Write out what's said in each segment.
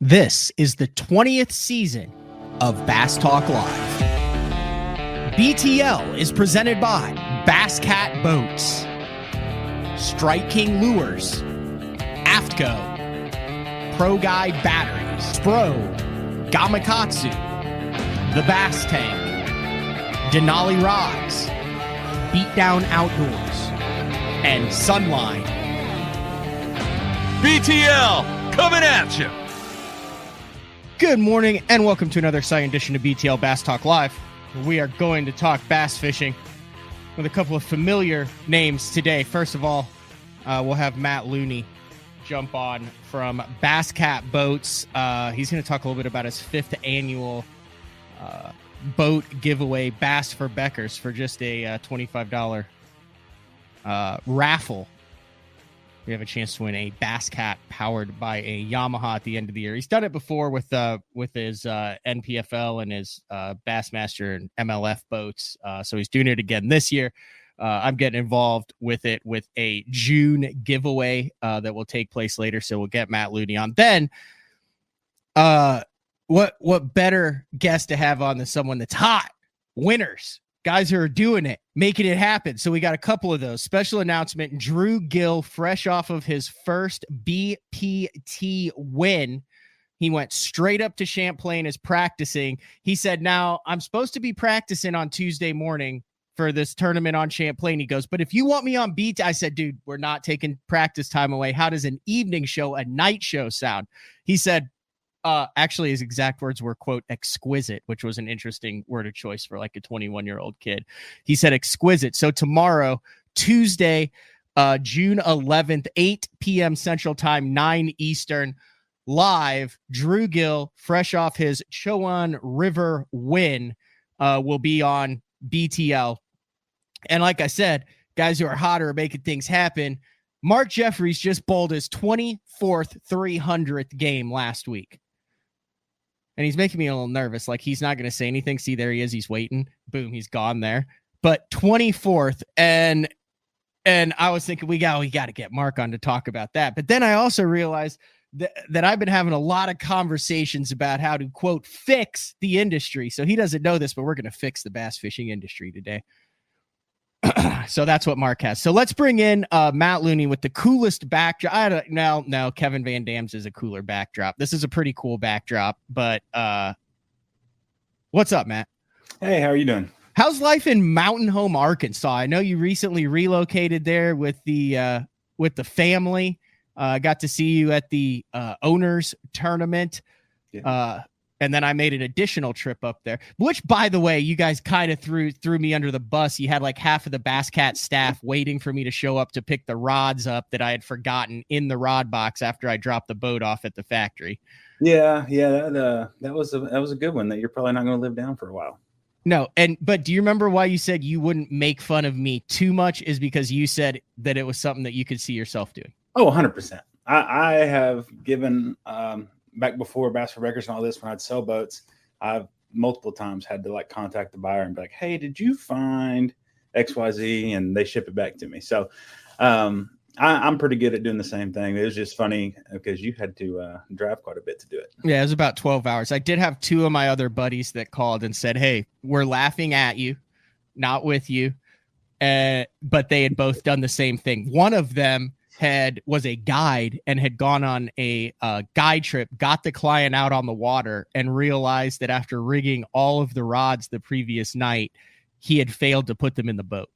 This is the 20th season of Bass Talk Live. BTL is presented by Bass Cat Boats, Strike King Lures, Aftco, Pro Guide Batteries, Spro, Gamakatsu, The Bass Tank, Denali Rods, Beatdown Outdoors, and Sunline. BTL coming at you. Good morning and welcome to another exciting edition of BTL Bass Talk Live. We are going to talk bass fishing with a couple of familiar names today. First of all, we'll have Matt Looney jump on from Bass Cat Boats. He's going to talk a little bit about his 5th annual boat giveaway, Bass For Beckers, for just a $25 raffle. We have a chance to win a Bass Cat powered by a Yamaha at the end of the year. He's done it before with his NPFL and his Bassmaster and MLF boats. So he's doing it again this year. I'm getting involved with it with a June giveaway that will take place later. So we'll get Matt Looney on. Then what better guest to have on than someone that's hot? Winners. Guys who are doing it, making it happen. So we got a couple of those. Special announcement, Drew Gill, fresh off of his first BPT win. He went straight up to Champlain, is practicing. He said, now I'm supposed to be practicing on Tuesday morning for this tournament on Champlain. He goes, but if you want me on beat, I said, dude, we're not taking practice time away. How does an evening show, a night show sound? He said, actually his exact words were, quote, exquisite, which was an interesting word of choice for like a 21-year-old kid. He said exquisite. So tomorrow, Tuesday, June 11th, 8 p.m. Central Time, 9 Eastern, live, Drew Gill, fresh off his Chowan River win, will be on BTL. And like I said, guys who are hotter are making things happen. Mark Jeffries just bowled his 24th 300th game last week. And he's making me a little nervous. Like, he's not going to say anything. See, there he is. He's waiting. Boom, he's gone there. But 24th. And I was thinking, we got to get Mark on to talk about that. But then I also realized that I've been having a lot of conversations about how to, quote, fix the industry. So he doesn't know this, but we're going to fix the bass fishing industry today. So that's what Mark has. So let's bring in Matt Looney with the coolest backdrop. No, Kevin Van Dam's is a cooler backdrop. This is a pretty cool backdrop, but what's up, Matt? Hey, how are you doing? How's life in Mountain Home, Arkansas? I know you recently relocated there with the family. Got to see you at the owners tournament. Yeah. And then I made an additional trip up there, which, by the way, you guys kind of threw me under the bus. You had like half of the Bass Cat staff waiting for me to show up to pick the rods up that I had forgotten in the rod box after I dropped the boat off at the factory. Yeah, that was a good one that you're probably not going to live down for a while. No, but do you remember why you said you wouldn't make fun of me too much? Is because you said that it was something that you could see yourself doing. Oh, 100%. I have given back before Bass For Beckers and all this, when I'd sell boats, I've multiple times had to like contact the buyer and be like, hey, did you find XYZ? And they ship it back to me. So I'm pretty good at doing the same thing. It was just funny because you had to drive quite a bit to do it. Yeah, it was about 12 hours. I did have 2 of my other buddies that called and said, hey, we're laughing at you, not with you. But they had both done the same thing. One of them was a guide and had gone on a guide trip, got the client out on the water, and realized that after rigging all of the rods the previous night, he had failed to put them in the boat.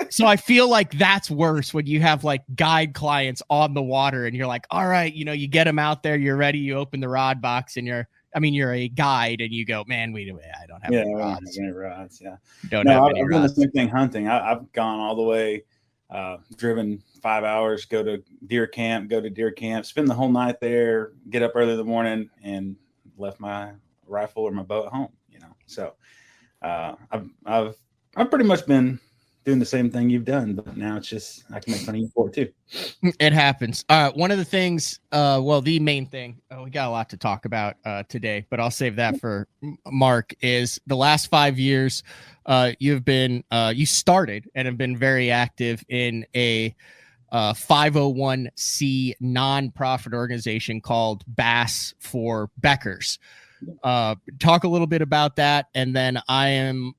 So I feel like that's worse when you have like guide clients on the water and you're like, all right, you get them out there, you're ready, you open the rod box and you're a guide and you go, man, I don't have any rods. Yeah. Don't have any rods. I've done the same thing hunting. I've gone all the way, driven 5 hours, go to deer camp, spend the whole night there, get up early in the morning, and left my rifle or my boat at home. So I've pretty much been doing the same thing you've done, but now it's just I can make fun of you for it too. It happens. One of the things, the main thing, we got a lot to talk about today, but I'll save that for Mark, is the last 5 years you've been you started and have been very active in a 501c nonprofit organization called Bass For Beckers. Talk a little bit about that, and then I am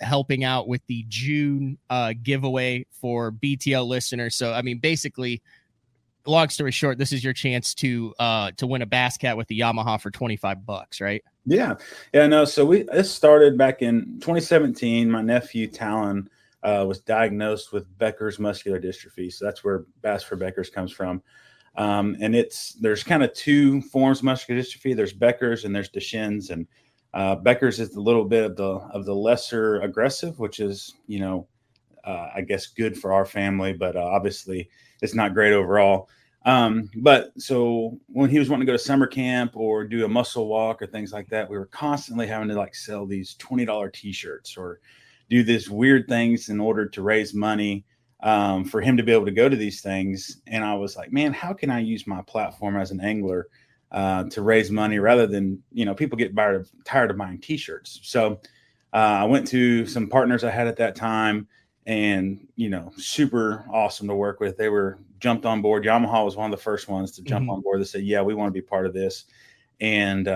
helping out with the June giveaway for BTL listeners. So I mean, basically, long story short, this is your chance to win a Bass Cat with the Yamaha for $25, right? Yeah. No. So this started back in 2017. My nephew Talon was diagnosed with Becker's muscular dystrophy. So that's where Bass For Beckers comes from. And there's kind of two forms of muscular dystrophy. There's Becker's and there's Duchenne's. And Becker's is a little bit of the lesser aggressive, which is, I guess good for our family, but obviously it's not great overall. But so when he was wanting to go to summer camp or do a muscle walk or things like that, we were constantly having to like sell these $20 t-shirts or do these weird things in order to raise money for him to be able to go to these things. And I was like, man, how can I use my platform as an angler to raise money rather than, people get tired of buying t-shirts. So I went to some partners I had at that time and, super awesome to work with. They jumped on board. Yamaha was one of the first ones to jump on board. They said, yeah, we want to be part of this. And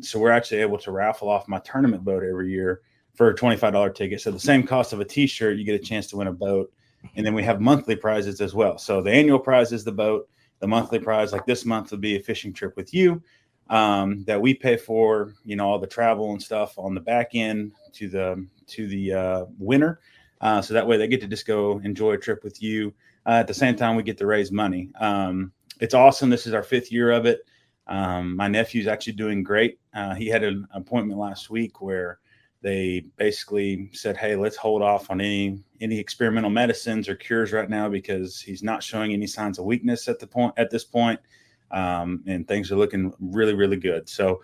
so we're actually able to raffle off my tournament boat every year for a $25 ticket. So the same cost of a t-shirt, you get a chance to win a boat. And then we have monthly prizes as well. So the annual prize is the boat. The monthly prize, like this month, would be a fishing trip with you that we pay for, all the travel and stuff on the back end to the winner. So that way they get to just go enjoy a trip with you. At the same time, we get to raise money. It's awesome. This is our 5th year of it. My nephew's actually doing great. He had an appointment last week where they basically said, hey, let's hold off on any experimental medicines or cures right now because he's not showing any signs of weakness at this point. And things are looking really, really good. So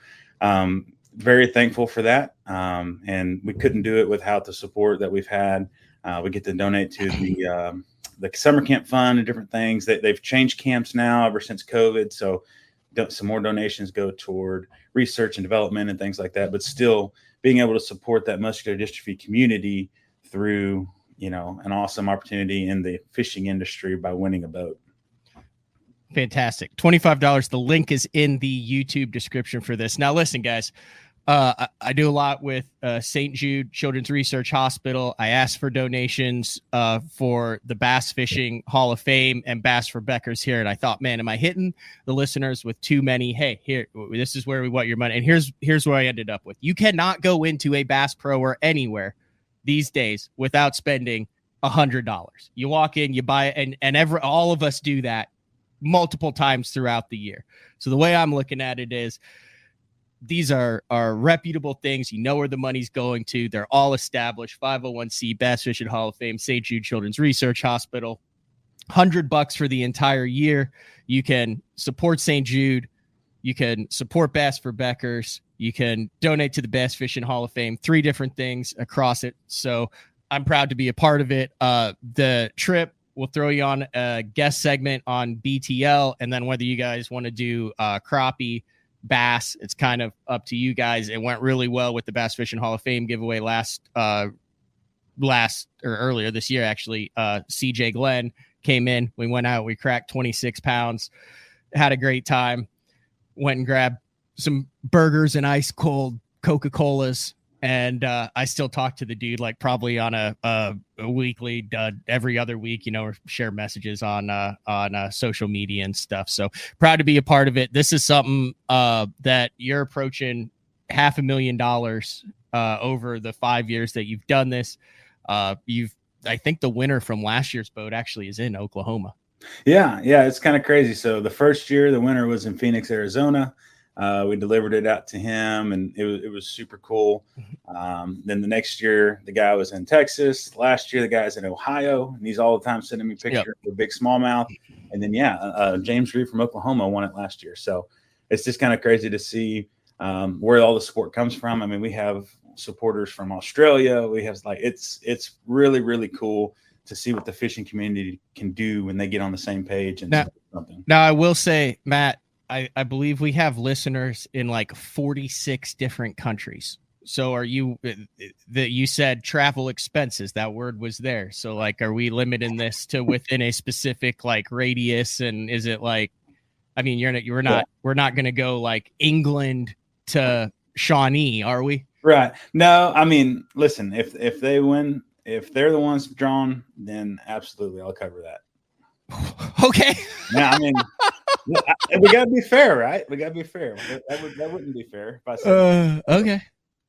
very thankful for that. And we couldn't do it without the support that we've had. We get to donate to the summer camp fund and different things. They've changed camps now ever since COVID. So some more donations go toward research and development and things like that, but still being able to support that muscular dystrophy community through, an awesome opportunity in the fishing industry by winning a boat. Fantastic. $25. The link is in the YouTube description for this. Now, listen, guys, I do a lot with St. Jude Children's Research Hospital. I asked for donations for the Bass Fishing Hall of Fame and Bass For Beckers here. And I thought, man, am I hitting the listeners with too many? Hey, here, this is where we want your money. And here's where I ended up with. You cannot go into a Bass Pro or anywhere these days without spending $100. You walk in, you buy it, and all of us do that multiple times throughout the year. So the way I'm looking at it is, these are reputable things. You know where the money's going to. They're all established. 501c Bass Fishing Hall of Fame, St. Jude Children's Research Hospital. $100 for the entire year. You can support St. Jude. You can support Bass For Beckers. You can donate to the Bass Fishing Hall of Fame. 3 different things across it. So I'm proud to be a part of it. The trip will throw you on a guest segment on BTL, and then whether you guys want to do crappie, bass, it's kind of up to you guys. It went really well with the Bass Fishing Hall of Fame giveaway earlier this year. Actually, CJ Glenn came in. We went out, we cracked 26 pounds, had a great time, went and grabbed some burgers and ice cold Coca-Colas. And I still talk to the dude like probably on a weekly, every other week, or share messages on social media and stuff. So proud to be a part of it. This is something that you're approaching $500,000 over the 5 years that you've done this. I think the winner from last year's boat actually is in Oklahoma. Yeah, it's kind of crazy. So the first year, the winner was in Phoenix, Arizona. We delivered it out to him, and it was super cool. Then the next year, the guy was in Texas. Last year, the guy's in Ohio, and he's all the time sending me pictures of a big smallmouth. And then, James Reed from Oklahoma won it last year. So it's just kind of crazy to see where all the support comes from. I mean, we have supporters from Australia. We have it's really, really cool to see what the fishing community can do when they get on the same page and something. Now, I will say, Matt, I believe we have listeners in like 46 different countries. So are you that you said travel expenses, that word was there. So like, are we limiting this to within a specific like radius? And is it like, I mean, we're not going to go like England to Shawnee, are we? Right. No, I mean, listen, if they win, if they're the ones drawn, then absolutely I'll cover that. Okay. Yeah, I mean, we gotta be fair, right? We gotta be fair. That wouldn't be fair if I said okay.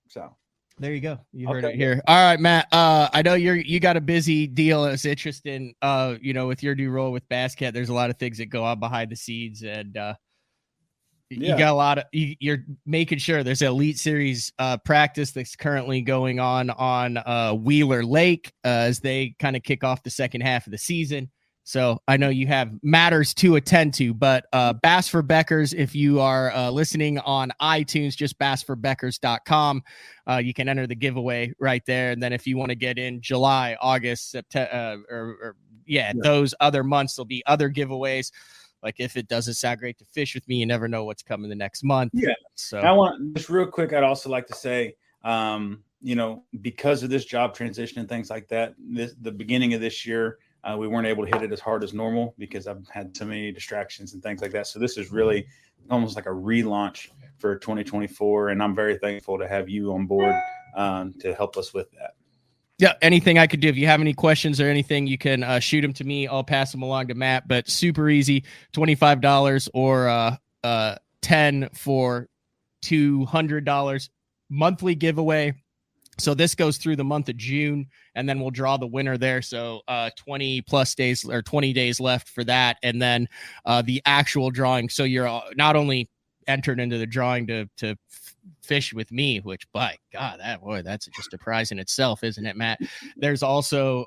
So there you go. You heard it here. All right, Matt. I know you got a busy deal. It's interesting. With your new role with Basscat, there's a lot of things that go on behind the scenes, and you got a lot of you're making sure there's an Elite Series practice that's currently going on Wheeler Lake as they kind of kick off the second half of the season. So I know you have matters to attend to, but Bass For Beckers, if you are listening on iTunes, just bassforbeckers.com. You can enter the giveaway right there. And then if you want to get in July, August, September, those other months, there'll be other giveaways. Like if it doesn't sound great to fish with me, you never know what's coming the next month. Yeah. So I want just real quick. I'd also like to say, because of this job transition and things like that, the beginning of this year, we weren't able to hit it as hard as normal because I've had so many distractions and things like that. So this is really almost like a relaunch for 2024. And I'm very thankful to have you on board to help us with that. Yeah. Anything I could do. If you have any questions or anything, you can shoot them to me. I'll pass them along to Matt, but super easy, $25 or $10 for $200 monthly giveaway. So this goes through the month of June, and then we'll draw the winner there. So 20 plus days or 20 days left for that. And then the actual drawing. So you're not only entered into the drawing to fish with me, which by God, that's just a prize in itself, isn't it, Matt? There's also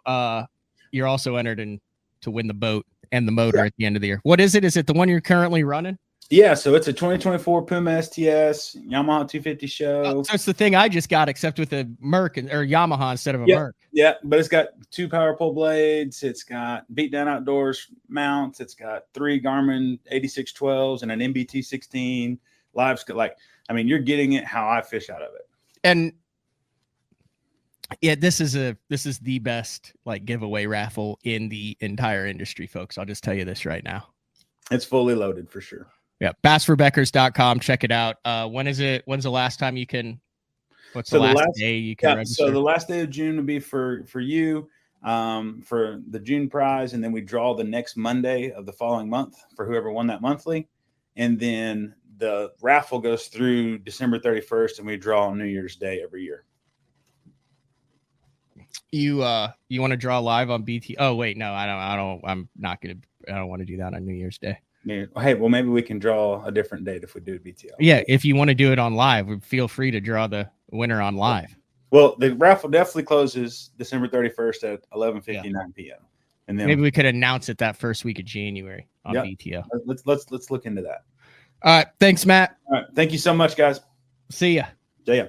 you're also entered in to win the boat and the motor at the end of the year. What is it? Is it the one you're currently running? Yeah, so it's a 2024 Puma STS Yamaha 250 show. So it's the thing I just got, except with a Merc or Yamaha instead of a Merc. Yeah, but it's got 2 power pole blades. It's got Beat Down Outdoors mounts. It's got 3 Garmin 8612s and an MBT 16 live. You're getting it how I fish out of it. And yeah, this is the best like giveaway raffle in the entire industry, folks. I'll just tell you this right now. It's fully loaded for sure. Yeah, bassforbeckers.com. Check it out. When is it? When's the last time you can? What's the last day you can register? So the last day of June will be for you for the June prize, and then we draw the next Monday of the following month for whoever won that monthly, and then the raffle goes through December 31st, and we draw on New Year's Day every year. You want to draw live on BT? Oh wait, no, I don't. I'm not gonna. I don't want to do that on New Year's Day. Hey, well, maybe we can draw a different date if we do BTL. Yeah, if you want to do it on live, feel free to draw the winner on live. Well, the raffle definitely closes December 31st at 11:59 p.m. And then maybe we could announce it that first week of January on BTL. Let's look into that. All right, thanks, Matt. All right, thank you so much, guys. See ya. See ya.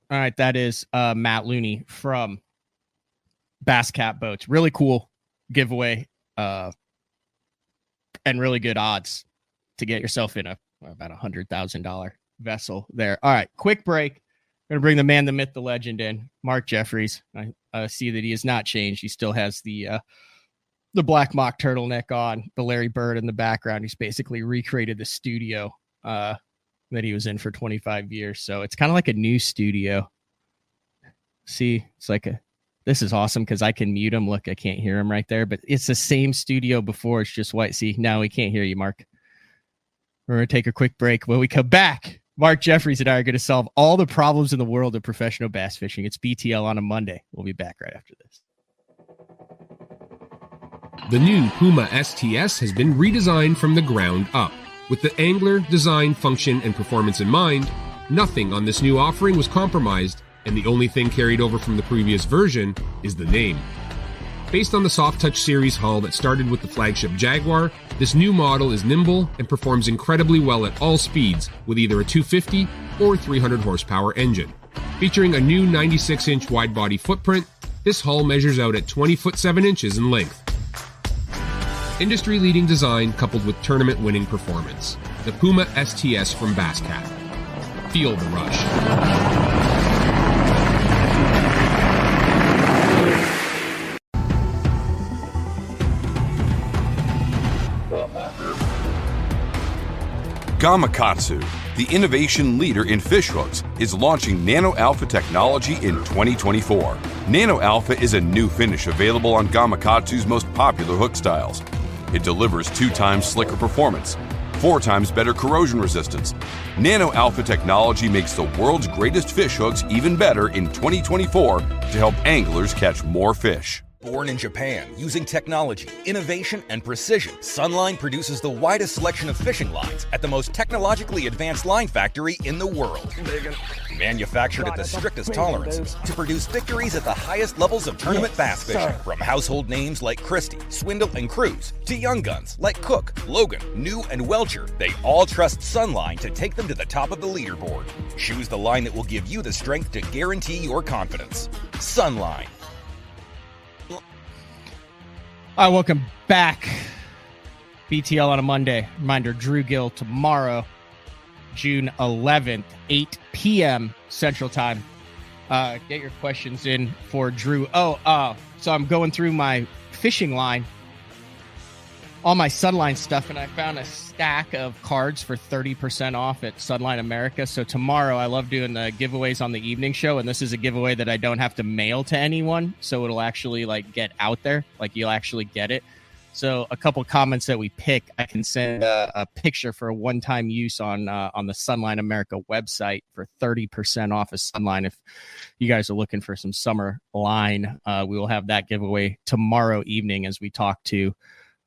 All right, that is Matt Looney from Basscat Boats. Really cool giveaway. And really good odds to get yourself in about $100,000 vessel there. All right, quick break. Going to bring the man, the myth, the legend in, Mark Jeffries. I see that he has not changed. He still has the black mock turtleneck on, the Larry Bird in the background. He's basically recreated the studio that he was in for 25 years. So it's kind of like a new studio. See, it's like this is awesome because I can mute him. Look, I can't hear him right there, but it's the same studio before. It's just white. See, now we can't hear you, Mark. We're going to take a quick break. When we come back, Mark Jeffries and I are going to solve all the problems in the world of professional bass fishing. It's BTL on a Monday. We'll be back right after this. The new Puma STS has been redesigned from the ground up. With the angler, design, function, and performance in mind, nothing on this new offering was compromised, and the only thing carried over from the previous version is the name. Based on the Soft Touch series hull that started with the flagship Jaguar, this new model is nimble and performs incredibly well at all speeds with either a 250 or 300 horsepower engine. Featuring a new 96-inch wide-body footprint, this hull measures out at 20 foot 7 inches in length. Industry-leading design coupled with tournament-winning performance. The Puma STS from Basscat. Feel the rush. Gamakatsu, the innovation leader in fish hooks, is launching Nano Alpha technology in 2024. Nano Alpha is a new finish available on Gamakatsu's most popular hook styles. It delivers 2 times slicker performance, 4 times better corrosion resistance. Nano Alpha technology makes the world's greatest fish hooks even better in 2024 to help anglers catch more fish. Born in Japan, using technology, innovation, and precision, Sunline produces the widest selection of fishing lines at the most technologically advanced line factory in the world. Manufactured at the strictest tolerances to produce victories at the highest levels of tournament bass fishing. From household names like Christie, Swindle, and Cruz, to young guns like Cook, Logan, New, and Welcher, they all trust Sunline to take them to the top of the leaderboard. Choose the line that will give you the strength to guarantee your confidence. Sunline. All right, welcome back. BTL on a Monday. Reminder, Drew Gill tomorrow, June 11th, 8 p.m. Central Time. Get your questions in for Drew. So I'm going through my fishing line, all my Sunline stuff, and I found a stack of cards for 30% off at Sunline America. So tomorrow, I love doing the giveaways on the evening show, and this is a giveaway that I don't have to mail to anyone, so it'll actually get out there, you'll actually get it. So a couple comments that we pick, I can send a picture for a one-time use on the Sunline America website for 30% off of Sunline. If you guys are looking for some summer line, we will have that giveaway tomorrow evening as we talk to.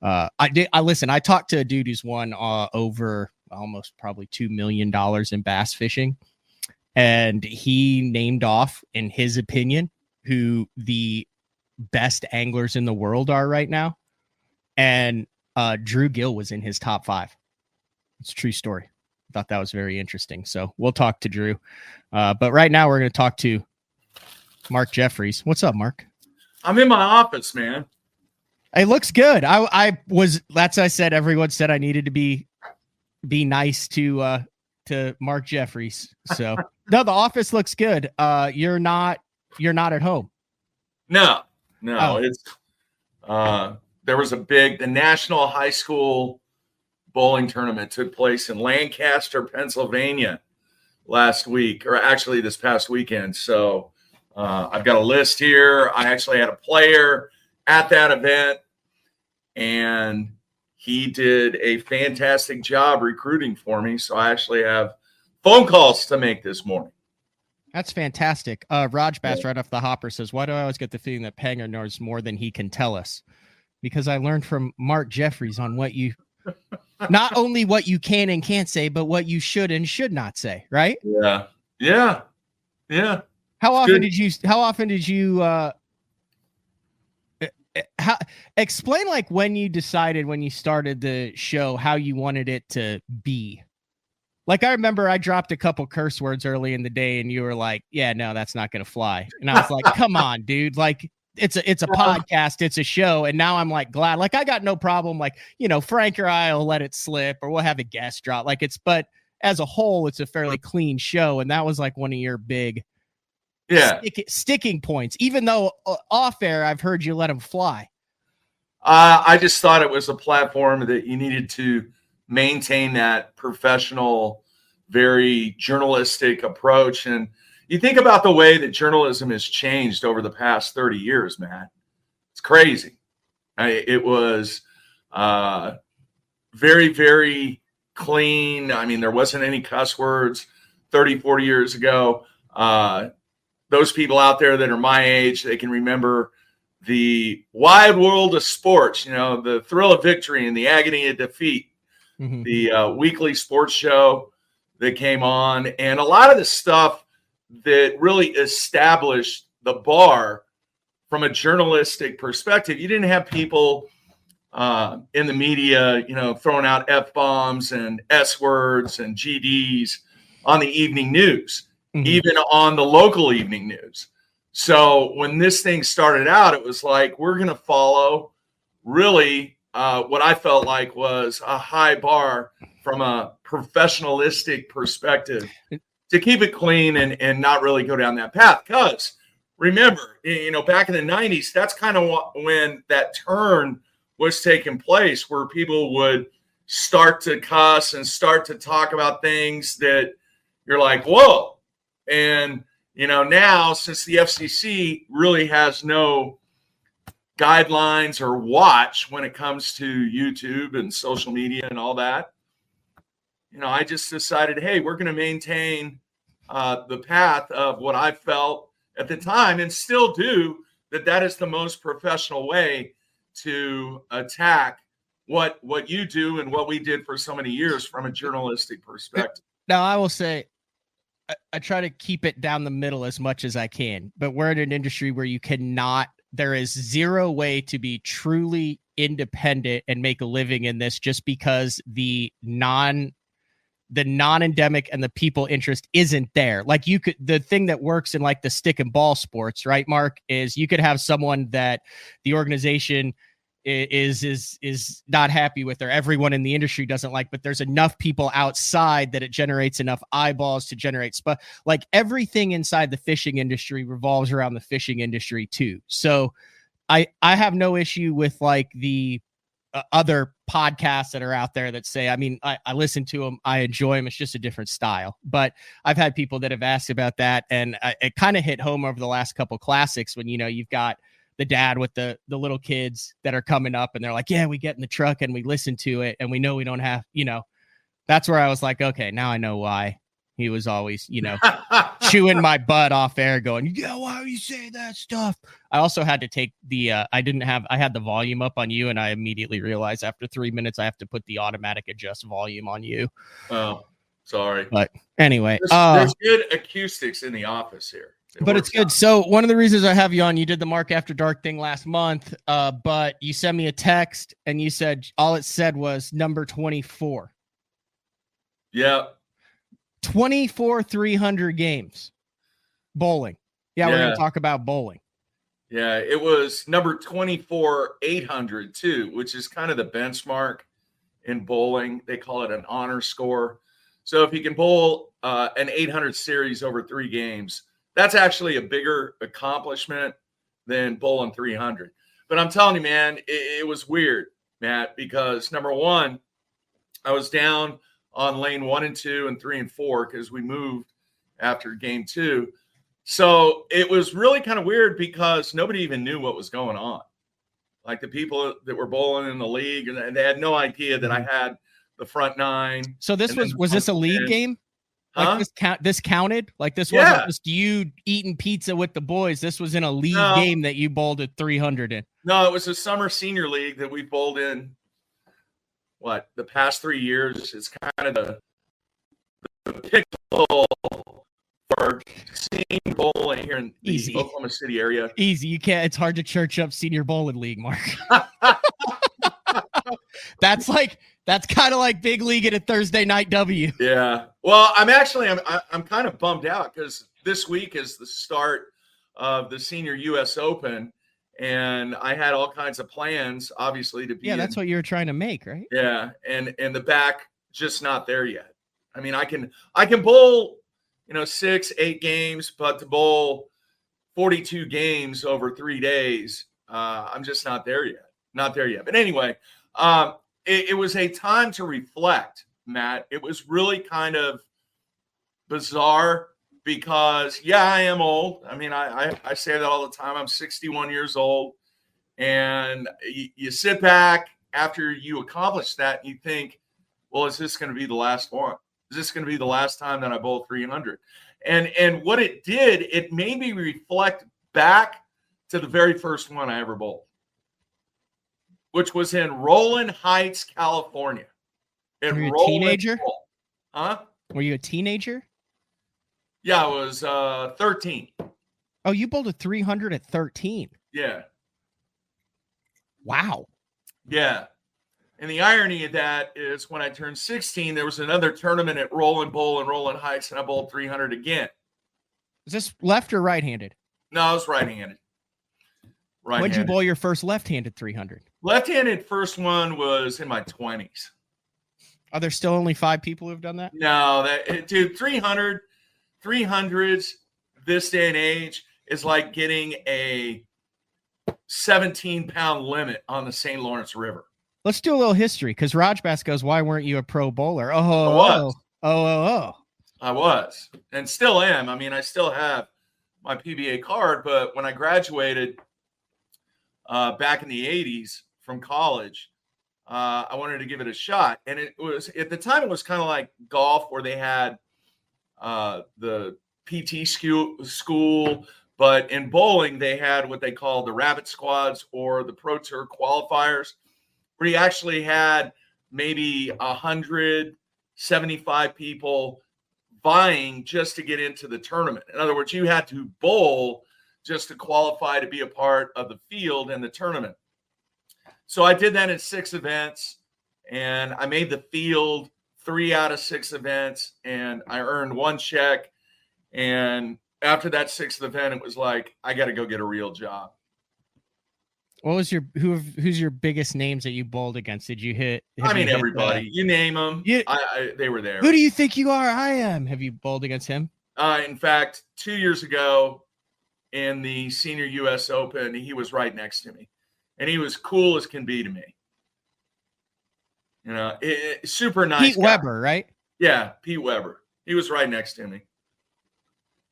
I talked to a dude who's won over almost probably $2 million in bass fishing, and he named off, in his opinion, who the best anglers in the world are right now. And Drew Gill was in his top 5. It's a true story. I thought that was very interesting. So we'll talk to Drew. But right now we're going to talk to Mark Jeffries. What's up, Mark? I'm in my office, man. It looks good. I said, everyone said I needed to be nice to Mark Jeffries. So no, the office looks good. You're not at home. No. It's there was the National High School Bowling Tournament took place in Lancaster, Pennsylvania last week, or actually this past weekend. So I've got a list here. I actually had a player at that event, and he did a fantastic job recruiting for me. So I actually have phone calls to make this morning. That's fantastic. Raj Bass right off the hopper says, why do I always get the feeling that Panger knows more than he can tell us? Because I learned from Mark Jeffries on what you, not only what you can and can't say, but what you should and should not say. Right? Yeah. How often did you explain when you decided, when you started the show, how you wanted it to be? I remember I dropped a couple curse words early in the day and you were like, yeah, no, that's not going to fly. And I was like, come on, dude. It's a podcast, it's a show. And now I'm glad, I got no problem. Frank or I'll let it slip, or we'll have a guest drop. But as a whole, it's a fairly clean show. And that was one of your big sticking points, even though off air, I've heard you let them fly. I just thought it was a platform that you needed to maintain that professional, very journalistic approach. And you think about the way that journalism has changed over the past 30 years, Matt. It's crazy. It was very, very clean. I mean, there wasn't any cuss words 30, 40 years ago. Those people out there that are my age, they can remember the wide world of sports, the thrill of victory and the agony of defeat, the weekly sports show that came on, and a lot of the stuff that really established the bar from a journalistic perspective. You didn't have people in the media, throwing out F-bombs and S-words and GDs on the evening news, even on the local evening news. So when this thing started out, it was we're going to follow really what I felt like was a high bar from a professionalistic perspective, to keep it clean and not really go down that path. Because remember, back in the 90s, that's kind of when that turn was taking place, where people would start to cuss and start to talk about things that you're like, whoa. And, now since the FCC really has no guidelines or watch when it comes to YouTube and social media and all that, I just decided, hey, we're going to maintain the path of what I felt at the time, and still do, that is the most professional way to attack what you do and what we did for so many years from a journalistic perspective. Now, I will say, I try to keep it down the middle as much as I can, but we're in an industry where there is zero way to be truly independent and make a living in this, just because the non-endemic and the people interest isn't there. Like, the thing that works in like the stick and ball sports, right, Mark, is you could have someone that the organization is not happy with, or everyone in the industry doesn't like, but there's enough people outside that it generates enough eyeballs to generate like everything inside the fishing industry revolves around the fishing industry too. So I have no issue with like the other podcasts that are out there that say, I listen to them, I enjoy them. It's just a different style. But I've had people that have asked about that, and it kind of hit home over the last couple classics when, you've got the dad with the little kids that are coming up, and they're like, yeah, we get in the truck and we listen to it, and we know we don't have, that's where I was like, okay, now I know why he was always, chewing my butt off air going, yeah, why are you saying that stuff? I also had to take I had the volume up on you, and I immediately realized after 3 minutes, I have to put the automatic adjust volume on you. Oh, sorry. But anyway, there's good acoustics in the office here. But it's good. So one of the reasons I have you on, you did the Mark After Dark thing last month, but you sent me a text and you said all it said was number 24. Yeah. 24 300 games. Bowling. Yeah, we're going to talk about bowling. Yeah, it was number 24 800 too, which is kind of the benchmark in bowling. They call it an honor score. So if you can bowl an 800 series over 3 games, that's actually a bigger accomplishment than bowling 300. But I'm telling you, man, it was weird, Matt, because number one, I was down on lane 1 and 2 and 3 and 4 because we moved after game 2. So it was really kind of weird because nobody even knew what was going on. Like the people that were bowling in the league, and they had no idea that I had the front 9. So this was this a league game? Like this counted? Like this wasn't just you eating pizza with the boys. This was in a league game that you bowled at 300 in. No, it was a summer senior league that we bowled in. The past 3 years? It's kind of the pickle for senior bowling here in the Oklahoma City area. Easy. You can't. It's hard to church up senior bowling league, Mark. That's kind of like big league at a Thursday night W. Yeah. Well, I'm kind of bummed out because this week is the start of the Senior U.S. Open, and I had all kinds of plans, obviously, to be. Yeah, that's what you were trying to make, right? Yeah, and the back just not there yet. I mean, I can bowl, 6-8 games, but to bowl 42 games over 3 days, I'm just not there yet. Not there yet. But anyway. It was a time to reflect, Matt. It was really kind of bizarre because, I am old. I mean, I say that all the time. I'm 61 years old. And you sit back after you accomplish that and you think, well, is this going to be the last one? Is this going to be the last time that I bowl 300? And what it did, it made me reflect back to the very first one I ever bowled, which was in Rowland Heights, California. Were you a teenager? Huh? Were you a teenager? Yeah, I was 13. Oh, you bowled a 300 at 13. Yeah. Wow. Yeah. And the irony of that is when I turned 16, there was another tournament at Rowland Bowl in Rowland Heights, and I bowled 300 again. Is this left or right-handed? No, I was right-handed. When did you bowl your first left-handed 300? Left-handed first one was in my 20s. Are there still only 5 people who've done that? No, dude, 300s this day and age, is like getting a 17-pound limit on the St. Lawrence River. Let's do a little history, because Raj Bass goes, why weren't you a pro bowler? I was. I was and still am. I mean, I still have my PBA card, but when I graduated back in the 80s from college, I wanted to give it a shot. And it was, at the time, it was kind of like golf, where they had the PT school, but in bowling, they had what they called the rabbit squads or the Pro Tour qualifiers, where you actually had maybe 175 people vying just to get into the tournament. In other words, you had to bowl just to qualify to be a part of the field in the tournament. So I did that in 6 events, and I made the field 3 out of 6 events, and I earned 1 check. And after that 6th event, it was like, I got to go get a real job. What was who's your biggest names that you bowled against? Did you hit? Everybody. You name them. They were there. Who do you think you are? I am. Have you bowled against him? In fact, 2 years ago in the Senior U.S. Open, he was right next to me. And he was cool as can be to me. You know, super nice Pete guy. Weber, right? Yeah, Pete Weber. He was right next to me.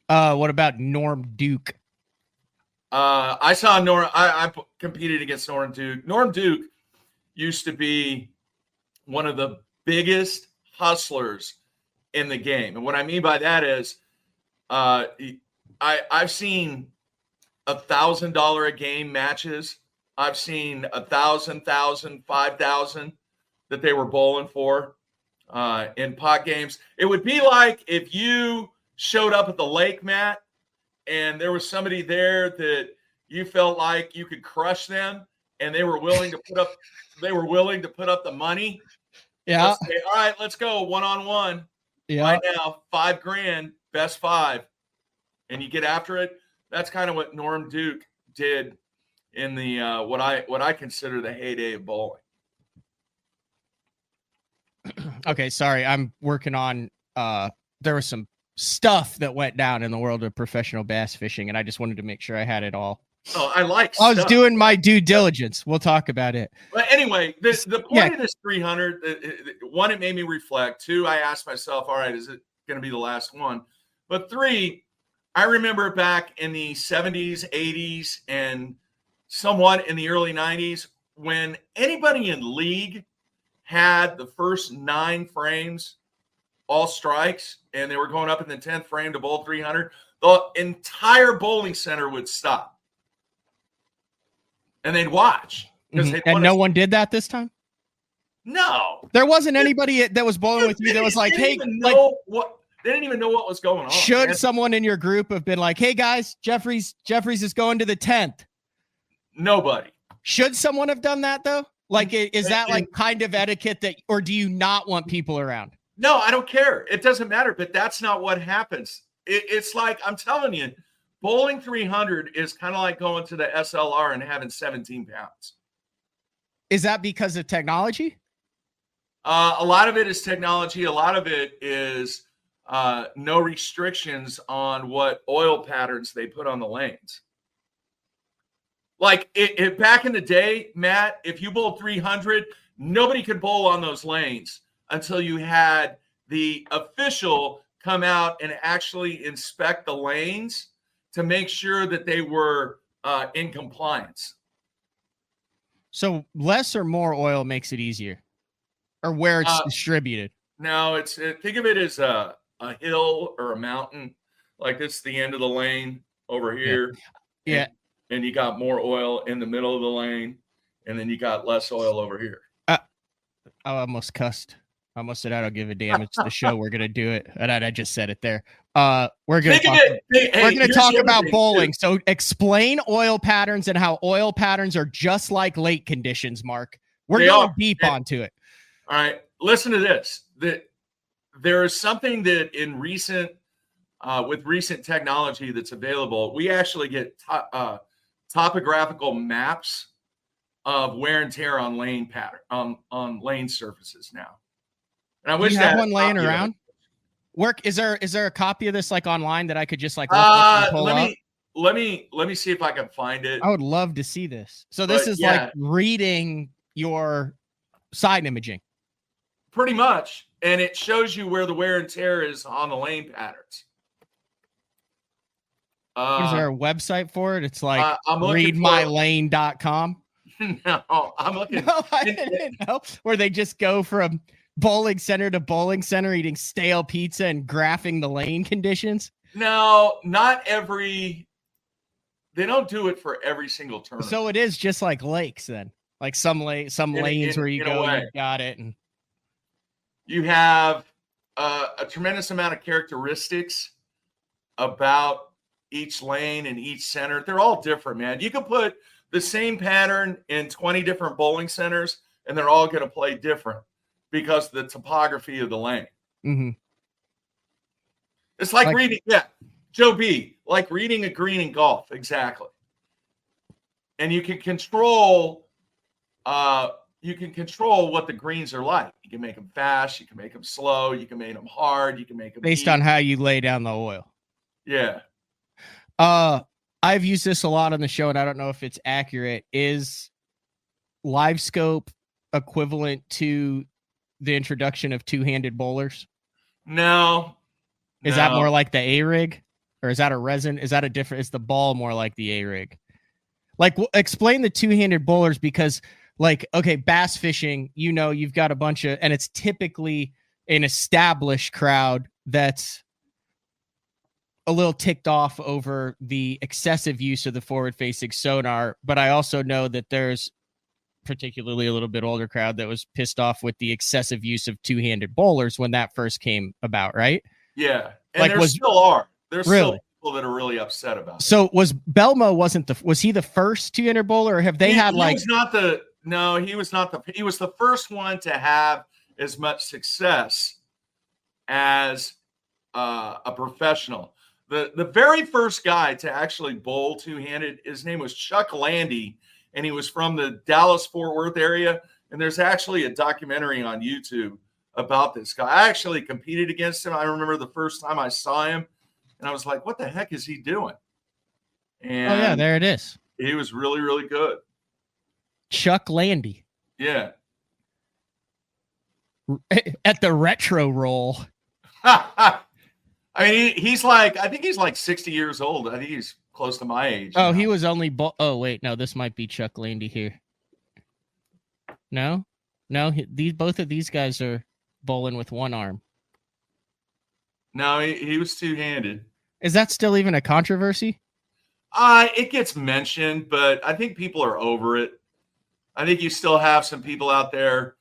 What about Norm Duke? I saw Norm. I competed against Norm Duke. Norm Duke used to be one of the biggest hustlers in the game. And what I mean by that is I've seen $1,000 a game matches. I've seen 1,000, 5,000 that they were bowling for in pot games. It would be like if you showed up at the lake, Matt, and there was somebody there that you felt like you could crush them, and they were willing to put up the money. Yeah. Let's say, all right, let's go 1-on-1. Yeah. Right now, $5,000, best 5, and you get after it. That's kind of what Norm Duke did in the what I consider the heyday of bowling. Okay, sorry, I'm working on. There was some stuff that went down in the world of professional bass fishing, and I just wanted to make sure I had it all. Oh, I was doing my due diligence. We'll talk about it. But anyway, the point of this 300, 1, it made me reflect. 2, I asked myself, all right, is it going to be the last one? But 3, I remember back in the 70s, 80s, and somewhat in the early 90s, when anybody in league had the first 9 frames, all strikes, and they were going up in the 10th frame to bowl 300, the entire bowling center would stop. And they'd watch. And no one did that this time? No. There wasn't anybody that was bowling with you that was like, hey, they didn't even know what was going on. Should someone in your group have been like, hey guys, Jeffries is going to the 10th? Nobody. Should someone have done that though? Like, is that like kind of etiquette that, or do you not want people around? No, I don't care. It doesn't matter, but that's not what happens. It's like, I'm telling you, bowling 300 is kind of like going to the SLR and having 17 pounds. Is that because of technology? A lot of it is technology. A lot of it is no restrictions on what oil patterns they put on the lanes. Like back in the day, Matt, if you bowled 300, nobody could bowl on those lanes until you had the official come out and actually inspect the lanes to make sure that they were in compliance. So less or more oil makes it easier, or where it's distributed? No, think of it as a hill or a mountain. Like this is the end of the lane over here. Yeah. And you got more oil in the middle of the lane, and then you got less oil over here. I almost cussed. I almost said I don't give a damn. It's the show. We're gonna do it, and I just said it there. We're gonna talk about bowling. So explain oil patterns and how oil patterns are just like lake conditions. Mark, we're going deep onto it. All right, listen to this. There is something that in with recent technology that's available, we actually get topographical maps of wear and tear on lane pattern on lane surfaces now. And I wish that one laying around. Is there a copy of this like online that I could just like look up and pull up? let me see if I can find it. I would love to see this. So this is like reading your side imaging. Pretty much. And it shows you where the wear and tear is on the lane patterns. Is there a website for it? It's like No, readmylane.com. I'm looking. No, I didn't know. Where they just go from bowling center to bowling center, eating stale pizza and graphing the lane conditions. No, not every. They don't do it for every single tournament. So it is just like lakes then. Like some lanes where you go and you got it. And you have a tremendous amount of characteristics about each lane and each center. They're all different, man. You can put the same pattern in 20 different bowling centers, and they're all going to play different because of the topography of the lane. Mm-hmm. It's like reading, Joe B, like reading a green in golf, exactly. And you can control what the greens are like. You can make them fast, you can make them slow, you can make them hard, you can make them based on how you lay down the oil. Yeah. I've used this a lot on the show, and I don't know if it's accurate. Is Live Scope equivalent to the introduction of two-handed bowlers? No. Is that more like the A-rig? Or is that a resin? Is that a different? Is the ball more like the A-rig? Like, explain the two-handed bowlers, because, like, okay, bass fishing, you've got a bunch of, and it's typically an established crowd that's a little ticked off over the excessive use of the forward-facing sonar. But I also know that there's particularly a little bit older crowd that was pissed off with the excessive use of two-handed bowlers when that first came about, right? Yeah. And there still are. There's really? Still people that are really upset about it. So was he the first two-handed bowler, or have they had like? He was the first one to have as much success as a professional. The very first guy to actually bowl two-handed, his name was Chuck Landy, and he was from the Dallas-Fort Worth area. And there's actually a documentary on YouTube about this guy. I actually competed against him. I remember the first time I saw him, and I was like, what the heck is he doing? And there it is. He was really, really good. Chuck Landy. Yeah. At the retro roll. I mean, I think he's like 60 years old. I think he's close to my age. Oh, he was only, wait, no, this might be Chuck Landy here. No, both of these guys are bowling with one arm. No, he was two-handed. Is that still even a controversy? It gets mentioned, but I think people are over it. I think you still have some people out there,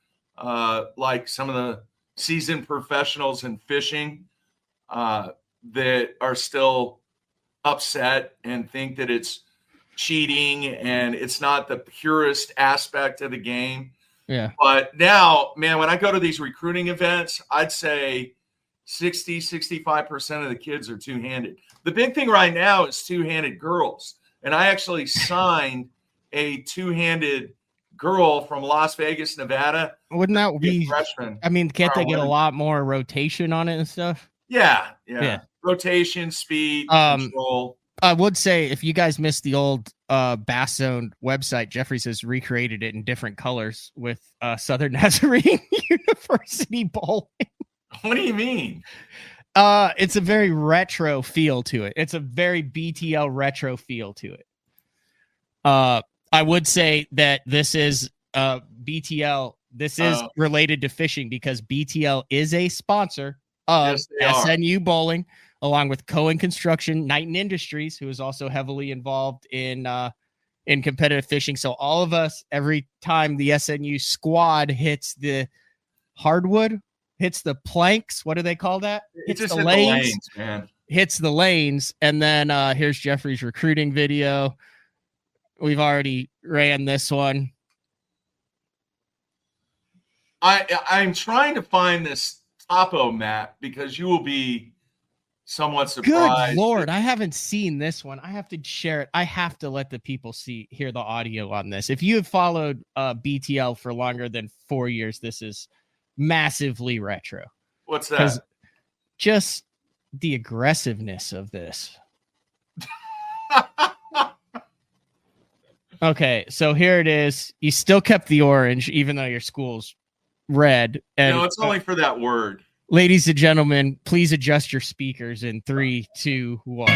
like some of the seasoned professionals in fishing, that are still upset and think that it's cheating and it's not the purest aspect of the game. Yeah. But now, man, when I go to these recruiting events, I'd say 65% of the kids are two-handed. The big thing right now is two-handed girls. And I actually signed a two-handed girl from Las Vegas, Nevada. Wouldn't that be freshman? I mean, can't they get a lot more rotation on it and stuff? Yeah. Rotation, speed, control. I would say if you guys missed the old Bass Zone website, Jeffries has recreated it in different colors with Southern Nazarene University bowling. What do you mean? It's a very retro feel to it. It's a very BTL retro feel to it. I would say that this is BTL. This is related to fishing because BTL is a sponsor of SNU Bowling, along with Cohen Construction, Knighton Industries, who is also heavily involved in competitive fishing. So all of us, every time the SNU squad hits the hardwood, hits the planks, what do they call that? Hits the lanes, man. Hits the lanes. And then here's Jeffrey's recruiting video. We've already ran this one. I'm trying to find this topo map because you will be somewhat surprised. Good Lord, I haven't seen this one. I have to share it. I have to let the people hear the audio on this. If you have followed BTL for longer than 4 years, this is massively retro. What's that? Just the aggressiveness of this. Okay, so here it is. You still kept the orange, even though your school's red. And No, it's only for that word. ladies and gentlemen, please adjust your speakers in 3, 2, 1.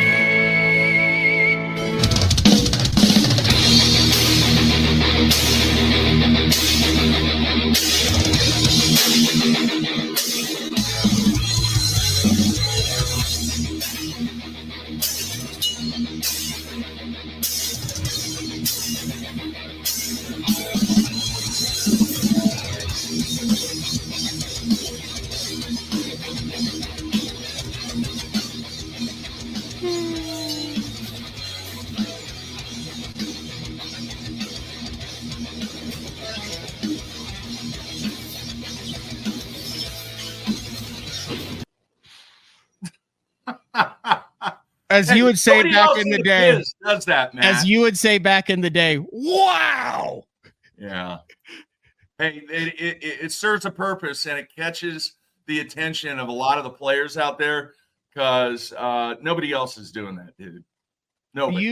As you would say back in the day, does that, Matt? as you would say back in the day, wow. Yeah. Hey, it serves a purpose, and it catches the attention of a lot of the players out there because nobody else is doing that, dude. Nobody.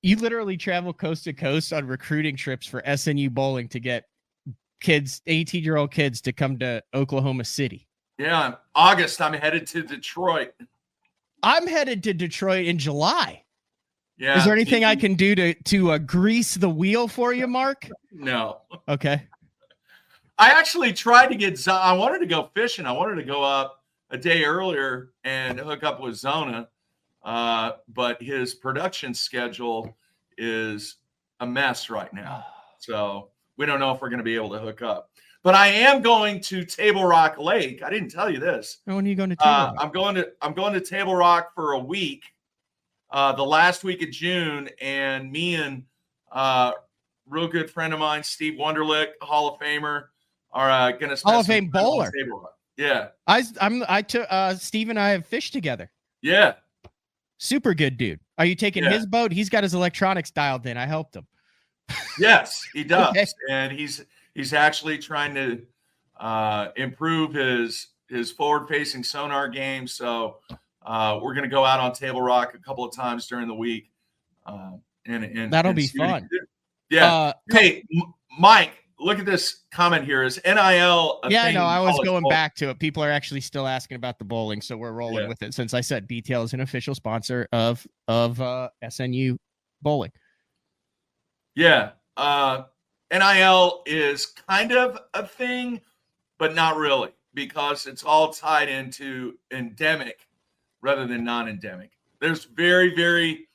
You literally travel coast to coast on recruiting trips for SNU bowling to get kids, 18-year-old kids, to come to Oklahoma City. Yeah, August, I'm headed to Detroit. I'm headed to Detroit in July. Yeah. Is there anything I can do to grease the wheel for you, Mark? No. Okay. I actually tried to get. I wanted to go fishing. I wanted to go up a day earlier and hook up with Zona, but his production schedule is a mess right now. So we don't know if we're going to be able to hook up. But I am going to Table Rock Lake. I didn't tell you this. When are you going to Table Rock? I'm going to Table Rock for a week, the last week of June, and me and real good friend of mine, Steve Wunderlich, Hall of Famer, are going to Hall of Fame bowler. Table Rock. Yeah, I took Steve and I have fished together. Yeah, super good dude. Are you taking his boat? He's got his electronics dialed in. I helped him. Yes, he does, Okay. and he's actually trying to improve his forward-facing sonar game. So we're going to go out on Table Rock a couple of times during the week, and that'll be fun. Yeah. Hey, Mike, look at this comment here. Is NIL? Yeah, no, I was going back to it. People are actually still asking about the bowling, so we're rolling with it. Since I said BTL is an official sponsor of SNU bowling. Yeah. NIL is kind of a thing, but not really, because it's all tied into endemic rather than non-endemic. There's very, very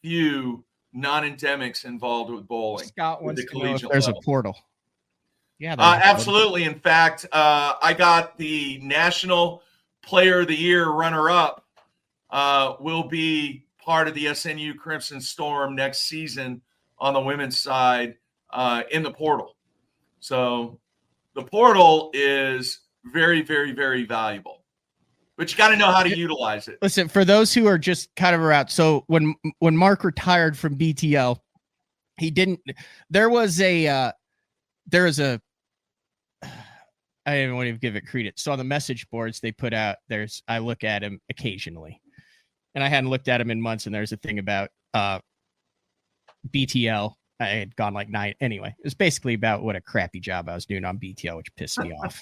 few non-endemics involved with bowling. Scott wants to know if there's a portal. Yeah, absolutely. In fact, I got the National Player of the Year runner-up. Will be part of the SNU Crimson Storm next season on the women's side. In the portal. So the portal is very, very, very valuable, but you got to know how to utilize it. Listen, for those who are just kind of around. So when Mark retired from BTL, he didn't, I didn't want to give it credence. So on the message boards they put out, I look at him occasionally, and I hadn't looked at him in months. And there's a thing about BTL. I had gone like 9. Anyway, it was basically about what a crappy job I was doing on BTL, which pissed me off.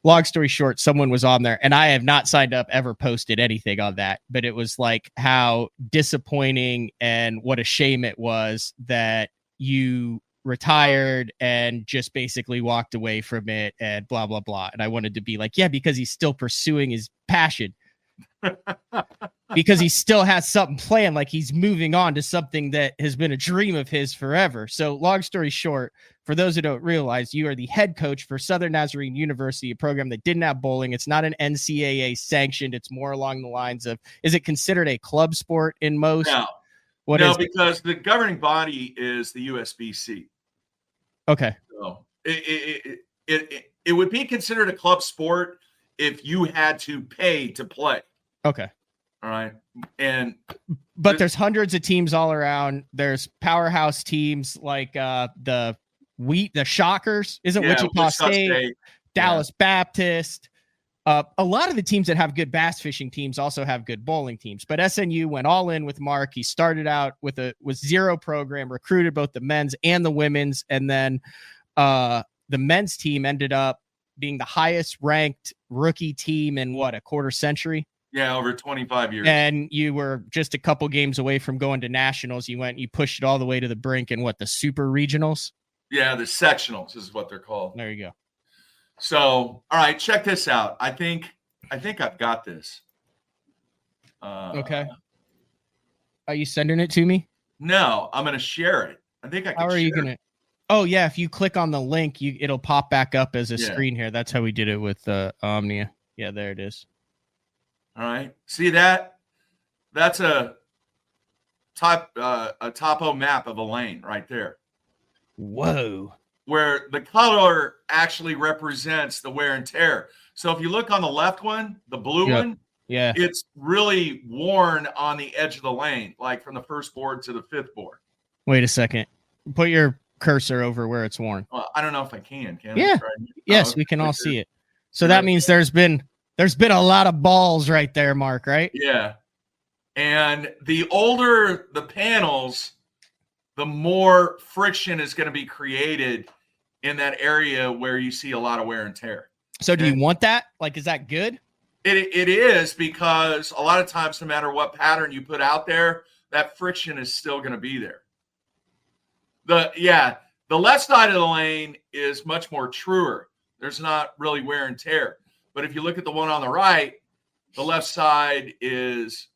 Long story short, someone was on there, and I have not signed up, ever posted anything on that, but it was like how disappointing and what a shame it was that you retired and just basically walked away from it and blah, blah, blah. And I wanted to be like, yeah, because he's still pursuing his passion. Because he still has something planned, like he's moving on to something that has been a dream of his forever. So long story short, for those who don't realize, you are the head coach for Southern Nazarene University, a program that didn't have bowling. It's not an NCAA sanctioned. It's more along the lines of, is it considered a club sport in most? No, because the governing body is the USBC. Okay. So it would be considered a club sport if you had to pay to play. Okay. All right. But there's hundreds of teams all around. There's powerhouse teams like the Shockers, isn't Wichita State, Dallas Baptist, A lot of the teams that have good bass fishing teams also have good bowling teams, but SNU went all in with Mark. He started out with zero program, recruited both the men's and the women's, and then the men's team ended up being the highest ranked rookie team in a quarter century. Yeah, over 25 years. And you were just a couple games away from going to nationals. You pushed it all the way to the brink in the super regionals? Yeah, the sectionals is what they're called. There you go. So, all right, check this out. I think I've got this. Okay. Are you sending it to me? No, I'm going to share it. I think I can. How are you going to? Oh, yeah. If you click on the link, it'll pop back up as a screen here. That's how we did it with Omnia. Yeah, there it is. All right. See that? That's a topo map of a lane right there. Whoa. Where the color actually represents the wear and tear. So if you look on the left one, the blue one, it's really worn on the edge of the lane, like from the first board to the fifth board. Wait a second. Put your cursor over where it's worn. Well, I don't know if I can. Yeah. Yes, we can all see it. So that means there's been a lot of balls right there, Mark, right? Yeah. And the older the panels, the more friction is going to be created in that area where you see a lot of wear and tear. So do you want that? Like, is that good? It is, because a lot of times, no matter what pattern you put out there, that friction is still going to be there. The left side of the lane is much more truer. There's not really wear and tear. But if you look at the one on the right, the left side is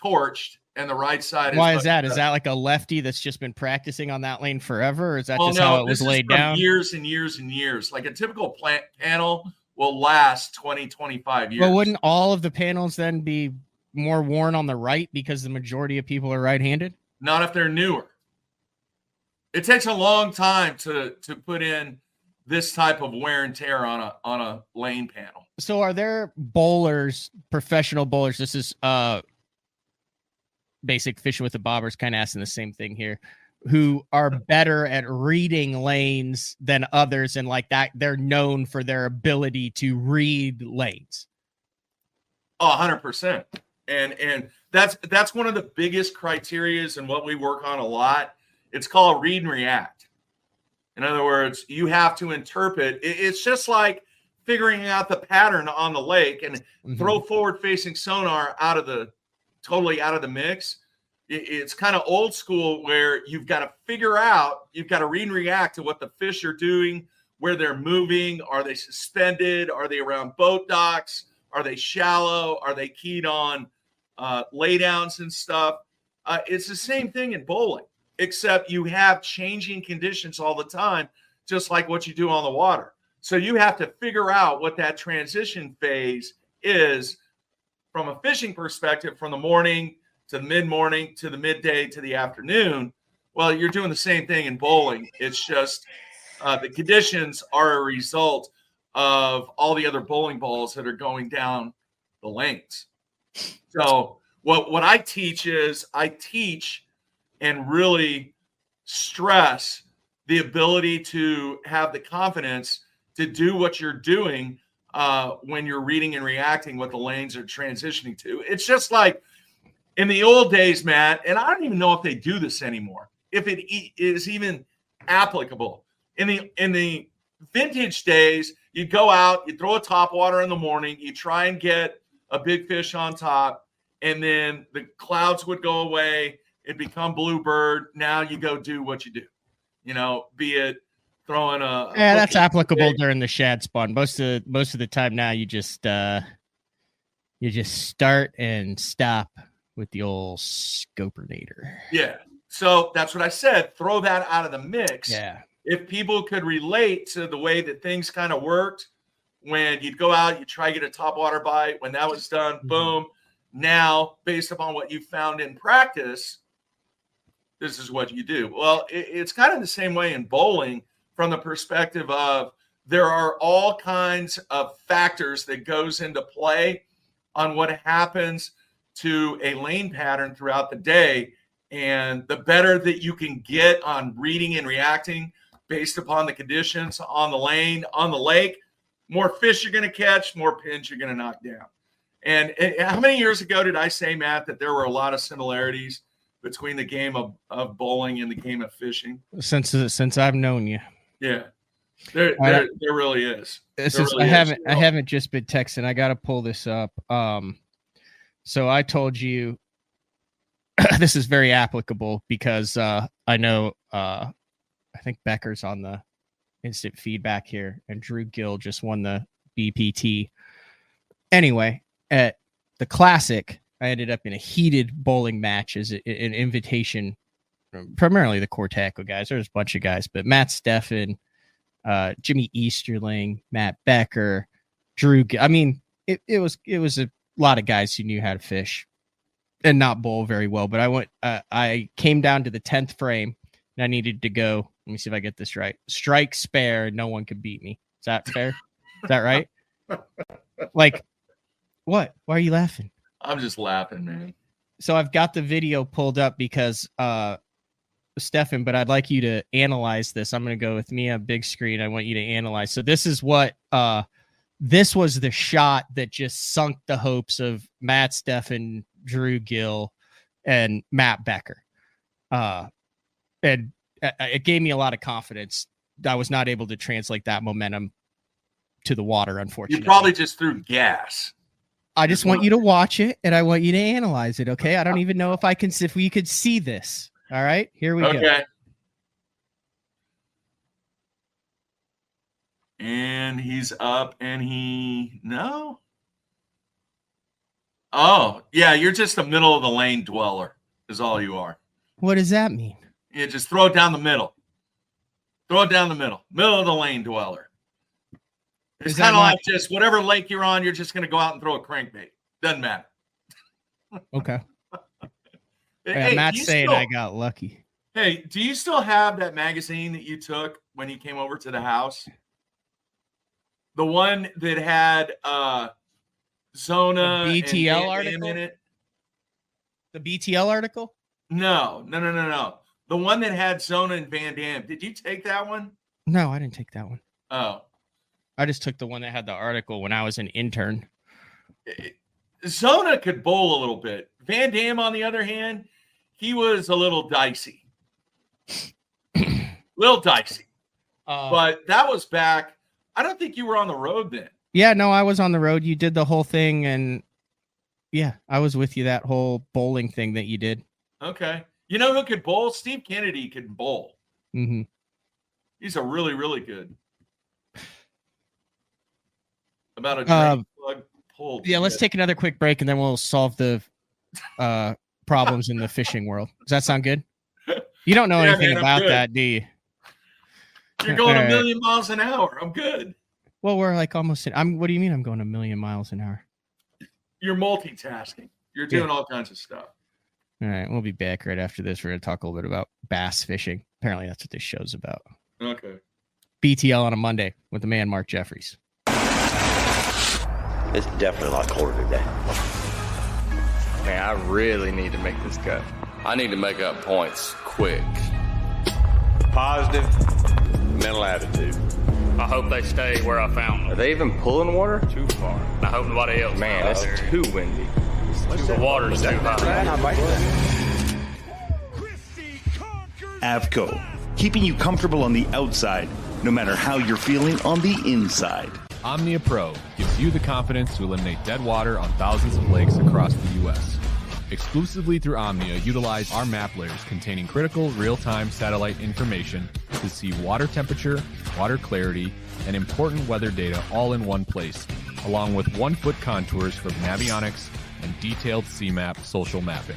torched and the right side Why is that? Is that like a lefty that's just been practicing on that lane forever? Or is that how it was laid down? Years and years and years. Like a typical panel will last 20, 25 years. Well, wouldn't all of the panels then be more worn on the right because the majority of people are right-handed? Not if they're newer. It takes a long time to put in this type of wear and tear on a lane panel. So are there bowlers, professional bowlers? This is Basic Fishing with the Bobbers, kind of asking the same thing here, who are better at reading lanes than others, and like that they're known for their ability to read lanes. 100%. And that's one of the biggest criterias and what we work on a lot. It's called read and react. In other words, you have to interpret. It's just like figuring out the pattern on the lake and throw forward-facing sonar totally out of the mix. It's kind of old school where you've got to read and react to what the fish are doing, where they're moving. Are they suspended? Are they around boat docks? Are they shallow? Are they keyed on laydowns and stuff? It's the same thing in bowling, except you have changing conditions all the time, just like what you do on the water. So you have to figure out what that transition phase is from a fishing perspective, from the morning to the mid-morning to the midday to the afternoon. Well, you're doing the same thing in bowling. It's just the conditions are a result of all the other bowling balls that are going down the lanes. So what I teach is and really stress the ability to have the confidence to do what you're doing when you're reading and reacting what the lanes are transitioning to. It's just like in the old days, Matt, and I don't even know if they do this anymore, if it is even applicable. In the vintage days, you'd go out, you'd throw a topwater in the morning, you try and get a big fish on top, and then the clouds would go away, it'd become bluebird. Now you go do what you do. Be it throwing that's applicable during the shad spawn. Most of the time now you just start and stop with the old scopernator. Yeah. So that's what I said. Throw that out of the mix. Yeah. If people could relate to the way that things kind of worked when you'd go out, you try to get a topwater bite. When that was done, boom. Now, based upon what you found in practice, this is what you do. Well, it's kind of the same way in bowling from the perspective of there are all kinds of factors that goes into play on what happens to a lane pattern throughout the day. And the better that you can get on reading and reacting based upon the conditions on the lane, on the lake, more fish you're going to catch, more pins you're going to knock down. And how many years ago did I say, Matt, that there were a lot of similarities between the game of bowling and the game of fishing? Since I've known you. Yeah. There really is. I haven't just been texting. I got to pull this up. So I told you this is very applicable because I know I think Becker's on the instant feedback here, and Drew Gill just won the BPT. Anyway, at the Classic, I ended up in a heated bowling match as an invitation, primarily the Cortaco guys. There's a bunch of guys, but Matt Steffen, Jimmy Easterling, Matt Becker, Drew. I mean, it was a lot of guys who knew how to fish and not bowl very well. But I came down to the 10th frame, and I needed to go. Let me see if I get this right. Strike spare, no one could beat me. Is that fair? Is that right? Like, what? Why are you laughing? I'm just laughing, man. So I've got the video pulled up because Stefan, but I'd like you to analyze this. I'm going to go with me on big screen. I want you to analyze. So this is what this was the shot that just sunk the hopes of Matt Steffen, Drew Gill, and Matt Becker. And it gave me a lot of confidence. I was not able to translate that momentum to the water, unfortunately. You probably just threw gas. I just want you to watch it, and I want you to analyze it, okay? I don't even know if we could see this. All right, here we go. And he's up, and no. Oh, yeah, you're just a middle of the lane dweller is all you are. What does that mean? Yeah, just throw it down the middle. Throw it down the middle. Middle of the lane dweller. It's kind of like just whatever lake you're on, you're just going to go out and throw a crankbait. Doesn't matter. Okay. Hey, Matt's saying I got lucky. Hey, do you still have that magazine that you took when you came over to the house? The one that had Zona the BTL and article in it? The BTL article? No. The one that had Zona and Van Dam. Did you take that one? No, I didn't take that one. Oh. I just took the one that had the article when I was an intern. Zona could bowl a little bit. Van Dam, on the other hand, he was a little dicey. But that was back. I don't think you were on the road then. Yeah, no, I was on the road. You did the whole thing, and yeah, I was with you that whole bowling thing that you did. Okay. You know who could bowl? Steve Kennedy could bowl. Mm-hmm. He's a really, really good. About a drain plug pulled. Yeah, let's take another quick break, and then we'll solve the problems in the fishing world. Does that sound good? You don't know anything about that, do you? You're going a million miles an hour. I'm good. Well, we're like almost. What do you mean I'm going a million miles an hour? You're multitasking. You're doing all kinds of stuff. All right, we'll be back right after this. We're going to talk a little bit about bass fishing. Apparently, that's what this show's about. Okay. BTL on a Monday with the man Mark Jeffries. It's definitely a lot colder today. Man, I really need to make this cut. I need to make up points quick. Positive mental attitude. I hope they stay where I found them. Are they even pulling water? Too far. I hope nobody else. Man, it's too windy. The water's too high. Avco, keeping you comfortable on the outside, no matter how you're feeling on the inside. Omnia Pro gives you the confidence to eliminate dead water on thousands of lakes across the U.S. Exclusively through Omnia, utilize our map layers containing critical real-time satellite information to see water temperature, water clarity, and important weather data all in one place, along with 1-foot contours for navionics and detailed CMAP social mapping.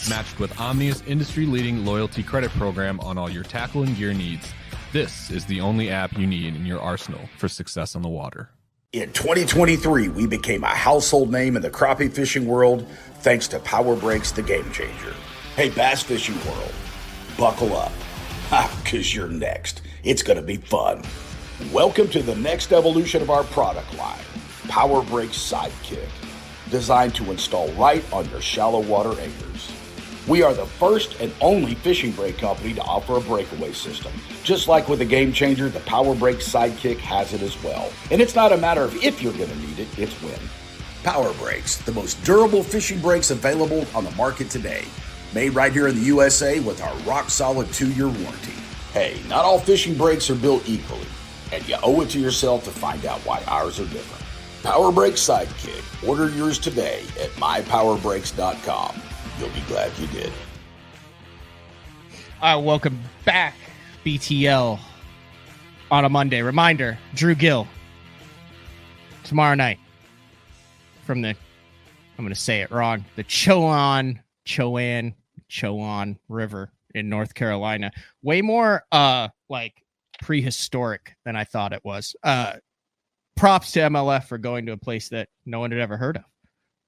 Matched with Omnia's industry-leading loyalty credit program on all your tackle and gear needs, this is the only app you need in your arsenal for success on the water. In 2023, we became a household name in the crappie fishing world thanks to Power Breaks, the game changer. Hey, bass fishing world, buckle up, because you're next. It's going to be fun. Welcome to the next evolution of our product line, Power Breaks Sidekick, designed to install right on your shallow water anchors. We are the first and only fishing brake company to offer a breakaway system. Just like with the Game Changer, the Power Brake Sidekick has it as well. And it's not a matter of if you're going to need it, it's when. Power Brakes, the most durable fishing brakes available on the market today. Made right here in the USA with our rock-solid 2-year warranty. Hey, not all fishing brakes are built equally, and you owe it to yourself to find out why ours are different. Power Brake Sidekick. Order yours today at mypowerbrakes.com. You'll be glad you did. Welcome back, BTL, on a Monday. Reminder, Drew Gill, tomorrow night, from the, I'm going to say it wrong, the Chowan River in North Carolina. Way more like prehistoric than I thought it was. Props to MLF for going to a place that no one had ever heard of.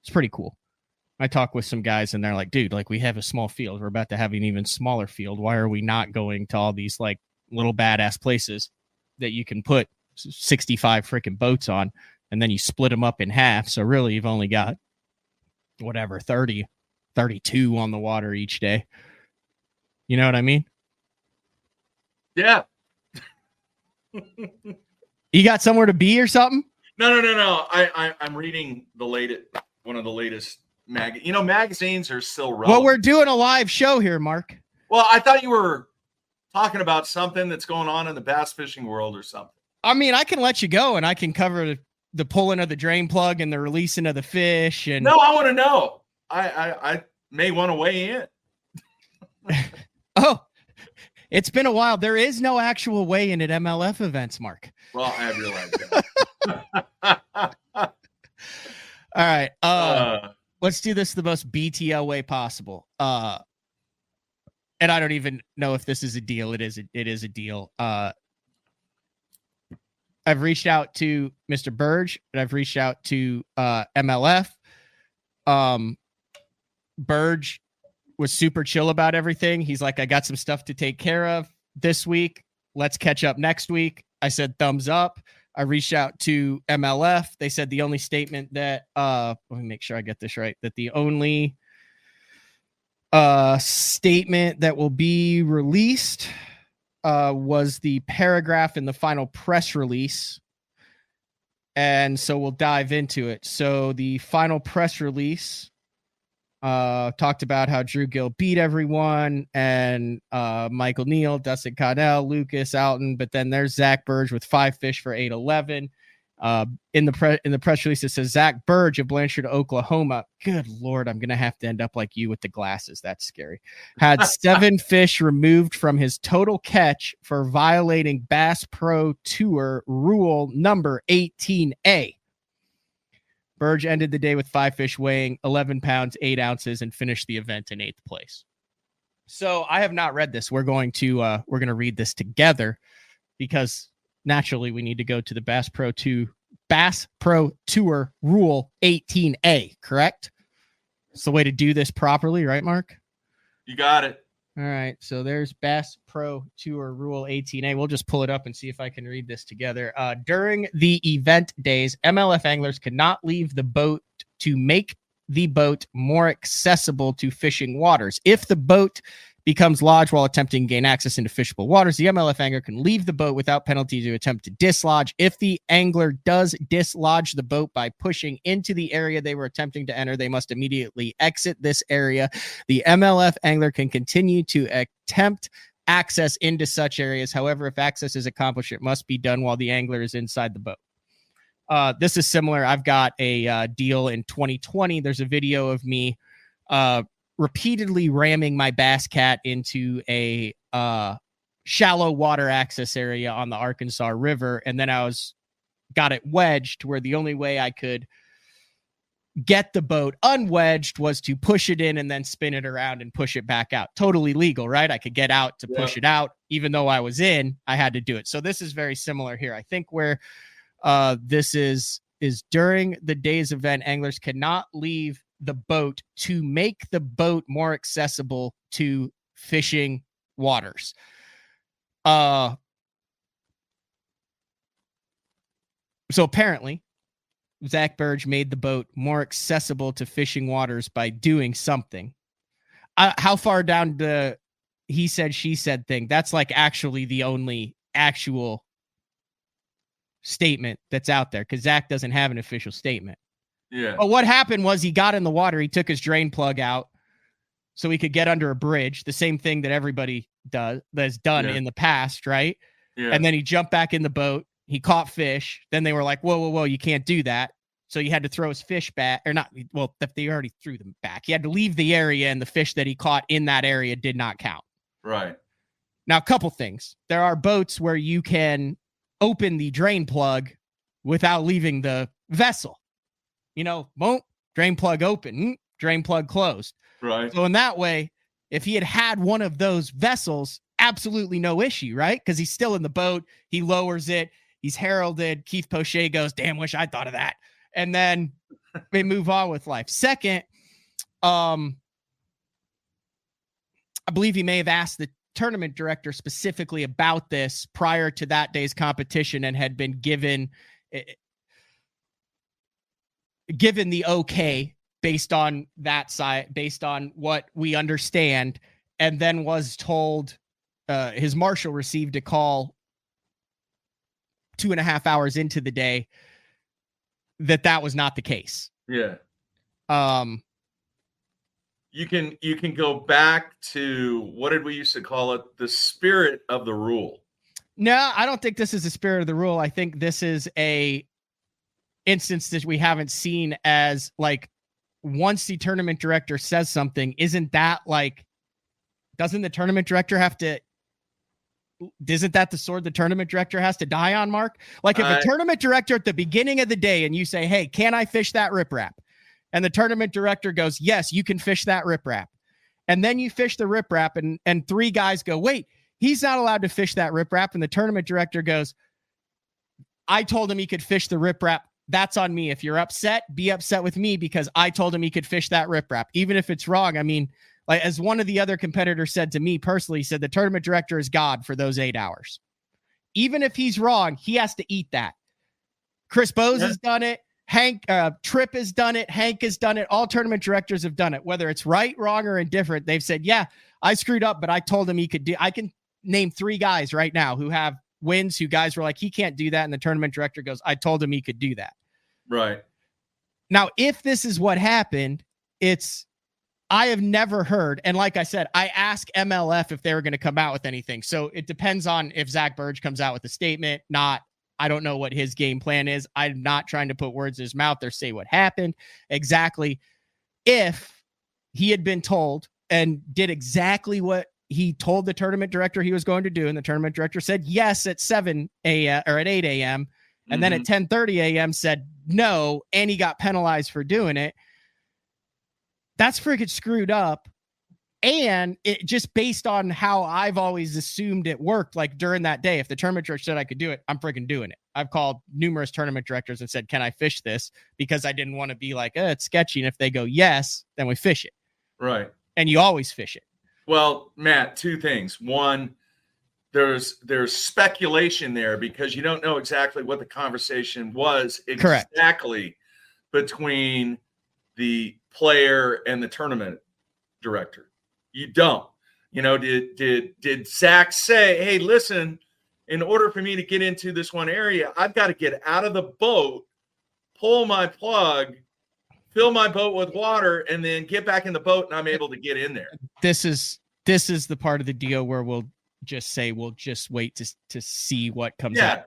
It's pretty cool. I talk with some guys and they're like, dude, like we have a small field. We're about to have an even smaller field. Why are we not going to all these like little badass places that you can put 65 freaking boats on and then you split them up in half? So really you've only got whatever, 30, 32 on the water each day. You know what I mean? Yeah. You got somewhere to be or something? No. I'm reading one of the latest magazines are still relevant. Well, we're doing a live show here, Mark. Well, I thought you were talking about something that's going on in the bass fishing world or something. I mean, I can let you go and I can cover the pulling of the drain plug and the releasing of the fish. And no, I want to know. I may want to weigh in. Oh, it's been a while. There is no actual weigh-in at MLF events, Mark. Well, I realized that. All right. Let's do this the most BTL way possible. And I don't even know if this is a deal. It is a deal. I've reached out to Mr. Burge and I've reached out to MLF. Burge was super chill about everything. He's like, I got some stuff to take care of this week. Let's catch up next week. I said, thumbs up. I reached out to MLF. They said the only statement that, let me make sure I get this right, that the only statement that will be released was the paragraph in the final press release. And so we'll dive into it. So the final press release talked about how Drew Gill beat everyone and Michael Neal, Dustin Connell, Lucas Alton, but then there's Zach Burge with 5 fish for 811. In the press release, it says Zach Burge of Blanchard, Oklahoma. Good Lord, I'm gonna have to end up like you with the glasses. That's scary. Had 7 fish removed from his total catch for violating Bass Pro Tour rule number 18A. Burge ended the day with 5 fish weighing 11 pounds, 8 ounces, and finished the event in 8th place. So I have not read this. We're going to read this together because naturally we need to go to the Bass Pro Tour Rule 18A, correct? It's the way to do this properly, right, Mark? You got it. All right, so there's Bass Pro Tour Rule 18A. We'll just pull it up and see if I can read this together. During the event days, MLF anglers could not leave the boat to make the boat more accessible to fishing waters. If the boat becomes lodged while attempting to gain access into fishable waters, the MLF angler can leave the boat without penalty to attempt to dislodge. If the angler does dislodge the boat by pushing into the area they were attempting to enter, they must immediately exit this area. The MLF angler can continue to attempt access into such areas. However, if access is accomplished, it must be done while the angler is inside the boat. This is similar. I've got a deal in 2020. There's a video of me repeatedly ramming my bass cat into a shallow water access area on the Arkansas River. And then got it wedged where the only way I could get the boat unwedged was to push it in and then spin it around and push it back out. Totally legal, right? I could get out to push it out. Even though I was in, I had to do it. So this is very similar here. I think where this is during the day's event, anglers cannot leave the boat to make the boat more accessible to fishing waters. So apparently Zach Burge made the boat more accessible to fishing waters by doing something. how far down the he said, she said thing? That's like actually the only actual statement that's out there, because Zach doesn't have an official statement. Yeah. But what happened was he got in the water. He took his drain plug out so he could get under a bridge. The same thing that everybody that's done in the past, right? Yeah. And then he jumped back in the boat. He caught fish. Then they were like, whoa, you can't do that. So he had to throw his fish back, or not. Well, they already threw them back. He had to leave the area, and the fish that he caught in that area did not count. Right. Now, a couple things. There are boats where you can open the drain plug without leaving the vessel. Won't drain plug open, drain plug closed. Right. So in that way, if he had one of those vessels, absolutely no issue, right? Because he's still in the boat. He lowers it. He's heralded. Keith Poche goes, damn, wish I thought of that. And then they move on with life. Second, I believe he may have asked the tournament director specifically about this prior to that day's competition and had been given the okay based on that side, based on what we understand, and then was told his marshal received a call 2.5 hours into the day that was not the case. Yeah. You can go back to, what did we used to call it? The spirit of the rule. No, I don't think this is the spirit of the rule. I think this is a instance that we haven't seen as, like, once the tournament director says something, isn't that like, doesn't the tournament director have to, isn't that the sword the tournament director has to die on, Mark? Like, if a tournament director at the beginning of the day and you say, hey, can I fish that riprap? And the tournament director goes, yes, you can fish that riprap. And then you fish the riprap and three guys go, wait, he's not allowed to fish that riprap. And the tournament director goes, I told him he could fish the riprap. That's on me. If you're upset, be upset with me because I told him he could fish that riprap. Even if it's wrong. I mean, like, as one of the other competitors said to me personally, he said the tournament director is God for those 8 hours. Even if he's wrong, he has to eat that. Chris Bowes has done it. Hank Tripp has done it. Hank has done it. All tournament directors have done it. Whether it's right, wrong, or indifferent, they've said, yeah, I screwed up, but I told him he could do. I can name 3 guys right now who have wins, who guys were like, he can't do that. And the tournament director goes, I told him he could do that. Right. Now, if this is what happened, I have never heard. And like I said, I asked MLF if they were going to come out with anything. So it depends on if Zach Burge comes out with a statement. I don't know what his game plan is. I'm not trying to put words in his mouth or say what happened exactly. If he had been told and did exactly what he told the tournament director he was going to do, and the tournament director said yes at 7 a.m. or at 8 a.m., and then at 10:30 a.m. said no, and he got penalized for doing it, that's freaking screwed up. And it just based on how I've always assumed it worked, like during that day, if the tournament director said I could do it, I'm freaking doing it. I've called numerous tournament directors and said, can I fish this? Because I didn't want to be like, it's sketchy. And if they go, yes, then we fish it. Right. And you always fish it. Well, Matt, 2 things. One, there's speculation there because you don't know exactly what the conversation was exactly between the player and the tournament director. You don't. Did Zach say, hey, listen, in order for me to get into this one area, I've got to get out of the boat, pull my plug, fill my boat with water, and then get back in the boat, and I'm able to get in there. This is the part of the deal where we'll just wait to see what comes out.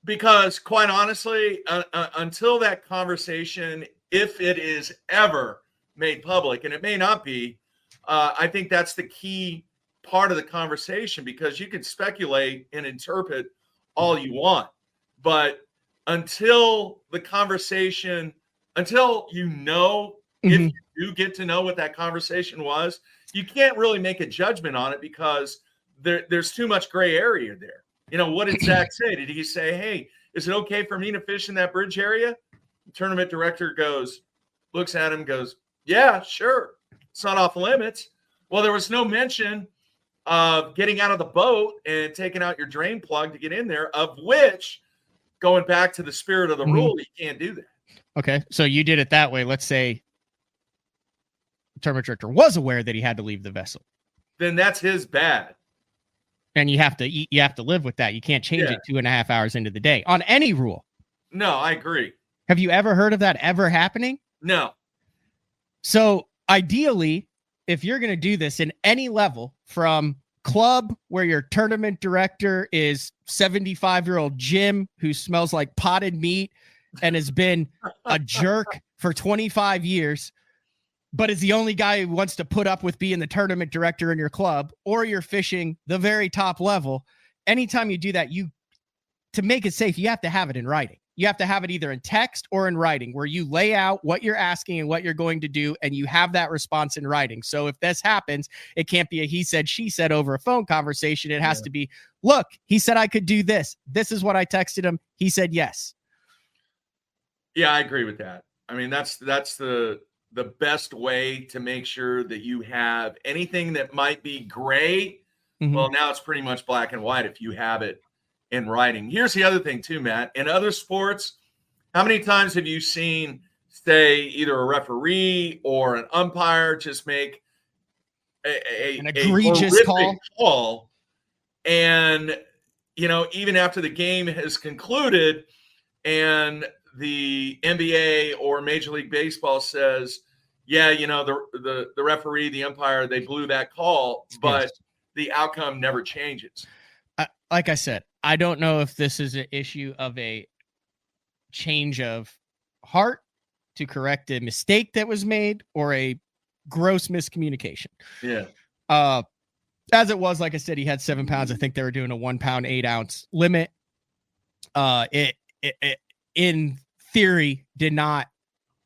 Because quite honestly, until that conversation, if it is ever made public, and it may not be, I think that's the key part of the conversation, because you can speculate and interpret all you want, but until the conversation, until if you do get to know what that conversation was, you can't really make a judgment on it because there's too much gray area there. What did Zach say? Did he say, hey, is it okay for me to fish in that bridge area? The tournament director looks at him, goes, yeah, sure. It's not off limits. Well, there was no mention of getting out of the boat and taking out your drain plug to get in there, of which, going back to the spirit of the rule, you can't do that. Okay, so you did it that way. Let's say tournament director was aware that he had to leave the vessel. Then that's his bad. And you have to live with that. You can't change it 2.5 hours into the day on any rule. No, I agree. Have you ever heard of that ever happening? No. So ideally, if you're going to do this in any level, from club where your tournament director is 75-year-old Jim who smells like potted meat and has been a jerk for 25 years, but is the only guy who wants to put up with being the tournament director in your club, or you're fishing the very top level, anytime you do that, to make it safe, you have to have it in writing. You have to have it either in text or in writing, where you lay out what you're asking and what you're going to do, and you have that response in writing. So if this happens, it can't be a he said, she said over a phone conversation. It has to be, look, he said I could do this. This is what I texted him. He said yes. Yeah, I agree with that. I mean, that's the best way to make sure that you have anything that might be gray. Mm-hmm. Well, now it's pretty much black and white if you have it in writing. Here's the other thing too, Matt. In other sports, how many times have you seen, say, either a referee or an umpire just make an egregious call, and even after the game has concluded, and the NBA or Major League Baseball says, the referee, the umpire, they blew that call, but the outcome never changes. Like I said, I don't know if this is an issue of a change of heart to correct a mistake that was made, or a gross miscommunication. Yeah. As it was, like I said, he had 7 pounds. I think they were doing a 1 pound, 8 ounce limit. It in theory did not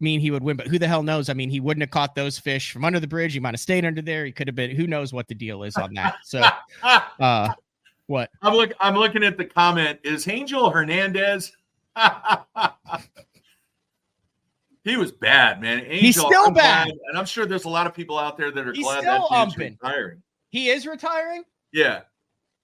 mean he would win, but who the hell knows? I mean, he wouldn't have caught those fish from under the bridge. He might have stayed under there. He could have been, who knows what the deal is on that. So, what? I'm looking at the comment. Is Angel Hernandez? He was bad, man. Angel, he's still bad. And I'm sure there's a lot of people out there that are he's glad still that dude's retiring. He is retiring? Yeah.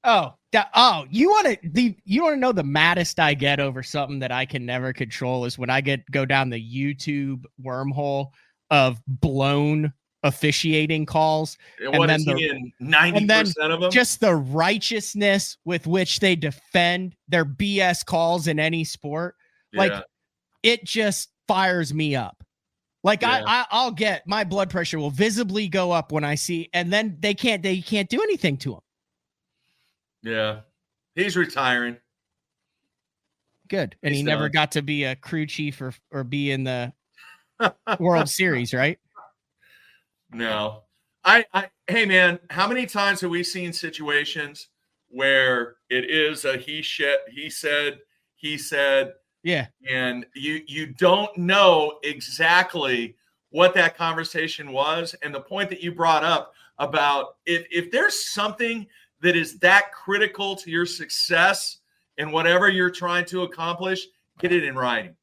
You want to know the maddest I get over something that I can never control is when I go down the YouTube wormhole of blown officiating calls. And what is he in 90% of them? Just the righteousness with which they defend their BS calls in any sport. Yeah. Like, it just fires me up. Like, yeah. I'll get, my blood pressure will visibly go up when I see, and then they can't do anything to him. Yeah. He's retiring. Good. And he never got to be a crew chief or be in the World Series, right? No. Hey man, how many times have we seen situations where it is a he said, yeah, and you don't know exactly what that conversation was. And the point that you brought up about if there's something that is that critical to your success in whatever you're trying to accomplish, get it in writing.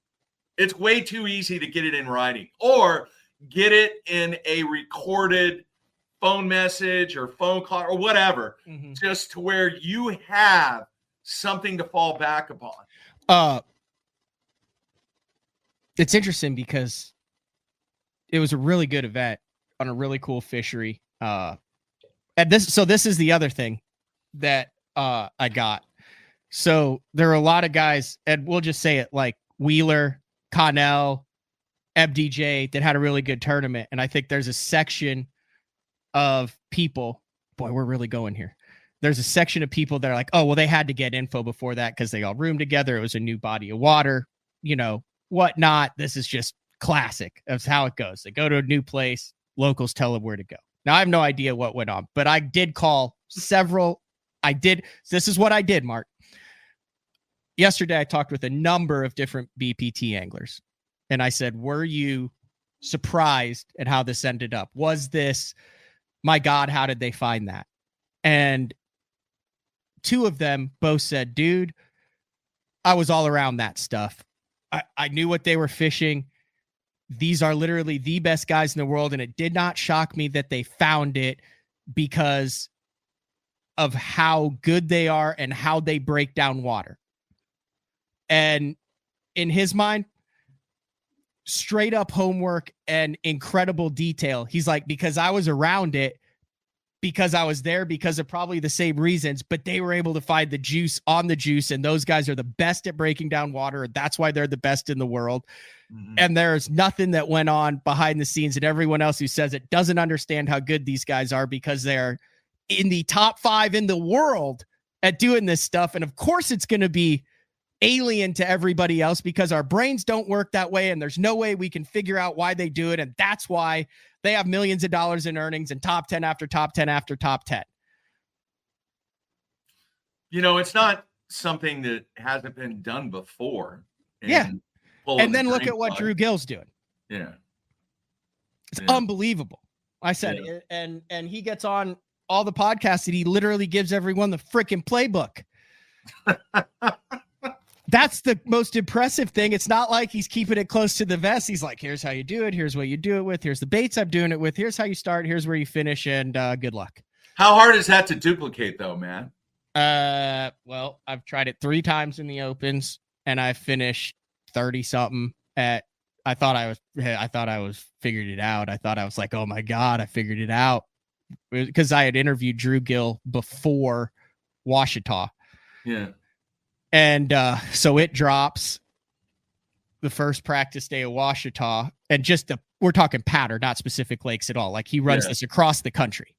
It's way too easy to get it in writing, or get it in a recorded phone message or phone call or whatever, just to where you have something to fall back upon. It's interesting because it was a really good event on a really cool fishery. And this is the other thing that I got. So there are a lot of guys, and we'll just say it, like Wheeler, Connell, FDJ, that had a really good tournament. And I think there's a section of people, boy, we're really going here. There's a section of people that are like, oh, well, they had to get info before that because they all roomed together. It was a new body of water, whatnot. This is just classic of how it goes. They go to a new place, locals tell them where to go. Now, I have no idea what went on, but I did call several. This is what I did, Mark. Yesterday, I talked with a number of different BPT anglers, and I said, were you surprised at how this ended up? Was this, my God, how did they find that? And two of them both said, dude, I was all around that stuff. I knew what they were fishing. These are literally the best guys in the world, and it did not shock me that they found it because of how good they are and how they break down water. And in his mind, straight up homework and incredible detail. He's like, because I was around it, because I was there, because of probably the same reasons, but they were able to find the juice on the juice. And those guys are the best at breaking down water. That's why they're the best in the world. Mm-hmm. And there's nothing that went on behind the scenes, and everyone else who says it doesn't understand how good these guys are, because they're in the top 5 in the world at doing this stuff. And of course it's going to be alien to everybody else because our brains don't work that way. And there's no way we can figure out why they do it. And that's why they have millions of dollars in earnings and top 10 after top 10 after top 10. You know, it's not something that hasn't been done before. Yeah. And then look at what Drew Gill's doing. Yeah. It's unbelievable. I said, and he gets on all the podcasts and he literally gives everyone the freaking playbook. That's the most impressive thing. It's not like he's keeping it close to the vest. He's like, here's how you do it. Here's what you do it with. Here's the baits I'm doing it with. Here's how you start. Here's where you finish. And good luck. How hard is that to duplicate though, man? Well, I've tried it 3 times in the opens and I finished 30 something at, I thought I was figured it out. I thought I was like, oh my God, I figured it out. Because I had interviewed Drew Gill before Washita. Yeah. And so it drops the first practice day of Washita, and we're talking pattern, not specific lakes at all. Like he runs this across the country,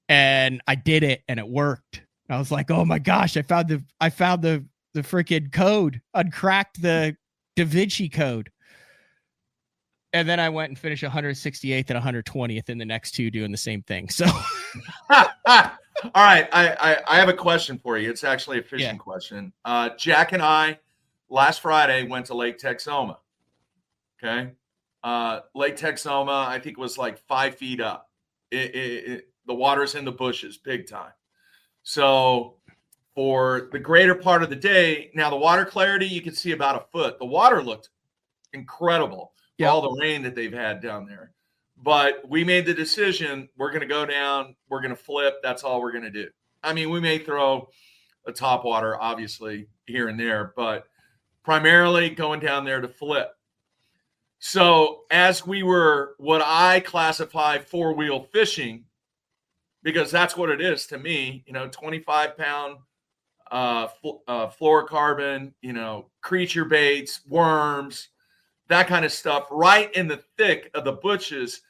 and I did it and it worked. I was like, oh my gosh, I found the freaking code, uncracked the Da Vinci code. And then I went and finished 168th and 120th in the next 2 doing the same thing. So all right, I have a question for you. It's actually a fishing question. Jack and I last Friday went to Lake Texoma. Okay, Lake Texoma, I think was like 5 feet up. The water's in the bushes, big time. So for the greater part of the day, now the water clarity you can see about a foot. The water looked incredible. All the rain that they've had down there. But we made the decision, we're going to go down, we're going to flip, that's all we're going to do. I mean, we may throw a top water, obviously, here and there, but primarily going down there to flip. So as we were what I classify 4-wheel fishing, because that's what it is to me, 25-pound fluorocarbon, creature baits, worms, that kind of stuff, right in the thick of the bushes,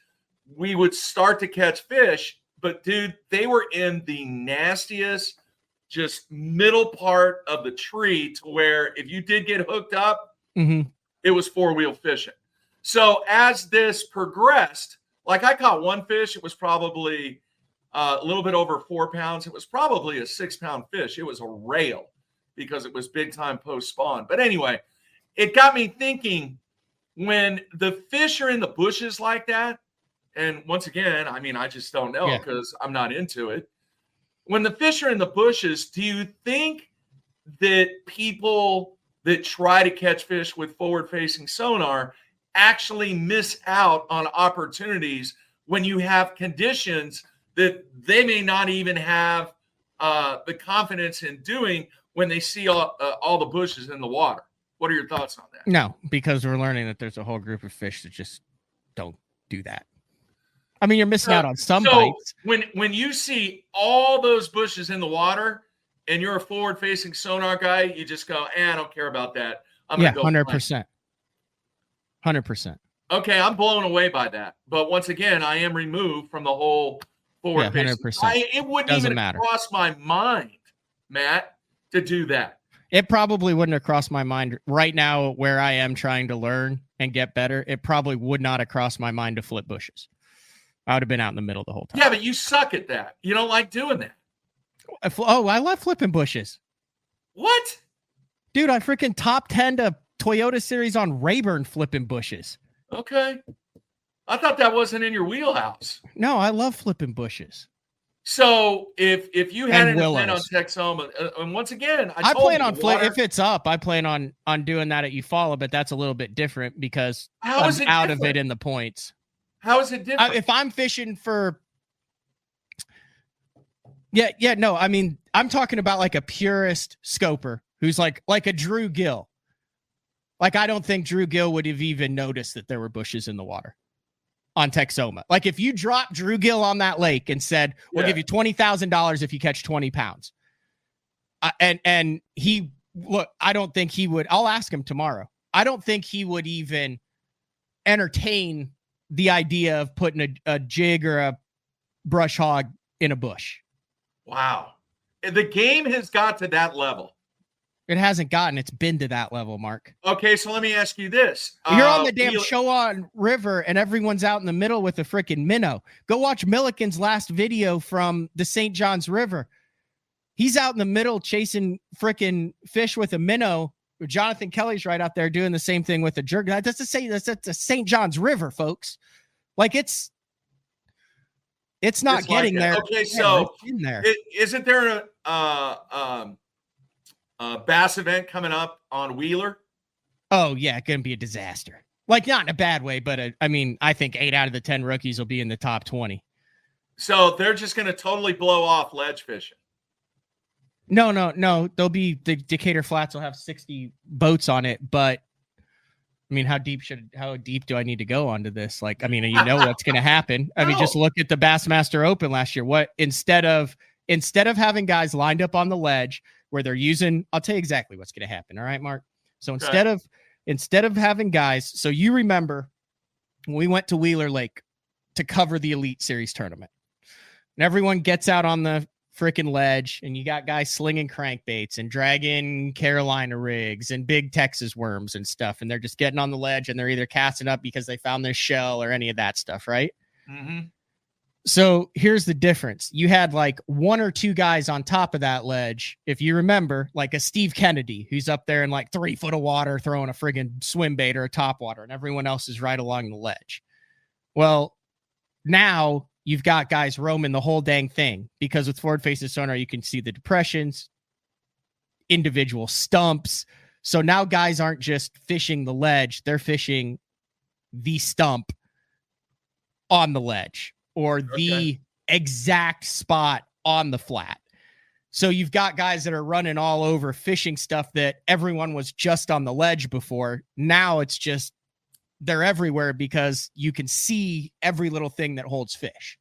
we would start to catch fish. But, dude, they were in the nastiest, just middle part of the tree to where if you did get hooked up, it was 4-wheel fishing. So as this progressed, like I caught one fish, it was probably a little bit over 4 pounds. It was probably a 6-pound fish. It was a rail because it was big time post spawn. But anyway, it got me thinking, when the fish are in the bushes like that, and once again, I mean, I just don't know because I'm not into it. When the fish are in the bushes, do you think that people that try to catch fish with forward-facing sonar actually miss out on opportunities when you have conditions that they may not even have the confidence in doing when they see all the bushes in the water? What are your thoughts on that? No, because we're learning that there's a whole group of fish that just don't do that. I mean, you're missing out on some bites. When you see all those bushes in the water and you're a forward-facing sonar guy, you just go, I don't care about that. I'm gonna go 100%. 100%. Okay, I'm blown away by that. But once again, I am removed from the whole forward-facing. 100%. It wouldn't even cross my mind, Matt, to do that. It probably wouldn't have crossed my mind right now where I am trying to learn and get better. It probably would not have crossed my mind to flip bushes. I would have been out in the middle the whole time. Yeah, but you suck at that. You don't like doing that. I love flipping bushes. What? Dude, I freaking top 10 to Toyota series on Rayburn flipping bushes. Okay. I thought that wasn't in your wheelhouse. No, I love flipping bushes. So if you had an event on Texoma, and once again, I plan on if it's up, I plan on doing that at Eufaula, but that's a little bit different because I'm out of it in the points. How is it different? If I'm fishing for, no, I mean, I'm talking about like a purist scoper who's like a Drew Gill. Like, I don't think Drew Gill would have even noticed that there were bushes in the water on Texoma. Like, if you dropped Drew Gill on that lake and said, we'll give you $20,000 if you catch 20 pounds. And he, look, I don't think he would. I'll ask him tomorrow. I don't think he would even entertain the idea of putting a jig or a brush hog in a bush. Wow. The game has got to that level. It hasn't gotten. It's been to that level, Mark. Okay, so let me ask you this. You're on the damn Showan River, and everyone's out in the middle with a freaking minnow. Go watch Milliken's last video from the St. John's River. He's out in the middle chasing freaking fish with a minnow. Jonathan Kelly's right out there doing the same thing with a jerk. That's to say that's a St. John's River, folks. Like, it's not getting there. Okay, so in there. Isn't there a bass event coming up on Wheeler? Oh, yeah, it's going to be a disaster. Like, not in a bad way, but I think 8 out of the 10 rookies will be in the top 20. So they're just going to totally blow off ledge fishing. No. They'll be, the Decatur Flats will have 60 boats on it, but I mean, how deep do I need to go onto this? Like, I mean, you know what's going to happen. I mean, just look at the Bassmaster Open last year. What, instead of having guys lined up on the ledge where they're using, I'll tell you exactly what's going to happen. All right, Mark. So instead of having guys, so you remember when we went to Wheeler Lake to cover the Elite Series tournament, and everyone gets out on the freaking ledge, and you got guys slinging crankbaits and dragging Carolina rigs and big Texas worms and stuff, and they're just getting on the ledge and they're either casting up because they found their shell or any of that stuff, right? Mm-hmm. So here's the difference. You had like 1 or 2 guys on top of that ledge, if you remember, like a Steve Kennedy, who's up there in like 3 foot of water throwing a friggin' swim bait or a top water, and everyone else is right along the ledge. Well, now you've got guys roaming the whole dang thing, because with forward-facing sonar, you can see the depressions, individual stumps. So now guys aren't just fishing the ledge, they're fishing the stump on the ledge or the exact spot on the flat. So you've got guys that are running all over fishing stuff that everyone was just on the ledge before. Now it's just, they're everywhere because you can see every little thing that holds fish.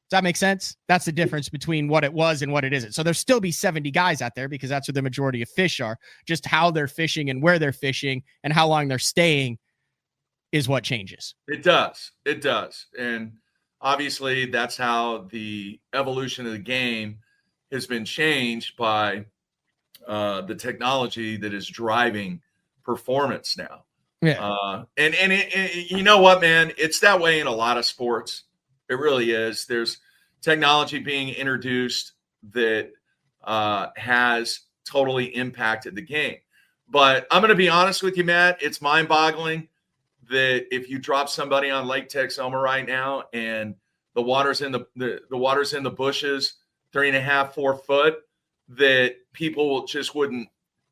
Does that make sense? That's the difference between what it was and what it isn't. So there'll still be 70 guys out there because that's where the majority of fish are. Just how they're fishing and where they're fishing and how long they're staying is what changes. It does. And obviously that's how the evolution of the game has been changed by the technology that is driving performance now. Yeah. And you know what, man? It's that way in a lot of sports. It really is. There's technology being introduced that has totally impacted the game. But I'm going to be honest with you, Matt. It's mind-boggling that if you drop somebody on Lake Texoma right now and the water's in the bushes, 3.5, 4 foot, that people just wouldn't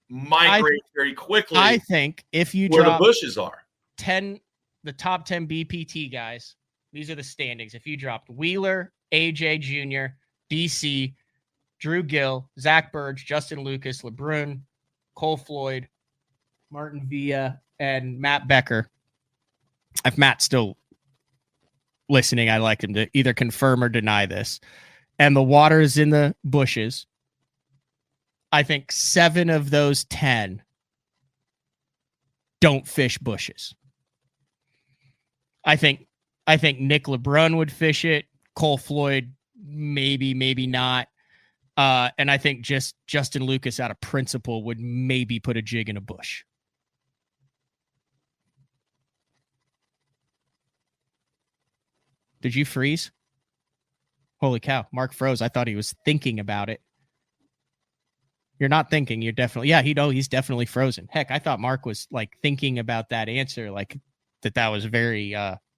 migrate very quickly. I think if you where drop the bushes are, the top 10 BPT guys, these are the standings. If you dropped Wheeler, AJ Jr., DC, Drew Gill, Zach Burge, Justin Lucas, LeBrun, Cole Floyd, Martin Villa, and Matt Becker. If Matt's still listening, I'd like him to either confirm or deny this. And the water is in the bushes. I think 7 of those 10 don't fish bushes. I think Nick LeBrun would fish it. Cole Floyd, maybe not. And I think just Justin Lucas out of principle would maybe put a jig in a bush. Did you freeze? Holy cow. Mark froze. I thought he was thinking about it. You're not thinking. You're definitely, he's definitely frozen. Heck, I thought Mark was like thinking about that answer, like that was very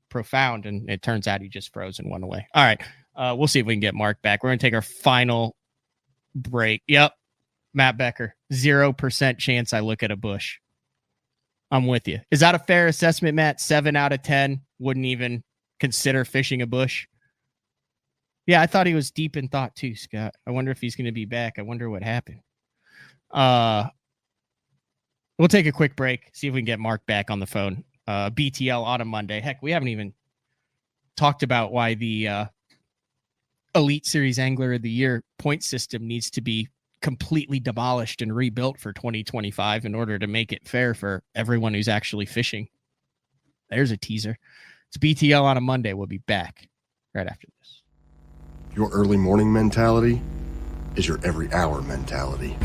profound, and it turns out he just froze and went away. All right. We'll see if we can get Mark back. We're going to take our final break. Yep. Matt Becker, 0% chance I look at a bush. I'm with you. Is that a fair assessment, Matt? 7 out of 10 wouldn't even consider fishing a bush. Yeah, I thought he was deep in thought too, Scott. I wonder if he's going to be back. I wonder what happened. We'll take a quick break, see if we can get Mark back on the phone. BTL on a Monday. Heck, we haven't even talked about why the Elite Series Angler of the Year point system needs to be completely demolished and rebuilt for 2025 in order to make it fair for everyone who's actually fishing. There's a teaser. It's BTL on a Monday. We'll be back right after this. Your early morning mentality is your every hour mentality.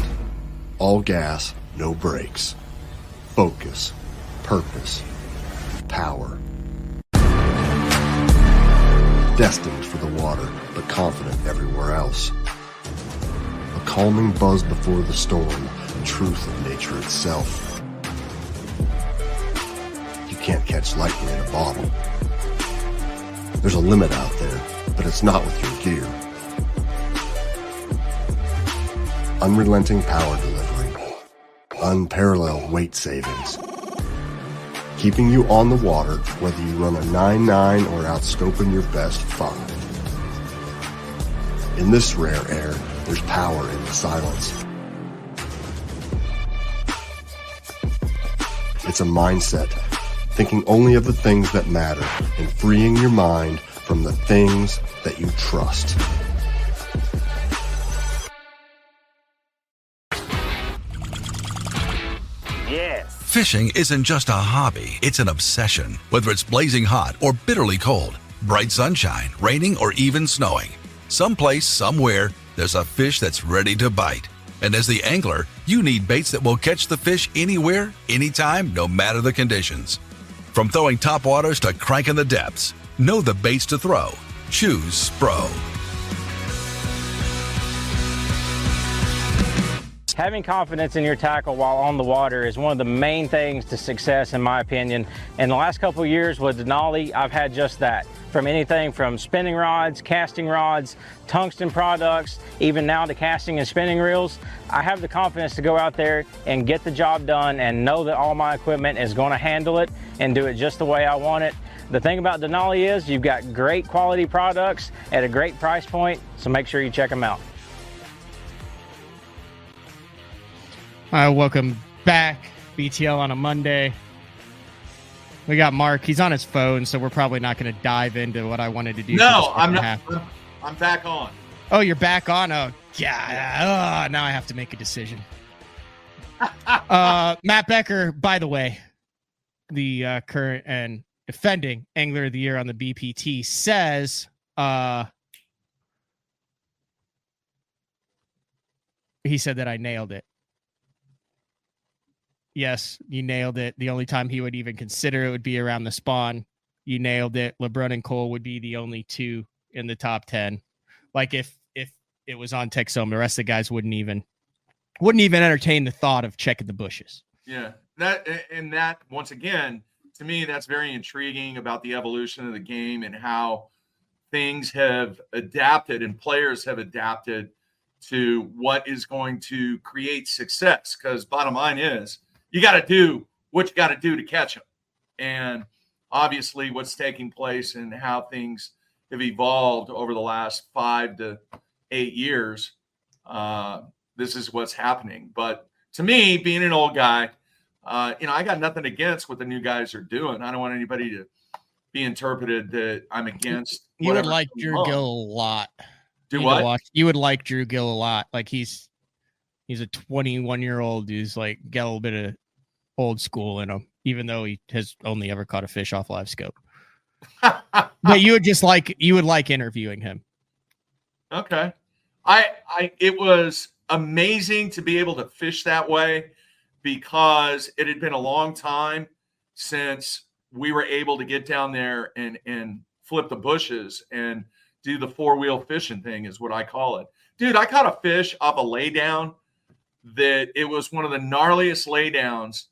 All gas, no brakes. Focus, purpose, power. Destined for the water, but confident everywhere else. A calming buzz before the storm, the truth of nature itself. You can't catch lightning in a bottle. There's a limit out there, but it's not with your gear. Unrelenting power delivery. Unparalleled weight savings. Keeping you on the water, whether you run a 9.9 or outscoping your best 5. In this rare air, there's power in the silence. It's a mindset, thinking only of the things that matter and freeing your mind from the things that you trust. Yes. Fishing isn't just a hobby, it's an obsession. Whether it's blazing hot or bitterly cold, bright sunshine, raining, or even snowing. Someplace, somewhere, there's a fish that's ready to bite. And as the angler, you need baits that will catch the fish anywhere, anytime, no matter the conditions. From throwing topwaters to cranking the depths, know the baits to throw. Choose Spro. Having confidence in your tackle while on the water is one of the main things to success, in my opinion. In the last couple of years with Denali, I've had just that. From anything from spinning rods, casting rods, tungsten products, even now to casting and spinning reels, I have the confidence to go out there and get the job done and know that all my equipment is going to handle it and do it just the way I want it. The thing about Denali is you've got great quality products at a great price point, so make sure you check them out. Welcome back, BTL on a Monday. We got Mark. He's on his phone, so we're probably not going to dive into what I wanted to do. No, I'm not. I'm back on. Oh, you're back on? Oh, yeah. Now I have to make a decision. Matt Becker, by the way, the current and defending Angler of the Year on the BPT, says he said that I nailed it. Yes, you nailed it. The only time he would even consider it would be around the spawn. You nailed it. LeBrun and Cole would be the only two in the top 10. Like if it was on Texome, the rest of the guys wouldn't even entertain the thought of checking the bushes. Yeah, that once again, to me, that's very intriguing about the evolution of the game and how things have adapted and players have adapted to what is going to create success. Because bottom line is, you got to do what you got to do to catch them. And obviously what's taking place and how things have evolved over the last 5 to 8 years, this is what's happening. But to me, being an old guy, I got nothing against what the new guys are doing. I don't want anybody to be interpreted that I'm against. You would like Drew Gill a lot. Do what? You would like Drew Gill a lot. Like he's a 21-year-old who's like got a little bit of old school in him, even though he has only ever caught a fish off live scope. But you would like interviewing him. Okay. It was amazing to be able to fish that way because it had been a long time since we were able to get down there and flip the bushes and do the 4-wheel fishing thing is what I call it. Dude, I caught a fish off a laydown that it was one of the gnarliest laydowns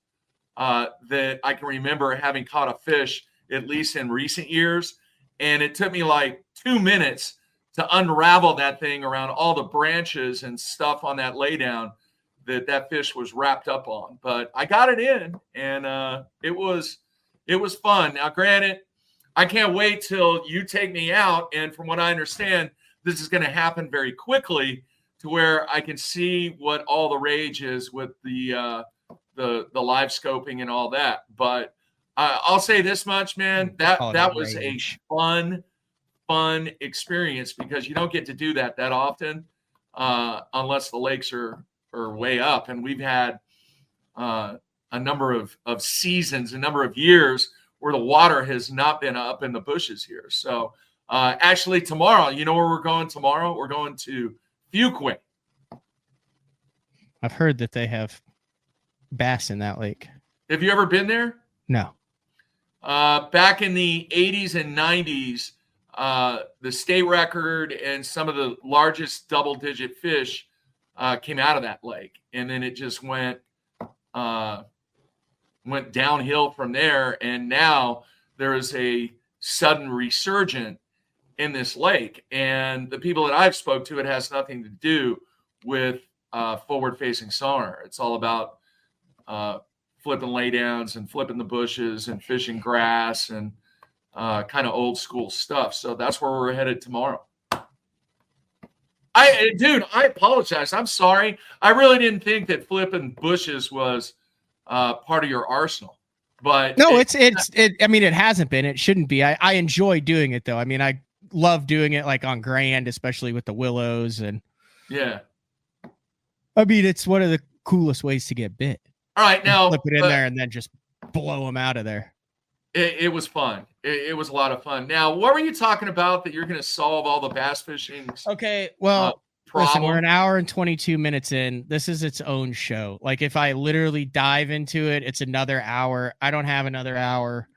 that I can remember having caught a fish, at least in recent years. And it took me like 2 minutes to unravel that thing around all the branches and stuff on that laydown that fish was wrapped up on. But I got it in, and it was fun. Now, granted, I can't wait till you take me out. And from what I understand, this is going to happen very quickly to where I can see what all the rage is with the the live scoping and all that. But I'll say this much, man, that was a fun experience, because you don't get to do that often unless the lakes are way up. And we've had a number of seasons, a number of years where the water has not been up in the bushes here. So actually tomorrow, you know where we're going tomorrow? We're going to Fuquay. I've heard that they have bass in that lake. Have you ever been there? No. Back in the 80s and 90s, the state record and some of the largest double-digit fish came out of that lake, and then it just went downhill from there. And now there is a sudden resurgence in this lake, and the people that I've spoke to, it has nothing to do with forward-facing sonar. It's all about flipping laydowns and flipping the bushes and fishing grass and kind of old school stuff. So that's where we're headed tomorrow. I apologize. I'm sorry. I really didn't think that flipping bushes was part of your arsenal. But no, I mean, it hasn't been. It shouldn't be. I enjoy doing it though. I mean, I love doing it like on Grand, especially with the willows, and yeah. I mean, it's one of the coolest ways to get bit. All right, now flip it in there and then just blow them out of there. It was fun. It was a lot of fun. Now, what were you talking about that you're going to solve all the bass fishing? Okay, well, listen, we're an hour and 22 minutes in. This is its own show. Like, if I literally dive into it, it's another hour. I don't have another hour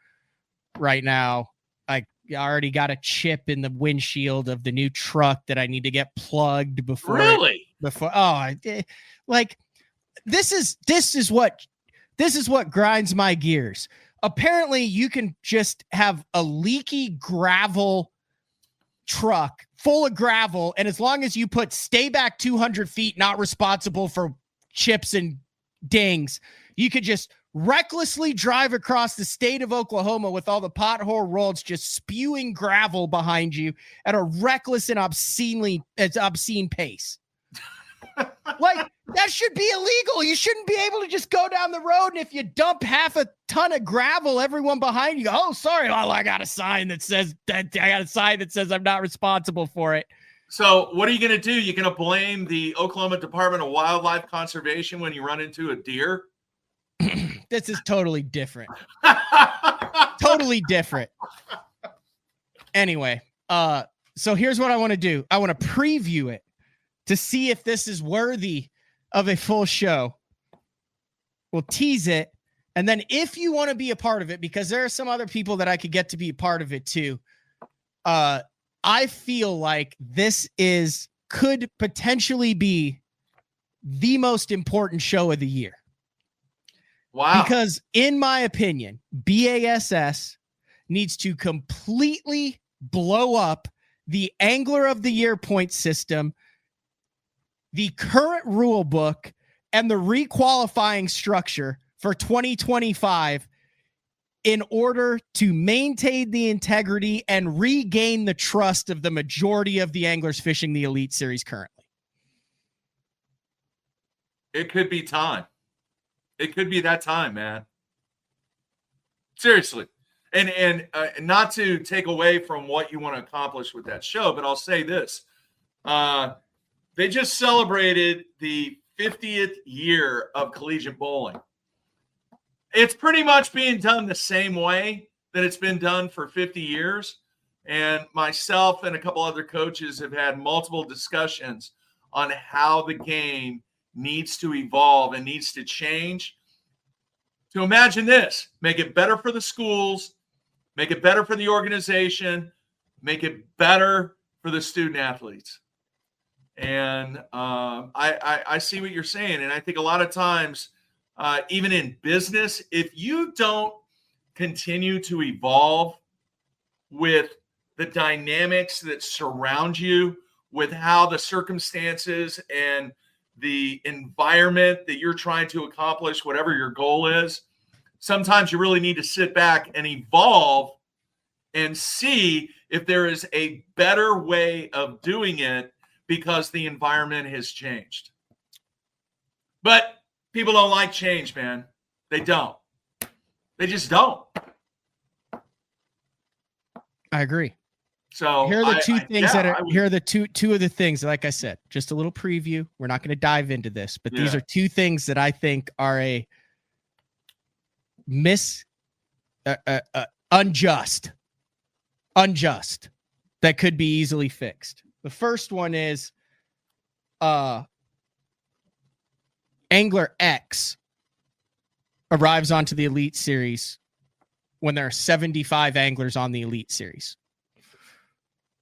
right now. I already got a chip in the windshield of the new truck that I need to get plugged before. Really? Like, this is what grinds my gears. Apparently you can just have a leaky gravel truck full of gravel, and as long as you put stay back 200 feet, not responsible for chips and dings, you could just recklessly drive across the state of Oklahoma with all the pothole roads just spewing gravel behind you at a reckless and obscene pace. Like, that should be illegal. You shouldn't be able to just go down the road, and if you dump half a ton of gravel, everyone behind you, oh, sorry, well, I got a sign that says I'm not responsible for it. So what are you going to do? You're going to blame the Oklahoma Department of Wildlife Conservation when you run into a deer? This is totally different. Totally different. Anyway, so here's what I want to do. I want to preview it to see if this is worthy of a full show. We'll tease it. And then if you want to be a part of it, because there are some other people that I could get to be a part of it too. I feel like this could potentially be the most important show of the year. Wow. Because in my opinion, BASS needs to completely blow up the Angler of the Year point system, the current rule book, and the requalifying structure for 2025 in order to maintain the integrity and regain the trust of the majority of the anglers fishing the Elite Series currently. It could be time. It could be that time, man. Seriously. And not to take away from what you want to accomplish with that show, but I'll say this. They just celebrated the 50th year of collegiate bowling. It's pretty much being done the same way that it's been done for 50 years. And myself and a couple other coaches have had multiple discussions on how the game needs to evolve and needs to change. To imagine this, make it better for the schools, make it better for the organization, make it better for the student athletes. And I see what you're saying. And I think a lot of times, even in business, if you don't continue to evolve with the dynamics that surround you, with how the circumstances and the environment that you're trying to accomplish, whatever your goal is, sometimes you really need to sit back and evolve and see if there is a better way of doing it because the environment has changed. But people don't like change, man. They don't. They just don't. I agree. So here are the here are the two of the things, like I said, just a little preview. We're not going to dive into this, but these are two things that I think are a unjust that could be easily fixed. The first one is Angler X arrives onto the Elite Series when there are 75 anglers on the Elite Series.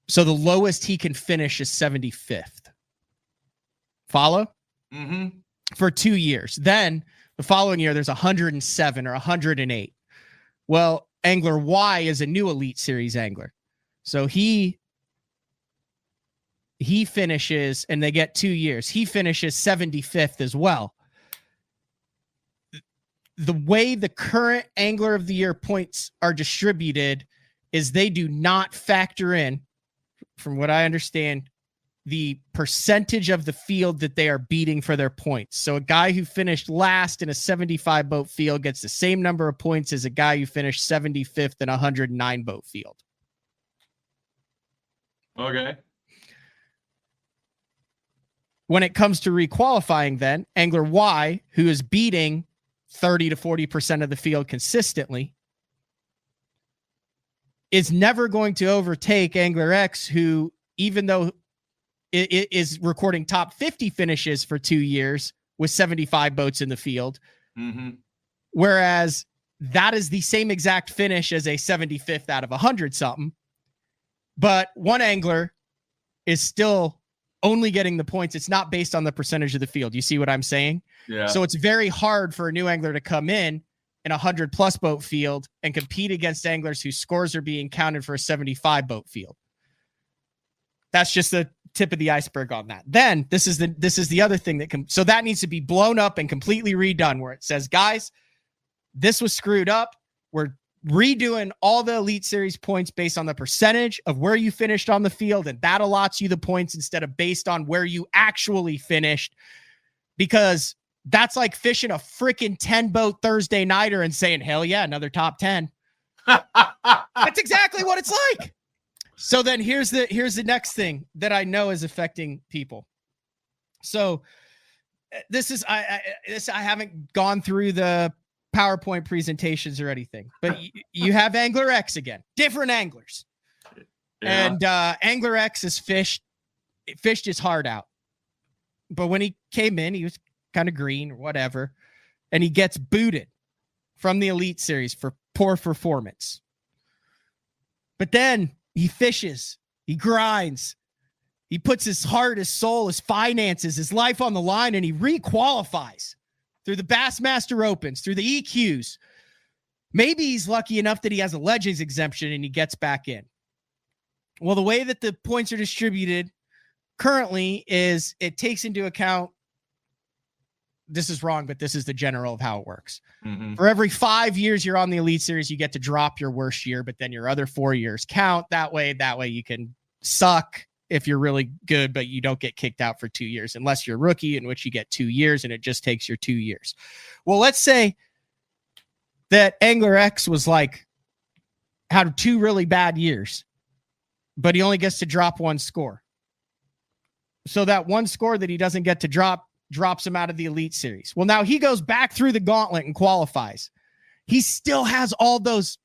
So the lowest he can finish is 75th. Follow? Mm-hmm. For 2 years. Then the following year, there's 107 or 108. Well, Angler Y is a new Elite Series angler. So he finishes, and they get 2 years. He finishes 75th as well. The way the current Angler of the Year points are distributed is they do not factor in, from what I understand, the percentage of the field that they are beating for their points. So a guy who finished last in a 75 boat field gets the same number of points as a guy who finished 75th in a 109 boat field. Okay. When it comes to requalifying, then Angler Y, who is beating 30 to 40% of the field consistently, is never going to overtake Angler X, who, even though it is recording top 50 finishes for 2 years with 75 boats in the field, whereas that is the same exact finish as a 75th out of 100 something. But one angler is still only getting the points. It's not based on the percentage of the field. You see what I'm saying? Yeah. So it's very hard for a new angler to come in a 100+ boat field and compete against anglers whose scores are being counted for a 75 boat field. That's just the tip of the iceberg on that. Then this is the other thing that so that needs to be blown up and completely redone, where it says, guys, this was screwed up. We're redoing all the Elite Series points based on the percentage of where you finished on the field, and that allots you the points instead of based on where you actually finished, because that's like fishing a freaking 10 boat Thursday nighter and saying, hell yeah, another top 10. That's exactly what it's like. So then here's the next thing that I know is affecting people. So this is, I haven't gone through the PowerPoint presentations or anything, but you have Angler X again, different anglers. Yeah. And Angler X has fished his heart out. But when he came in, he was kind of green or whatever, and he gets booted from the Elite Series for poor performance. But then he fishes, he grinds, he puts his heart, his soul, his finances, his life on the line, and he requalifies through the Bassmaster Opens, through the EQs. Maybe he's lucky enough that he has a Legends exemption and he gets back in. Well, the way that the points are distributed currently is it takes into account, this is wrong, but this is the general of how it works. For every 5 years you're on the Elite Series, you get to drop your worst year, but then your other 4 years count. That way you can suck if you're really good, but you don't get kicked out for 2 years, unless you're a rookie, in which you get 2 years and it just takes your 2 years. Well, let's say that Angler X had 2 really bad years, but he only gets to drop 1 score. So that 1 score that he doesn't get to drops him out of the Elite Series. Well, now he goes back through the gauntlet and qualifies. He still has all those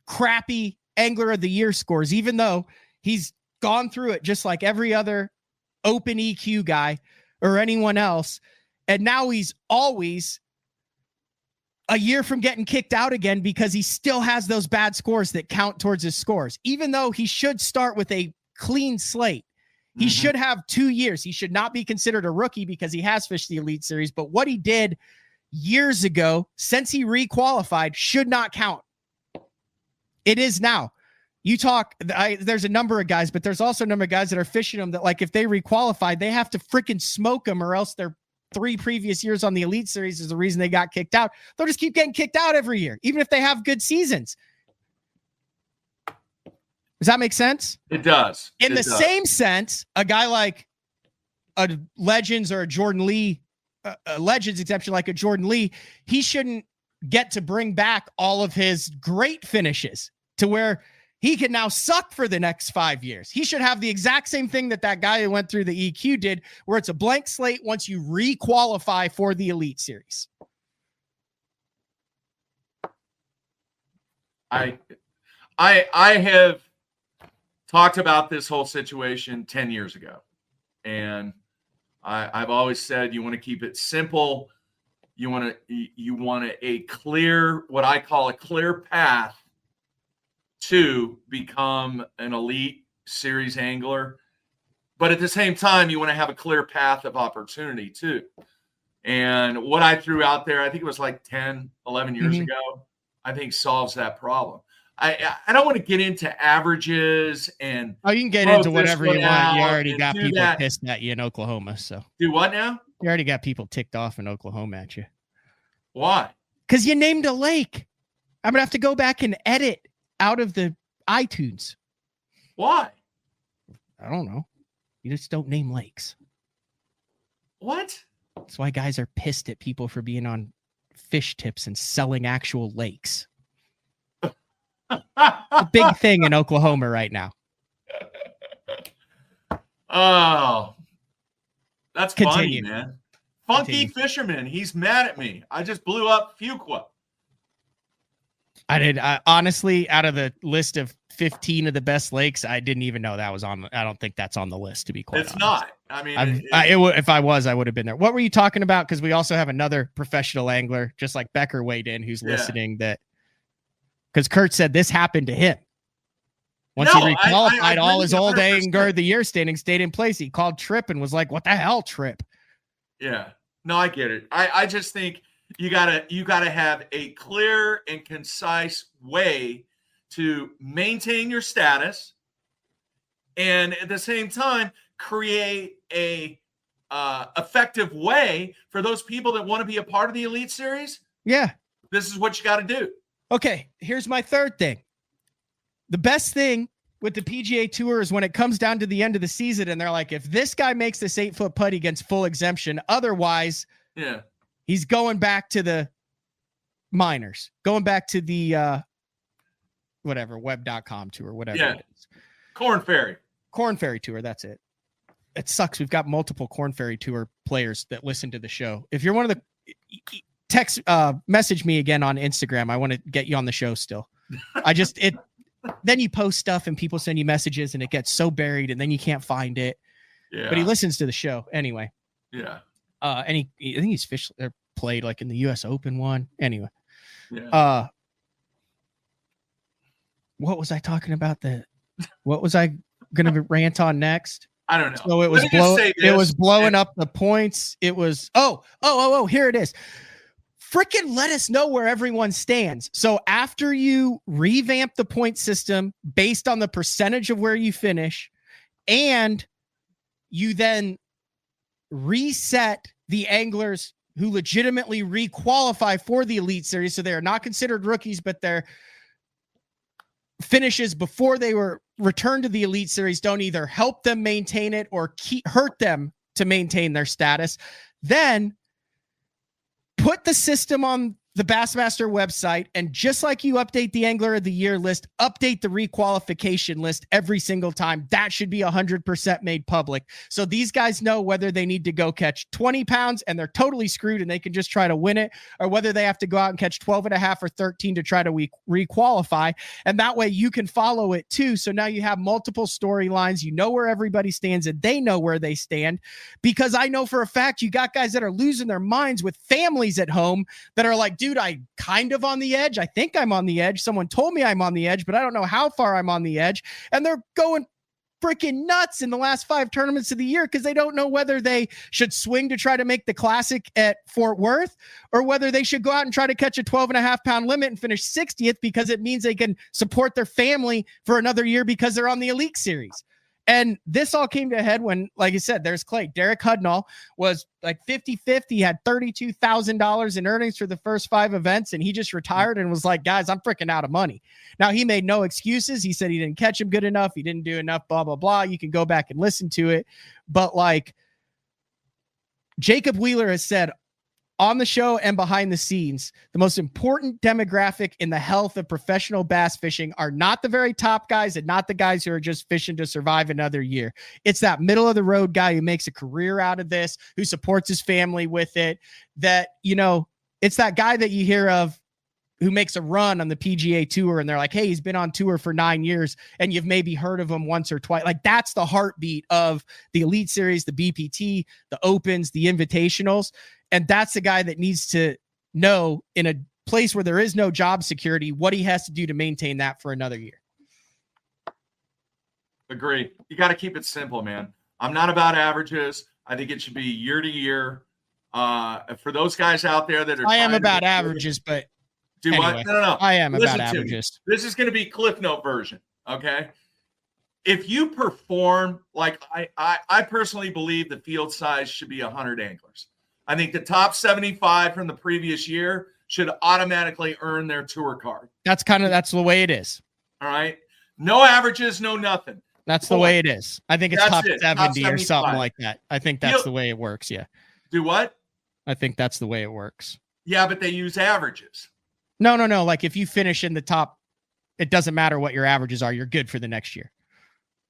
crappy Angler of the Year scores, even though he's gone through it just like every other open EQ guy or anyone else. And now he's always a year from getting kicked out again because he still has those bad scores that count towards his scores, even though he should start with a clean slate. He should have 2 years. He should not be considered a rookie because he has fished the Elite Series. But what he did years ago, since he requalified, should not count. It is now. You talk, there's a number of guys, but there's also a number of guys that are fishing them that, like, if they requalified, they have to freaking smoke them, or else their 3 previous years on the Elite Series is the reason they got kicked out. They'll just keep getting kicked out every year, even if they have good seasons. Does that make sense? It does. In the same sense, a guy like a Legends or a Jordan Lee, a Legends exemption like a Jordan Lee, he shouldn't get to bring back all of his great finishes to where he can now suck for the next 5 years. He should have the exact same thing that guy who went through the EQ did, where it's a blank slate once you re-qualify for the Elite Series. I have talked about this whole situation 10 years ago, and I've always said you want to keep it simple. You want a clear, what I call a clear path to become an Elite Series angler. But at the same time, you want to have a clear path of opportunity too. And what I threw out there, I think it was like 10, 11 years ago, I think solves that problem. I don't want to get into averages and you can get into whatever you want. You already got people pissed at you in Oklahoma. So do what now? You already got people ticked off in Oklahoma at you. Why? Because you named a lake. I'm gonna have to go back and edit out of the iTunes. Why? I don't know. You just don't name lakes. What? That's why guys are pissed at people for being on fish tips and selling actual lakes. A big thing in Oklahoma right now. Oh, that's Continue. funny, man. Funky Fisherman. He's mad at me. I just blew up Fuqua. I did. Honestly, out of the list of 15 of the best lakes, I didn't even know that was on. I don't think that's on the list, to be quite honest. It's not. I mean, if I was, I would have been there. What were you talking about? Because we also have another professional angler, just like Becker weighed in, who's listening. That because Kurt said this happened to him. Once he requalified, all his old angler of the year standing stayed in place. He called Tripp and was like, "What the hell, Tripp?" Yeah. No, I get it. I just think you gotta have a clear and concise way to maintain your status, and at the same time create a effective way for those people that want to be a part of the Elite Series. Yeah, this is what you got to do. Okay, here's my third thing. The best thing with the PGA Tour is when it comes down to the end of the season and they're like, if this guy makes this 8-foot putt, he gets full exemption. Otherwise, he's going back to the minors, going back to the whatever, web.com tour, whatever it is. Corn Ferry Tour, that's it. It sucks. We've got multiple Corn Ferry Tour players that listen to the show. If you're one of the message me again on Instagram. I want to get you on the show still. Then you post stuff and people send you messages and it gets so buried and then you can't find it. Yeah. But he listens to the show anyway. Yeah. I think he's played like in the US Open one. Anyway. Yeah. What was I talking about? What was I going to rant on next? I don't know. So it was blowing up the points. It was, here it is. Freaking let us know where everyone stands. So after you revamp the point system based on the percentage of where you finish, and you then reset the anglers who legitimately requalify for the Elite Series, so they are not considered rookies, but their finishes before they were returned to the Elite Series don't either help them maintain it or hurt them to maintain their status, then put the system on the Bassmaster website, and just like you update the Angler of the Year list, update the requalification list every single time. That should be 100% made public. So these guys know whether they need to go catch 20 pounds and they're totally screwed and they can just try to win it, or whether they have to go out and catch 12.5 or 13 to try to requalify. And that way you can follow it too. So now you have multiple storylines. You know where everybody stands and they know where they stand, because I know for a fact you got guys that are losing their minds with families at home that are like, dude, I kind of on the edge. I think I'm on the edge. Someone told me I'm on the edge, but I don't know how far I'm on the edge. And they're going freaking nuts in the last 5 tournaments of the year because they don't know whether they should swing to try to make the Classic at Fort Worth, or whether they should go out and try to catch a 12.5 pound limit and finish 60th because it means they can support their family for another year because they're on the Elite Series. And this all came to a head when, like I said, there's Clay. Derek Hudnall was like 50-50. He had $32,000 in earnings for the first 5 events, and he just retired and was like, guys, I'm freaking out of money. Now, he made no excuses. He said he didn't catch him good enough. He didn't do enough, blah, blah, blah. You can go back and listen to it. But like Jacob Wheeler has said on the show and behind the scenes, the most important demographic in the health of professional bass fishing are not the very top guys and not the guys who are just fishing to survive another year. It's that middle of the road guy who makes a career out of this, who supports his family with it. That, it's that guy that you hear of who makes a run on the PGA Tour and they're like, hey, he's been on tour for 9 years and you've maybe heard of him once or twice. Like, that's the heartbeat of the Elite Series, the BPT, the Opens, the Invitationals. And that's the guy that needs to know, in a place where there is no job security, what he has to do to maintain that for another year. Agree. You got to keep it simple, man. I'm not about averages. I think it should be year to year. For those guys out there that are, I am about averages, but anyway, what? No. I am Listen about averages. This is going to be Cliff Note version. Okay. If you perform like I personally believe the field size should be 100 anglers. I think the top 75 from the previous year should automatically earn their tour card. That's the way it is. All right. No averages, no nothing. That's the way it is. I think it's top 70 top or something like that. I think that's the way it works. Yeah. Do what? I think that's the way it works. Yeah, but they use averages. No. Like, if you finish in the top, it doesn't matter what your averages are. You're good for the next year.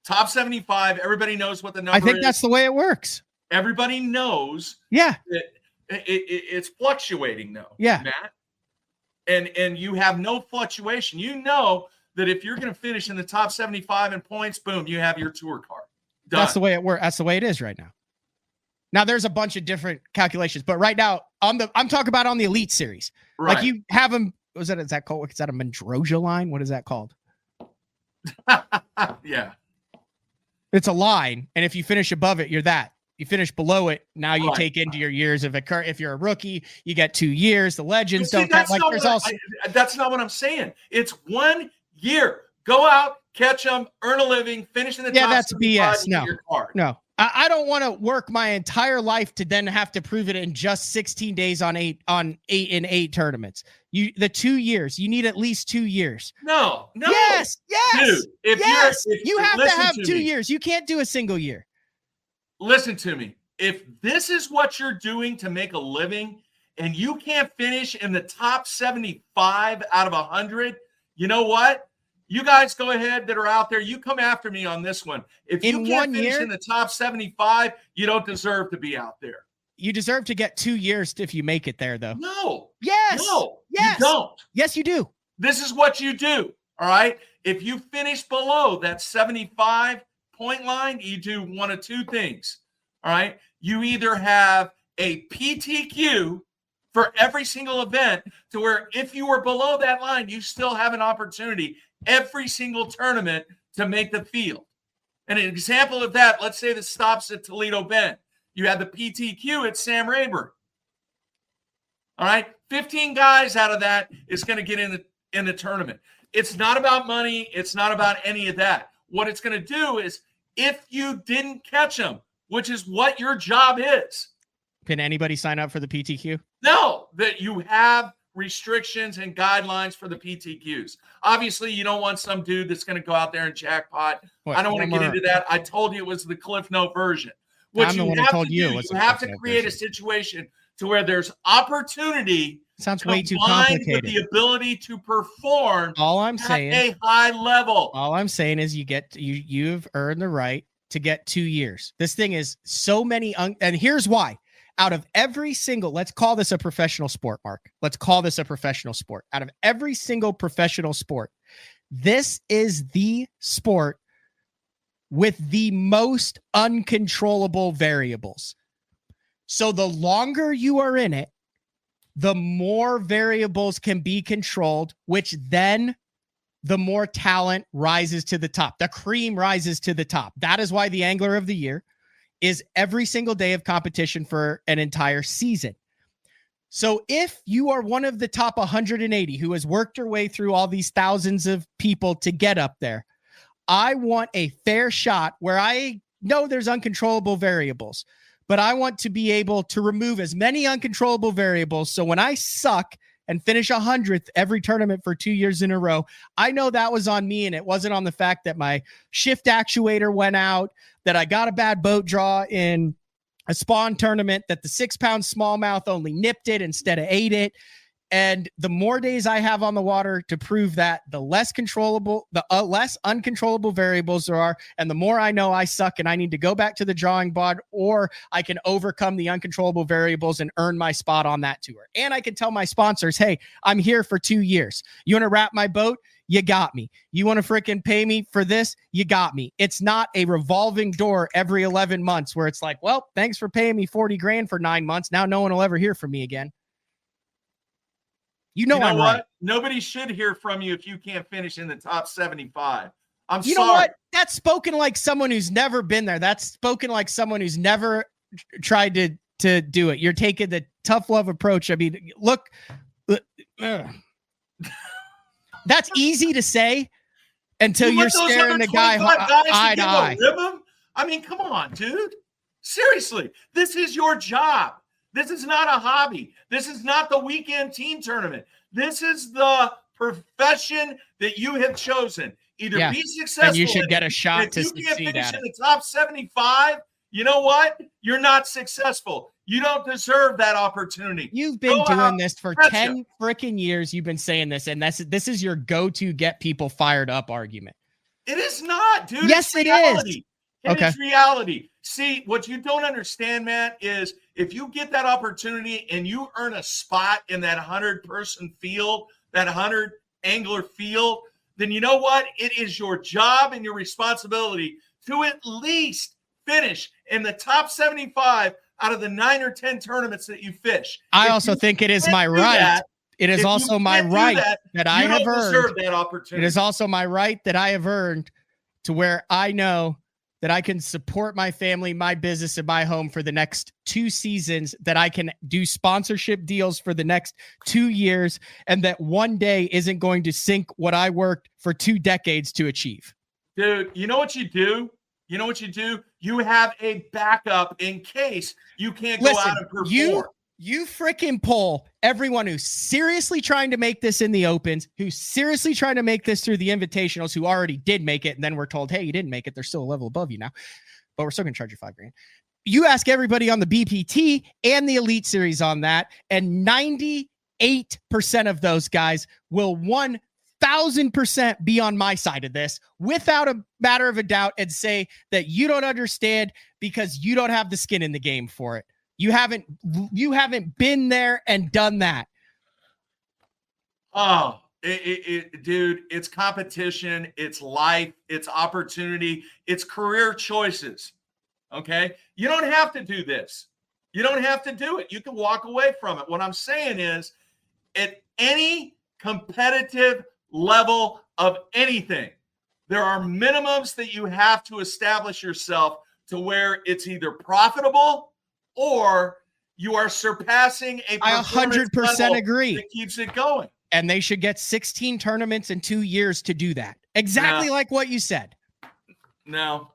Top 75. Everybody knows what the number is. I think that's the way it works. Everybody knows. Yeah. That it's fluctuating though. Yeah. Matt. And you have no fluctuation. You know that if you're going to finish in the top 75 in points, boom, you have your tour card. Done. That's the way it works. That's the way it is right now. Now there's a bunch of different calculations, but right now I'm talking about on the Elite Series. Right. Like, you have them. Is that a Mandroja line? What is that called? Yeah. It's a line. And if you finish above it, you're that. You finish below it. Now you take into your years of if you're a rookie, you get 2 years. The legends don't count. Like, there's also that's not what I'm saying. It's 1 year. Go out, catch them, earn a living, finish in the top. That's BS. No. I don't want to work my entire life to then have to prove it in just 16 days on 8 in 8 tournaments. The 2 years, you need at least 2 years. No. Yes. Dude, if you have to have 2 years. You can't do a single year. Listen to me. If this is what you're doing to make a living and you can't finish in the top 75 out of 100, you know what? You guys go ahead that are out there. You come after me on this one. If you can't finish in the top 75, you don't deserve to be out there. You deserve to get 2 years if you make it there, though. No. Yes. No. Yes. You don't. Yes, you do. This is what you do. All right. If you finish below that 75-point line, you do one of two things. All right. You either have a PTQ for every single event to where if you were below that line, you still have an opportunity every single tournament to make the field. And an example of that, let's say the stops at Toledo Bend. You have the PTQ at Sam Rayburn. All right. 15 guys out of that is going to get in the tournament. It's not about money. It's not about any of that. What it's going to do is, if you didn't catch them, which is what your job is. Can anybody sign up for the PTQ? No, that you have restrictions and guidelines for the PTQs. Obviously, you don't want some dude that's going to go out there and jackpot. I don't want to get into that. I told you it was the Cliff Note version. What I'm you the one have who told to you. do, you have to create a situation to where there's opportunity. Sounds way too combined complicated. With the ability to perform all I'm saying, at a high level. All I'm saying is you've earned the right to get 2 years. This thing is so many, and here's why. Out of every single, let's call this a professional sport, Mark. Let's call this a professional sport. Out of every single professional sport, this is the sport with the most uncontrollable variables. So the longer you are in it, the more variables can be controlled, which then the more talent rises to the top. The cream rises to the top. That is why the Angler of the Year is every single day of competition for an entire season. So if you are one of the top 180 who has worked their way through all these thousands of people to get up there, I want a fair shot where I know there's uncontrollable variables, but I want to be able to remove as many uncontrollable variables. So when I suck and finish 100th every tournament for 2 years in a row, I know that was on me, and it wasn't on the fact that my shift actuator went out, that I got a bad boat draw in a spawn tournament that the 6-pound smallmouth only nipped it instead of ate it. And the more days I have on the water to prove that, the less uncontrollable variables there are, and the more I know I suck and I need to go back to the drawing board, or I can overcome the uncontrollable variables and earn my spot on that tour. And I can tell my sponsors, hey, I'm here for 2 years. You want to wrap my boat? You got me. You want to freaking pay me for this? You got me. It's not a revolving door every 11 months where it's like, well, thanks for paying me 40 grand for 9 months. Now no one will ever hear from me again. You know I'm what? right. Nobody should hear from you if you can't finish in the top 75. I'm sorry. You know what? That's spoken like someone who's never been there. That's spoken like someone who's never tried to do it. You're taking the tough love approach. I mean, look, that's easy to say until you're staring the guy eye to eye. I mean, come on, dude. Seriously, this is your job. This is not a hobby. This is not the weekend team tournament. This is the profession that you have chosen. Either be successful, and you should get a shot to succeed at it. If you can't finish in the top 75, you know what? You're not successful. You don't deserve that opportunity. You've been doing this for 10 freaking years. You've been saying this, and this is your go-to get people fired up argument. It is not, dude. Yes, it is. It's reality. See, what you don't understand, Matt, is if you get that opportunity and you earn a spot in that 100-person field, that 100 angler field, then you know what? It is your job and your responsibility to at least finish in the top 75 out of the 9 or 10 tournaments that you fish. I also think it is my right. It is also my right that I have earned. That opportunity. It is also my right that I have earned to where I know that I can support my family, my business, and my home for the next 2 seasons, that I can do sponsorship deals for the next 2 years, and that one day isn't going to sink what I worked for 2 decades to achieve. Dude, you know what you do? You know what you do? You have a backup in case you can't go out and perform. You freaking pull everyone who's seriously trying to make this in the opens, who's seriously trying to make this through the invitationals, who already did make it, and then we're told, hey, you didn't make it. They're still a level above you now, but we're still going to charge you $5 grand. You ask everybody on the BPT and the Elite Series on that, and 98% of those guys will 1,000% be on my side of this without a matter of a doubt, and say that you don't understand because you don't have the skin in the game for it. You haven't been there and done that. Oh, dude, it's competition, it's life, it's opportunity, it's career choices. Okay. You don't have to do this. You don't have to do it. You can walk away from it. What I'm saying is, at any competitive level of anything, there are minimums that you have to establish yourself to where it's either profitable or you are surpassing a I 100% agree that keeps it going. And they should get 16 tournaments in 2 years to do that. Exactly like what you said. No.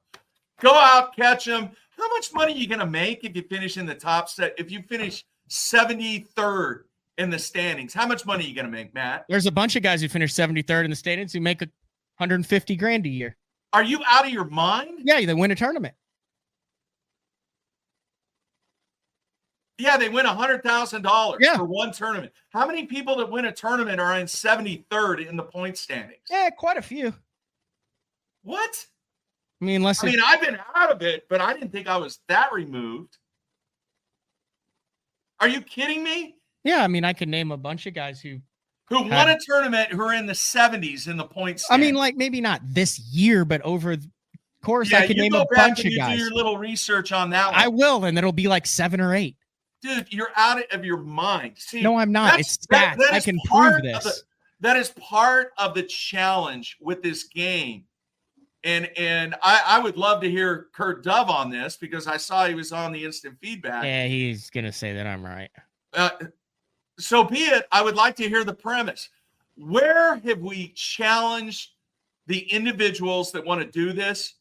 Go out, catch them. How much money are you going to make if you finish in the top set? If you finish 73rd in the standings, how much money are you going to make, Matt? There's a bunch of guys who finish 73rd in the standings who make 150 grand a year. Are you out of your mind? Yeah, they win a tournament. Yeah, they win $100,000 for one tournament. How many people that win a tournament are in 73rd in the point standings? Yeah, quite a few. What? I mean, I've been out of it, but I didn't think I was that removed. Are you kidding me? Yeah, I mean, I can name a bunch of guys who won a tournament who are in the 70s in the point standings. I mean, like maybe not this year, but over the course, I can name a bunch of guys. Do your little research on that one. I will, and it'll be like 7 or 8. Dude, you're out of your mind. See, no, I'm not. It's stats. I can prove this. That is part of the challenge with this game. And I would love to hear Kurt Dove on this, because I saw he was on the instant feedback. Yeah, he's going to say that I'm right. So be it. I would like to hear the premise. Where have we challenged the individuals that want to do this?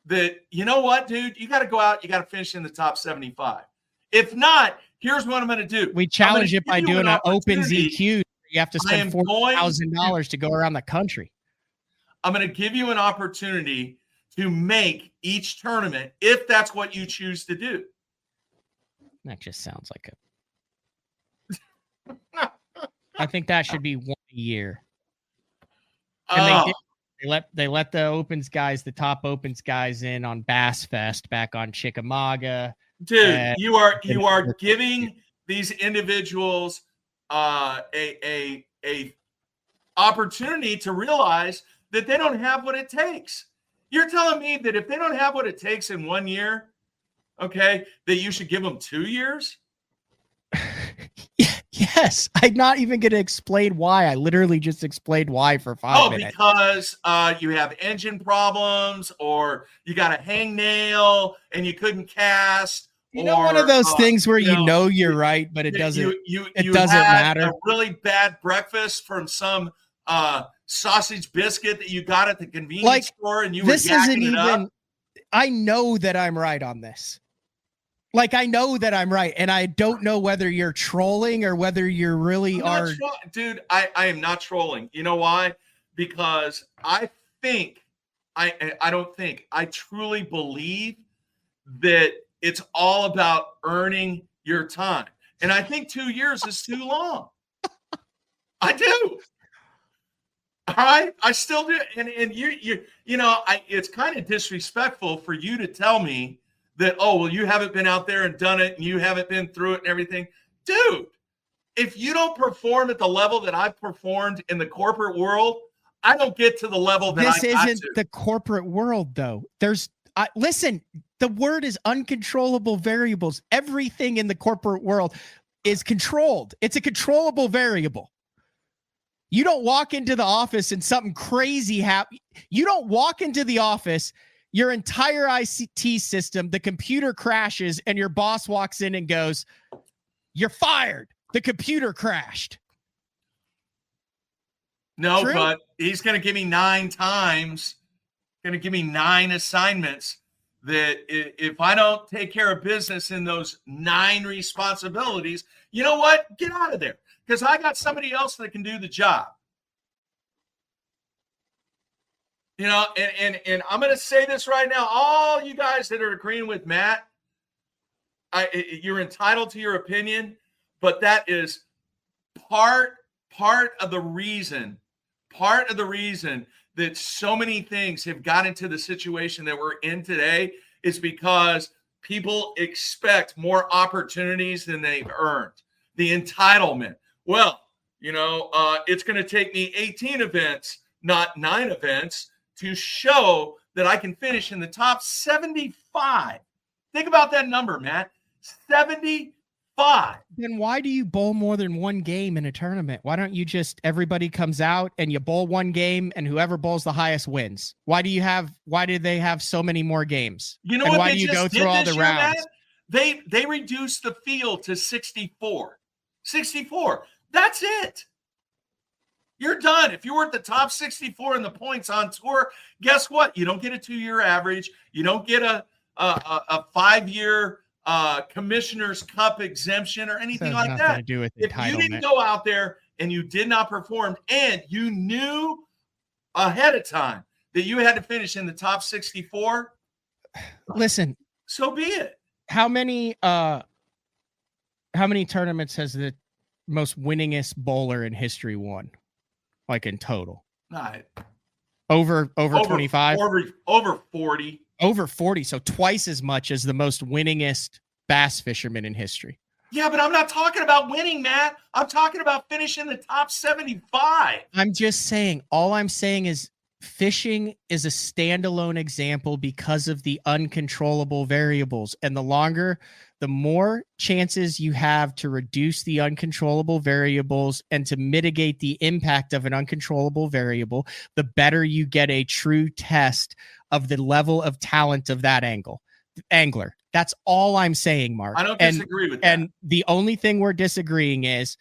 That, you know what, dude, you got to go out, you got to finish in the top 75. If not, here's what I'm going to do. We challenge it by doing an open ZQ. You have to spend $4,000 to go around the country. I'm going to give you an opportunity to make each tournament, if that's what you choose to do. That just sounds like I think that should be 1 year. And they let the opens guys, the top opens guys in on Bass Fest back on Chickamauga. Dude, you are giving these individuals a opportunity to realize that they don't have what it takes. You're telling me that if they don't have what it takes in 1 year, okay, that you should give them 2 years? Yes, I'm not even going to explain why. I literally just explained why for 5 minutes. Because you have engine problems, or you got a hangnail and you couldn't cast. One of those things where you're right, but it doesn't. It doesn't matter. A really bad breakfast from some sausage biscuit that you got at the convenience store, and you were yakking it up. I know that I'm right on this. I know that I'm right, and I don't know whether you're trolling or whether you really are. Dude, I am not trolling. You know why? Because I truly believe that it's all about earning your time. And I think 2 years is too long. I do. All right. I still do. And it's kind of disrespectful for you to tell me that, you haven't been out there and done it, and you haven't been through it and everything. Dude, if you don't perform at the level that I've performed in the corporate world, I don't get to the level that this isn't the corporate world, though. Listen, the word is uncontrollable variables. Everything in the corporate world is controlled. It's a controllable variable. You don't walk into the office and something crazy happens. You don't walk into the office, your entire ICT system, the computer crashes, and your boss walks in and goes, "You're fired. The computer crashed." No, true? But he's going to give me 9 times, going to give me 9 assignments that if I don't take care of business in those 9 responsibilities, you know what? Get out of there, because I got somebody else that can do the job. And I'm going to say this right now. All you guys that are agreeing with Matt, you're entitled to your opinion, but that is part of the reason that so many things have got into the situation that we're in today is because people expect more opportunities than they've earned. The entitlement. Well, it's going to take me 18 events, not 9 events, to show that I can finish in the top 75. Think about that number, Matt. 75. Then why do you bowl more than one game in a tournament? Why don't you just, everybody comes out and you bowl one game and whoever bowls the highest wins? Why do they have so many more games? You know and what? Why do you go through all the rounds? Matt? They reduced the field to 64. 64. That's it. You're done. If you were at the top 64 in the points on tour, guess what? You don't get a 2-year average. You don't get a 5-year Commissioner's Cup exemption or anything like that. To do with if you didn't go out there and you did not perform, and you knew ahead of time that you had to finish in the top 64, listen, so be it. How many tournaments has the most winningest bowler in history won? In total? Over 25? Over 40. Over 40. So twice as much as the most winningest bass fisherman in history. Yeah, but I'm not talking about winning, Matt. I'm talking about finishing the top 75. I'm just saying, all I'm saying is fishing is a standalone example because of the uncontrollable variables. And the more chances you have to reduce the uncontrollable variables and to mitigate the impact of an uncontrollable variable, the better you get a true test of the level of talent of that angler. That's all I'm saying, Mark. I don't disagree with that. And the only thing we're disagreeing is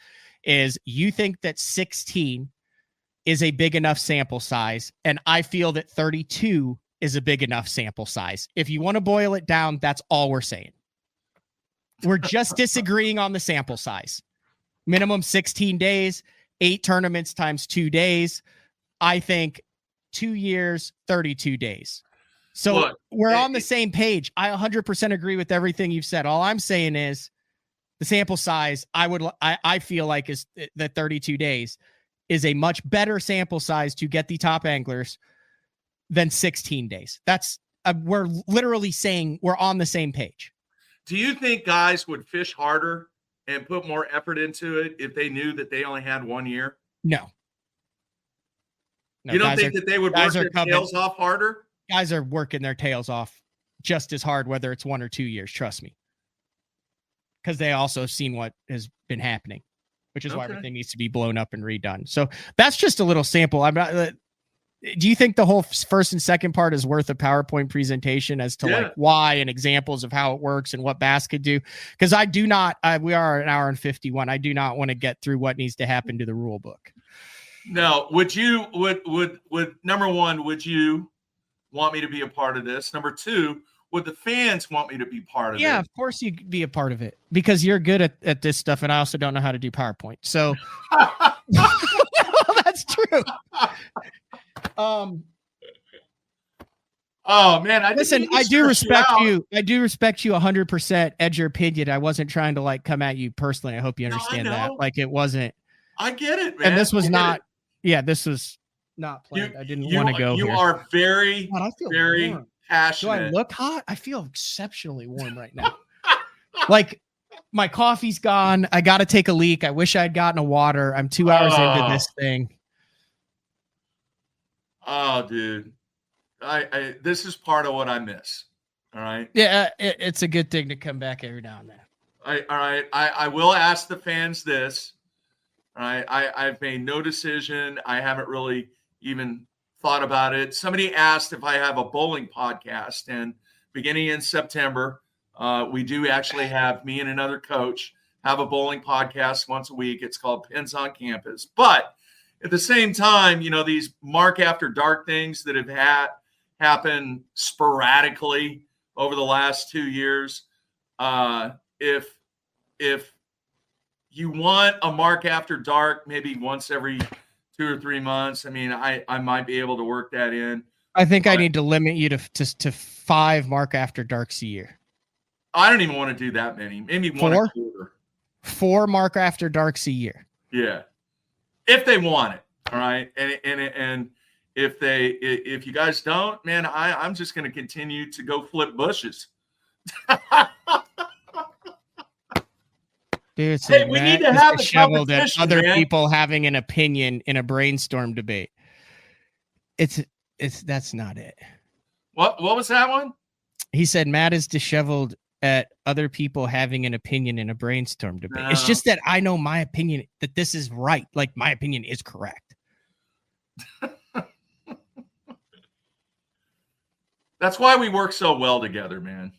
you think that 16 is a big enough sample size, and I feel that 32 is a big enough sample size. If you want to boil it down, that's all we're saying. We're just disagreeing on the sample size. Minimum 16 days, 8 tournaments times 2 days. I think 2 years, 32 days. So we're on the same page. I 100% agree with everything you've said. All I'm saying is The sample size, I feel like is the 32 days is a much better sample size to get the top anglers than 16 days. That's we're literally saying we're on the same page. Do you think guys would fish harder and put more effort into it if they knew that they only had 1 year? No. You don't think that they would work their tails off harder? Guys are working their tails off just as hard, whether it's 1 or 2 years. Trust me. Because they also have seen what has been happening, which is why everything needs to be blown up and redone. So that's just a little sample. I'm not. Do you think the whole first and second part is worth a PowerPoint presentation as to like why and examples of how it works and what Bass could do? Because I do not. We are an hour and 51. I do not want to get through what needs to happen to the rule book. No. Would number one, would you want me to be a part of this? Number two, would the fans want me to be part of it? Yeah, of course you could be a part of it because you're good at this stuff, and I also don't know how to do PowerPoint. So that's true. Oh man, I do respect you. I do respect you 100% at your opinion. I wasn't trying to like come at you personally. I hope you understand that. Like it wasn't. I get it, man. And this was not. Yeah, this was not planned. I didn't want to go. You here. are very, very warm. passionate. Do I look hot? I feel exceptionally warm right now. Like my coffee's gone. I got to take a leak. I wish I'd gotten a water. I'm 2 hours into this thing. Oh, dude. This is part of what I miss. All right. Yeah, it's a good thing to come back every now and then. All right. I will ask the fans this. All right. I've made no decision. I haven't really even thought about it. Somebody asked if I have a bowling podcast, and beginning in September, we do actually have me and another coach have a bowling podcast once a week. It's called Pins on Campus. But at the same time, you know, these Mark After Dark things that have happened sporadically over the last 2 years. If you want a Mark After Dark, maybe once every 2 or 3 months, I mean, I might be able to work that in. I think I need to limit you to 5 Mark After Darks a year. I don't even want to do that many. Maybe 1 a quarter. 4 Mark After Darks a year. Yeah. If they want it. All right. And if you guys don't, man, I'm just going to continue to go flip bushes. Dude, hey, we need to have a competition, at other man. people having an opinion in a brainstorm debate. That's not it. What was that one? He said Matt is disheveled at other people having an opinion in a brainstorm debate. No. It's just that I know my opinion, that this is right. Like my opinion is correct. That's why we work so well together, man.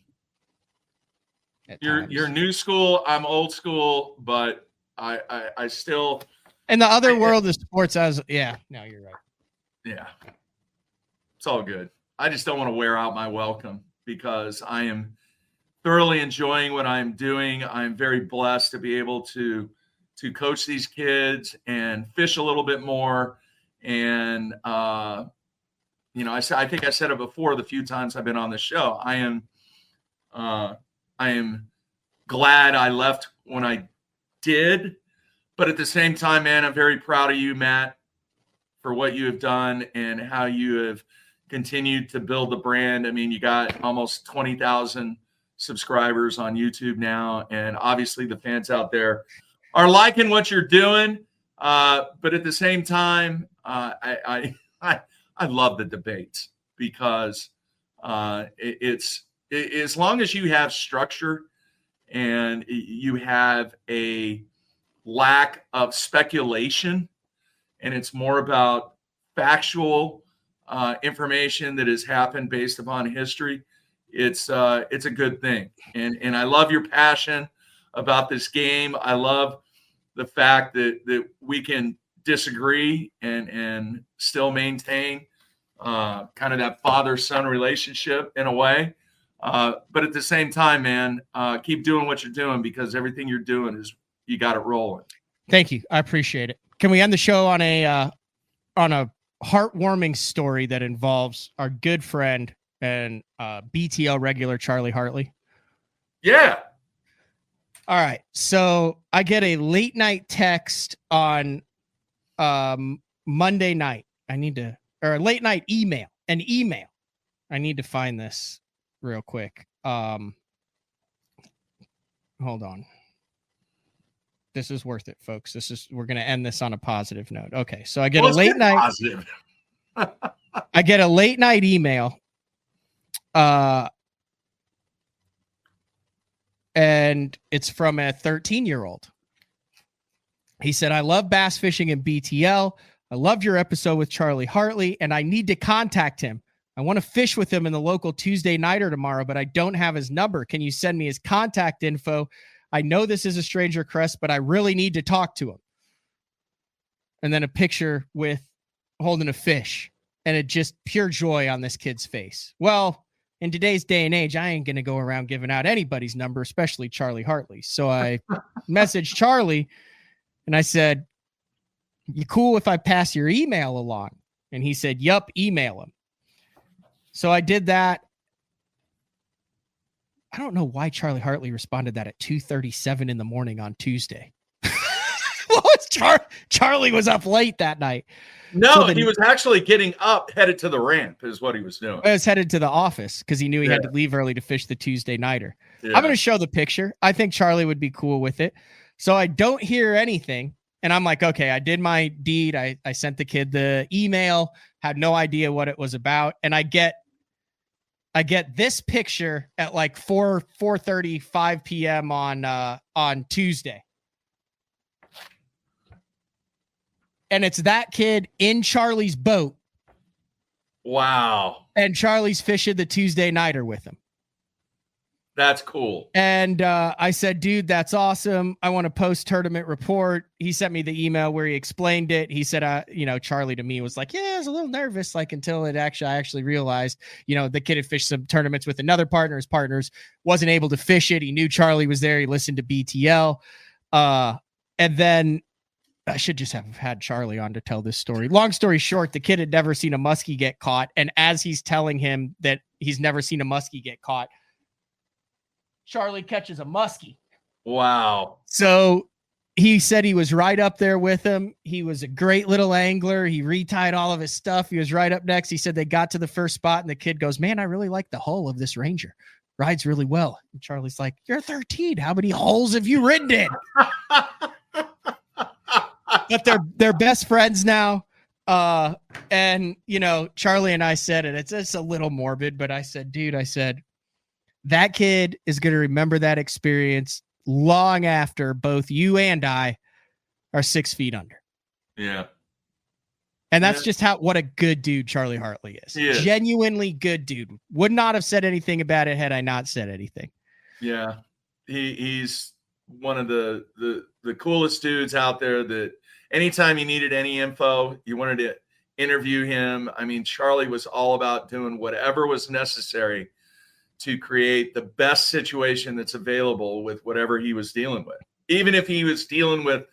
You're new school, I'm old school, but I still. In the other world of sports, no, you're right. Yeah, it's all good. I just don't want to wear out my welcome because I am thoroughly enjoying what I'm doing. I'm very blessed to be able to coach these kids and fish a little bit more. And you know, I think I said it before the few times I've been on the show. I am glad I left when I did, but at the same time, man, I'm very proud of you, Matt, for what you have done and how you have continued to build the brand. I mean, you got almost 20,000 subscribers on YouTube now, and obviously the fans out there are liking what you're doing. But at the same time, I love the debates because it's as long as you have structure and you have a lack of speculation, and it's more about factual information that has happened based upon history, it's a good thing. And I love your passion about this game. I love the fact that we can disagree and still maintain kind of that father-son relationship in a way. But at the same time, man, keep doing what you're doing because everything you're doing you got it rolling. Thank you. I appreciate it. Can we end the show on a heartwarming story that involves our good friend and BTL regular Charlie Hartley? Yeah. All right. So I get a late night text on Monday night. Or a late night email. An email. I need to find this real quick. Hold on. This is worth it, folks. We're going to end this on a positive note. Okay. So I get a late night. Positive. I get a late night email. And it's from a 13-year-old. He said, I love bass fishing in BTL. I loved your episode with Charlie Hartley, and I need to contact him. I want to fish with him in the local Tuesday nighter tomorrow, but I don't have his number. Can you send me his contact info? I know this is a stranger crest, but I really need to talk to him. And then a picture with holding a fish, and it just pure joy on this kid's face. Well, in today's day and age, I ain't going to go around giving out anybody's number, especially Charlie Hartley. So I messaged Charlie and I said, you cool if I pass your email along? And he said, yup, email him. So I did that. I don't know why Charlie Hartley responded that at 2:37 in the morning on Tuesday. Charlie was up late that night. No, So he was actually getting up, headed to the ramp is what he was doing. I was headed to the office because he knew he had to leave early to fish the Tuesday nighter. Yeah. I'm going to show the picture. I think Charlie would be cool with it. So I don't hear anything. And I'm like, okay, I did my deed. I sent the kid the email, had no idea what it was about. And I get this picture at like 4:35 p.m. on Tuesday. And it's that kid in Charlie's boat. Wow. And Charlie's fishing the Tuesday nighter with him. That's cool. And I said, dude, that's awesome. I want a post-tournament report. He sent me the email where he explained it. He said, Charlie to me was like, yeah, I was a little nervous, like until I actually realized, the kid had fished some tournaments with another partner. His partners wasn't able to fish it. He knew Charlie was there. He listened to BTL. And then I should just have had Charlie on to tell this story. Long story short, the kid had never seen a muskie get caught. And as he's telling him that he's never seen a muskie get caught, Charlie catches a muskie. Wow. So he said he was right up there with him. He was a great little angler. He retied all of his stuff. He was right up next. He said they got to the first spot and the kid goes, man, I really like the hull of this Ranger. Rides really well. And Charlie's like, you're 13. How many holes have you ridden in? But they're best friends now. And Charlie and I said it. It's just a little morbid, but I said, dude, that kid is going to remember that experience long after both you and I are 6 feet under. Yeah. And that's just what a good dude Charlie Hartley is. He is. Genuinely good dude. Would not have said anything about it had I not said anything. Yeah. He's one of the coolest dudes out there that anytime you needed any info, you wanted to interview him. I mean, Charlie was all about doing whatever was necessary to create the best situation that's available with whatever he was dealing with. Even if he was dealing with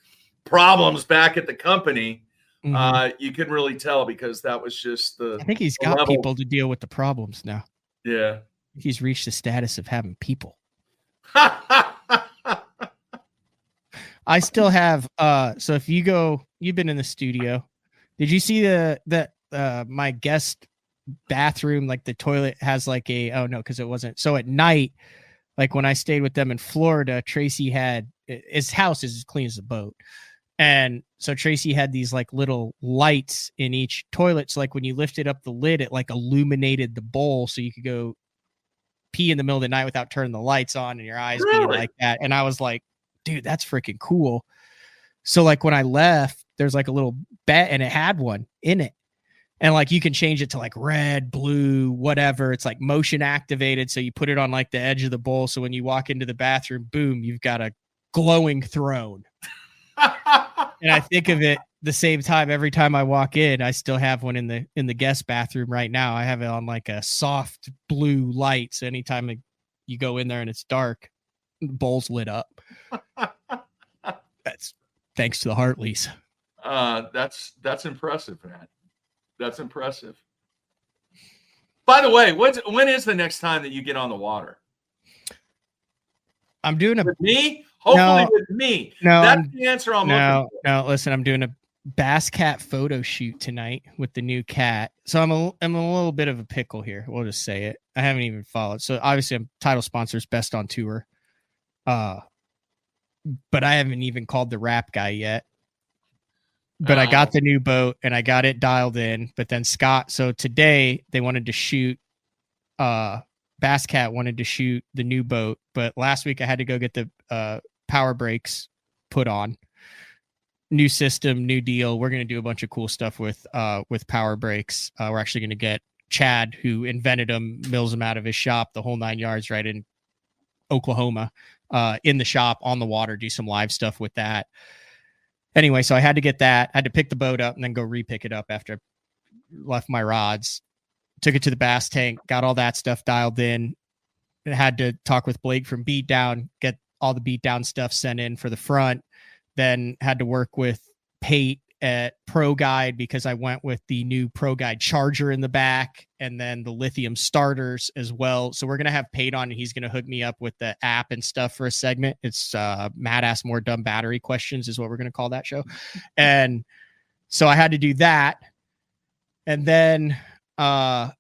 problems back at the company, you couldn't really tell because that was just I think he's got level. People to deal with the problems now. Yeah. He's reached the status of having people. I still have, so if you've been in the studio, did you see my guest bathroom, like the toilet has like because it wasn't. So at night, like when I stayed with them in Florida, Tracy had, his house is as clean as a boat. And so Tracy had these like little lights in each toilet. So like when you lifted up the lid, it like illuminated the bowl so you could go pee in the middle of the night without turning the lights on and your eyes being like that. And I was like, dude, that's freaking cool. So like when I left, there's like a little bed and it had one in it. And like you can change it to like red, blue, whatever. It's like motion activated. So you put it on like the edge of the bowl. So when you walk into the bathroom, boom, you've got a glowing throne. And I think of it the same time every time I walk in. I still have one in the guest bathroom right now. I have it on like a soft blue light. So anytime you go in there and it's dark, the bowl's lit up. That's thanks to the Hartleys. That's impressive, man. That's impressive. By the way, when is the next time that you get on the water? I'm doing with me. Hopefully with me. No, That's the answer I'm looking for. No, listen, I'm doing a Bass Cat photo shoot tonight with the new cat. So I'm a little bit of a pickle here. We'll just say it. I haven't even followed. So obviously I'm title sponsors Best on Tour. But I haven't even called the wrap guy yet. But I got the new boat and I got it dialed in. But then Scott, so today they wanted to shoot Bass Cat wanted to shoot the new boat, but last week I had to go get the power brakes put on. New system, new deal. We're going to do a bunch of cool stuff with power brakes. We're actually going to get Chad, who invented them, mills them out of his shop, the whole 9 yards, right in Oklahoma, in the shop on the water, do some live stuff with that. Anyway, so I had to get that. I had to pick the boat up and then go repick it up after I left my rods. Took it to the bass tank, got all that stuff dialed in. I had to talk with Blake from Beatdown, get all the Beatdown stuff sent in for the front. Then had to work with Pate at Pro Guide because I went with the new Pro Guide charger in the back and then the lithium starters as well. So we're going to have Pate on and he's going to hook me up with the app and stuff for a segment. It's Matt Ask More Dumb Battery Questions is what we're going to call that show. And so I had to do that. And then I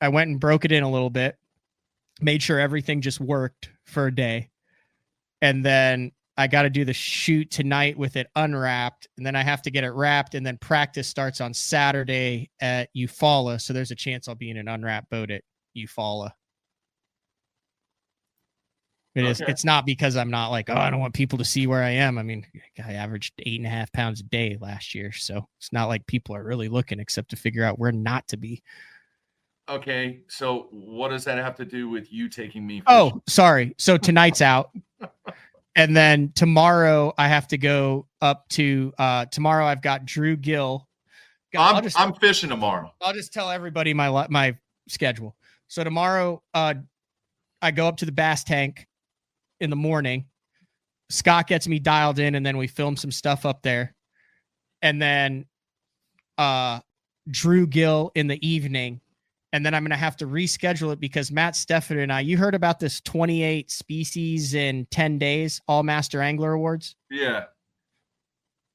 went and broke it in a little bit, made sure everything just worked for a day. And then I got to do the shoot tonight with it unwrapped, and then I have to get it wrapped, and then practice starts on Saturday at Eufaula. So there's a chance I'll be in an unwrapped boat at Eufaula. It's not because I'm not like, I don't want people to see where I am. I mean, I averaged 8.5 pounds a day last year. So it's not like people are really looking except to figure out where not to be. Okay. So what does that have to do with you taking me? Oh, sorry. So tonight's out. And then tomorrow I have to go up to tomorrow. I've got Drew Gill. I'm fishing tomorrow. I'll just tell everybody my schedule. So tomorrow I go up to the bass tank in the morning. Scott gets me dialed in and then we film some stuff up there. And then Drew Gill in the evening. And then I'm going to have to reschedule it because Matt Stefan and I, you heard about this 28 species in 10 days, all Master Angler Awards? Yeah.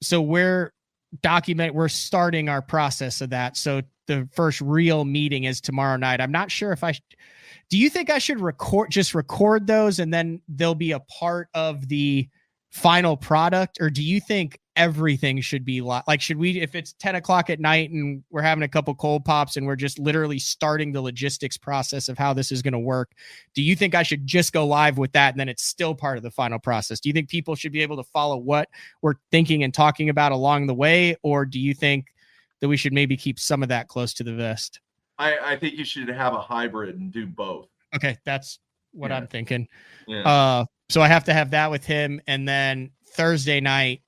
So we're starting our process of that. So the first real meeting is tomorrow night. I'm not sure if do you think I should record those and then they'll be a part of the final product? Or do you think everything should be like, should we, if it's 10 o'clock at night and we're having a couple cold pops and we're just literally starting the logistics process of how this is going to work, do you think I should just go live with that and then it's still part of the final process? Do you think people should be able to follow what we're thinking and talking about along the way? Or do you think that we should maybe keep some of that close to the vest? I think you should have a hybrid and do both. Okay. That's what I'm thinking. Yeah. So I have to have that with him. And then Thursday night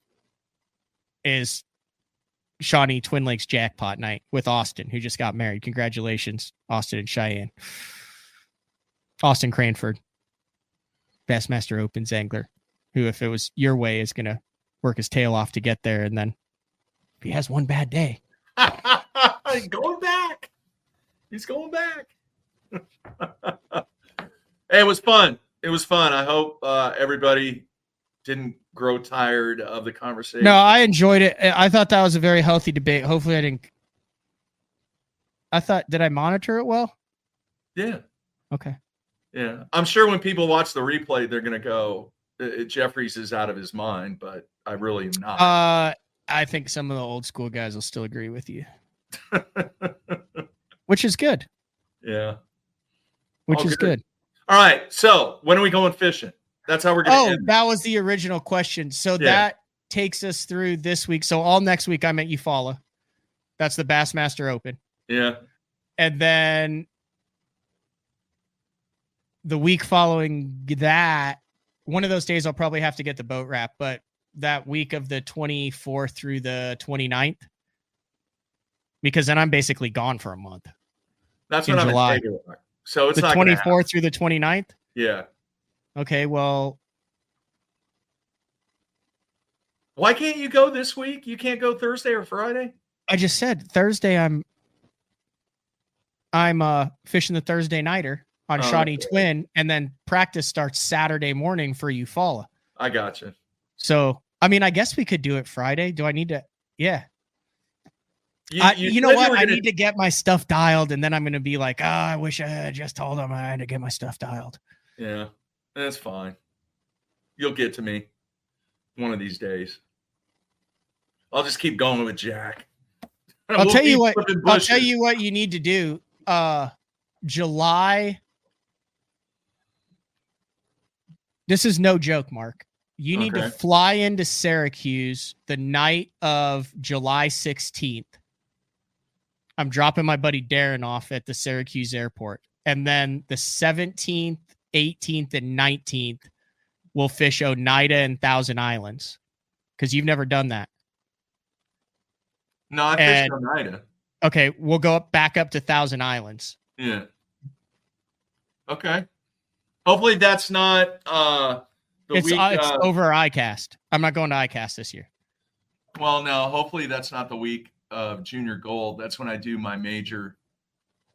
is Shawnee Twin Lakes jackpot night with Austin, who just got married. Congratulations, Austin and Cheyenne. Austin Cranford, Bassmaster Opens angler, who, if it was your way, is going to work his tail off to get there. And then if he has one bad day. He's going back. He's going back. Hey, it was fun. It was fun. I hope everybody didn't grow tired of the conversation. No, I enjoyed it. I thought that was a very healthy debate. Hopefully I didn't. Did I monitor it well? Yeah. Okay. Yeah. I'm sure when people watch the replay, they're going to go, Jeffries is out of his mind, but I really am not. I think some of the old school guys will still agree with you. Which is good. Yeah. Which is good. All right. So when are we going fishing? That's how we're going to end. That was the original question. So that takes us through this week. So all next week I'm at Eufaula. That's the Bassmaster Open. Yeah. And then the week following that, one of those days I'll probably have to get the boat wrap, but that week of the 24th through the 29th, because then I'm basically gone for a month. That's what I'm July. So it's the not 24th through the 29th. Yeah. Okay. Well, why can't you go this week? You can't go Thursday or Friday? I just said Thursday. I'm fishing the Thursday nighter. on Shawnee Twin, and then practice starts Saturday morning for Eufaula. I gotcha. So, I mean, I guess we could do it Friday. Do I need to? Yeah. You know what? I need to get my stuff dialed, and then I'm going to be like, I wish I had just told him I had to get my stuff dialed. Yeah, that's fine. You'll get to me one of these days. I'll just keep going with Jack. I'll tell you what you need to do. July. This is no joke, Mark. You need to fly into Syracuse the night of July 16th. I'm dropping my buddy Darren off at the Syracuse airport. And then the 17th, 18th, and 19th, we'll fish Oneida and Thousand Islands. Because you've never done that. No, I fished Oneida. Okay, we'll go back up to Thousand Islands. Yeah. Okay. Hopefully that's not it's over ICAST. I'm not going to ICAST this year. Well, no, hopefully that's not the week of Junior Gold. That's when I do my major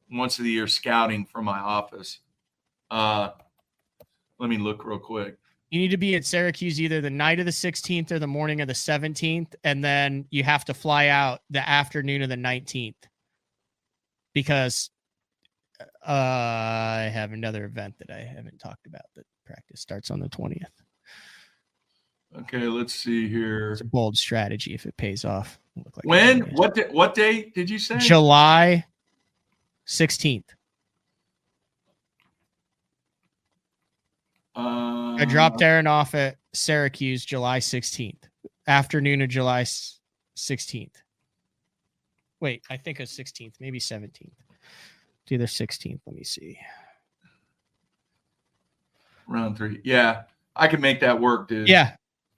once of the year scouting from my office. Let me look real quick. You need to be at Syracuse either the night of the 16th or the morning of the 17th, and then you have to fly out the afternoon of the 19th because I have another event that I haven't talked about that practice starts on the 20th. Okay, let's see here. It's a bold strategy if it pays off. Like when? What day did you say? July 16th. I dropped Aaron off at Syracuse July 16th. Afternoon of July 16th. Wait, I think it's 16th, maybe 17th. It's either 16th. Let me see. Round 3. Yeah, I can make that work, dude.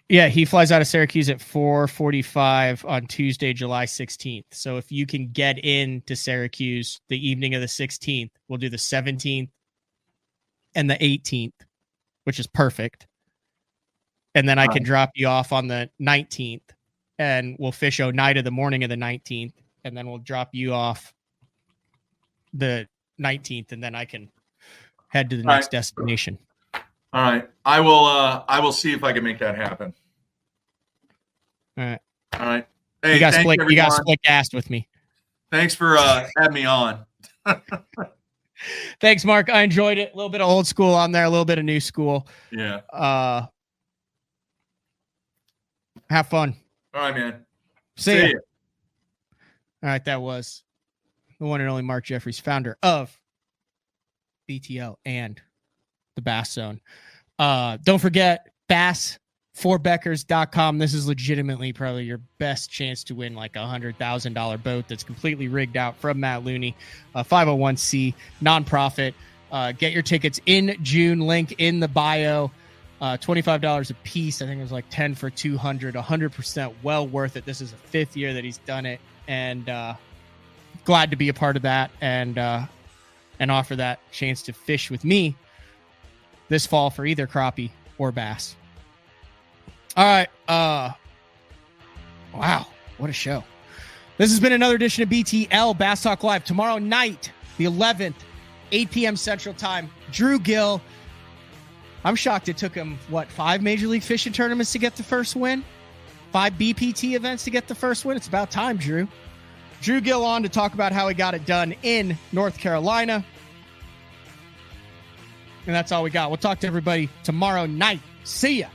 Yeah, he flies out of Syracuse at 4:45 on Tuesday, July 16th. So if you can get into Syracuse the evening of the 16th, we'll do the 17th and the 18th, which is perfect. And then I can drop you off on the 19th, and we'll fish Oneida the morning of the 19th, and then we'll drop you off the 19th, and then I can head to the next destination. All right. I will see if I can make that happen. All right. Hey, you got split gassed with me. Thanks for having me on. Thanks, Mark. I enjoyed it. A little bit of old school on there, a little bit of new school. Yeah. Have fun. All right, man. See ya. All right, that was the one and only Mark Jeffries, founder of BTL and the Bass Zone. Don't forget bassforbeckers.com. This is legitimately probably your best chance to win like $100,000 boat that's completely rigged out from Matt Looney, 501c nonprofit. Get your tickets in June. Link in the bio. $25 a piece. I think it was like 10 for 200. 100% well worth it. This is the 5th year that he's done it, and glad to be a part of that and offer that chance to fish with me this fall for either crappie or bass. All right. Wow. What a show. This has been another edition of BTL Bass Talk Live. Tomorrow night, the 11th, 8 p.m. Central Time, Drew Gill. I'm shocked it took him, 5 Major League Fishing tournaments to get the first win? 5 BPT events to get the first win? It's about time, Drew. Drew Gill on to talk about how he got it done in North Carolina. And that's all we got. We'll talk to everybody tomorrow night. See ya.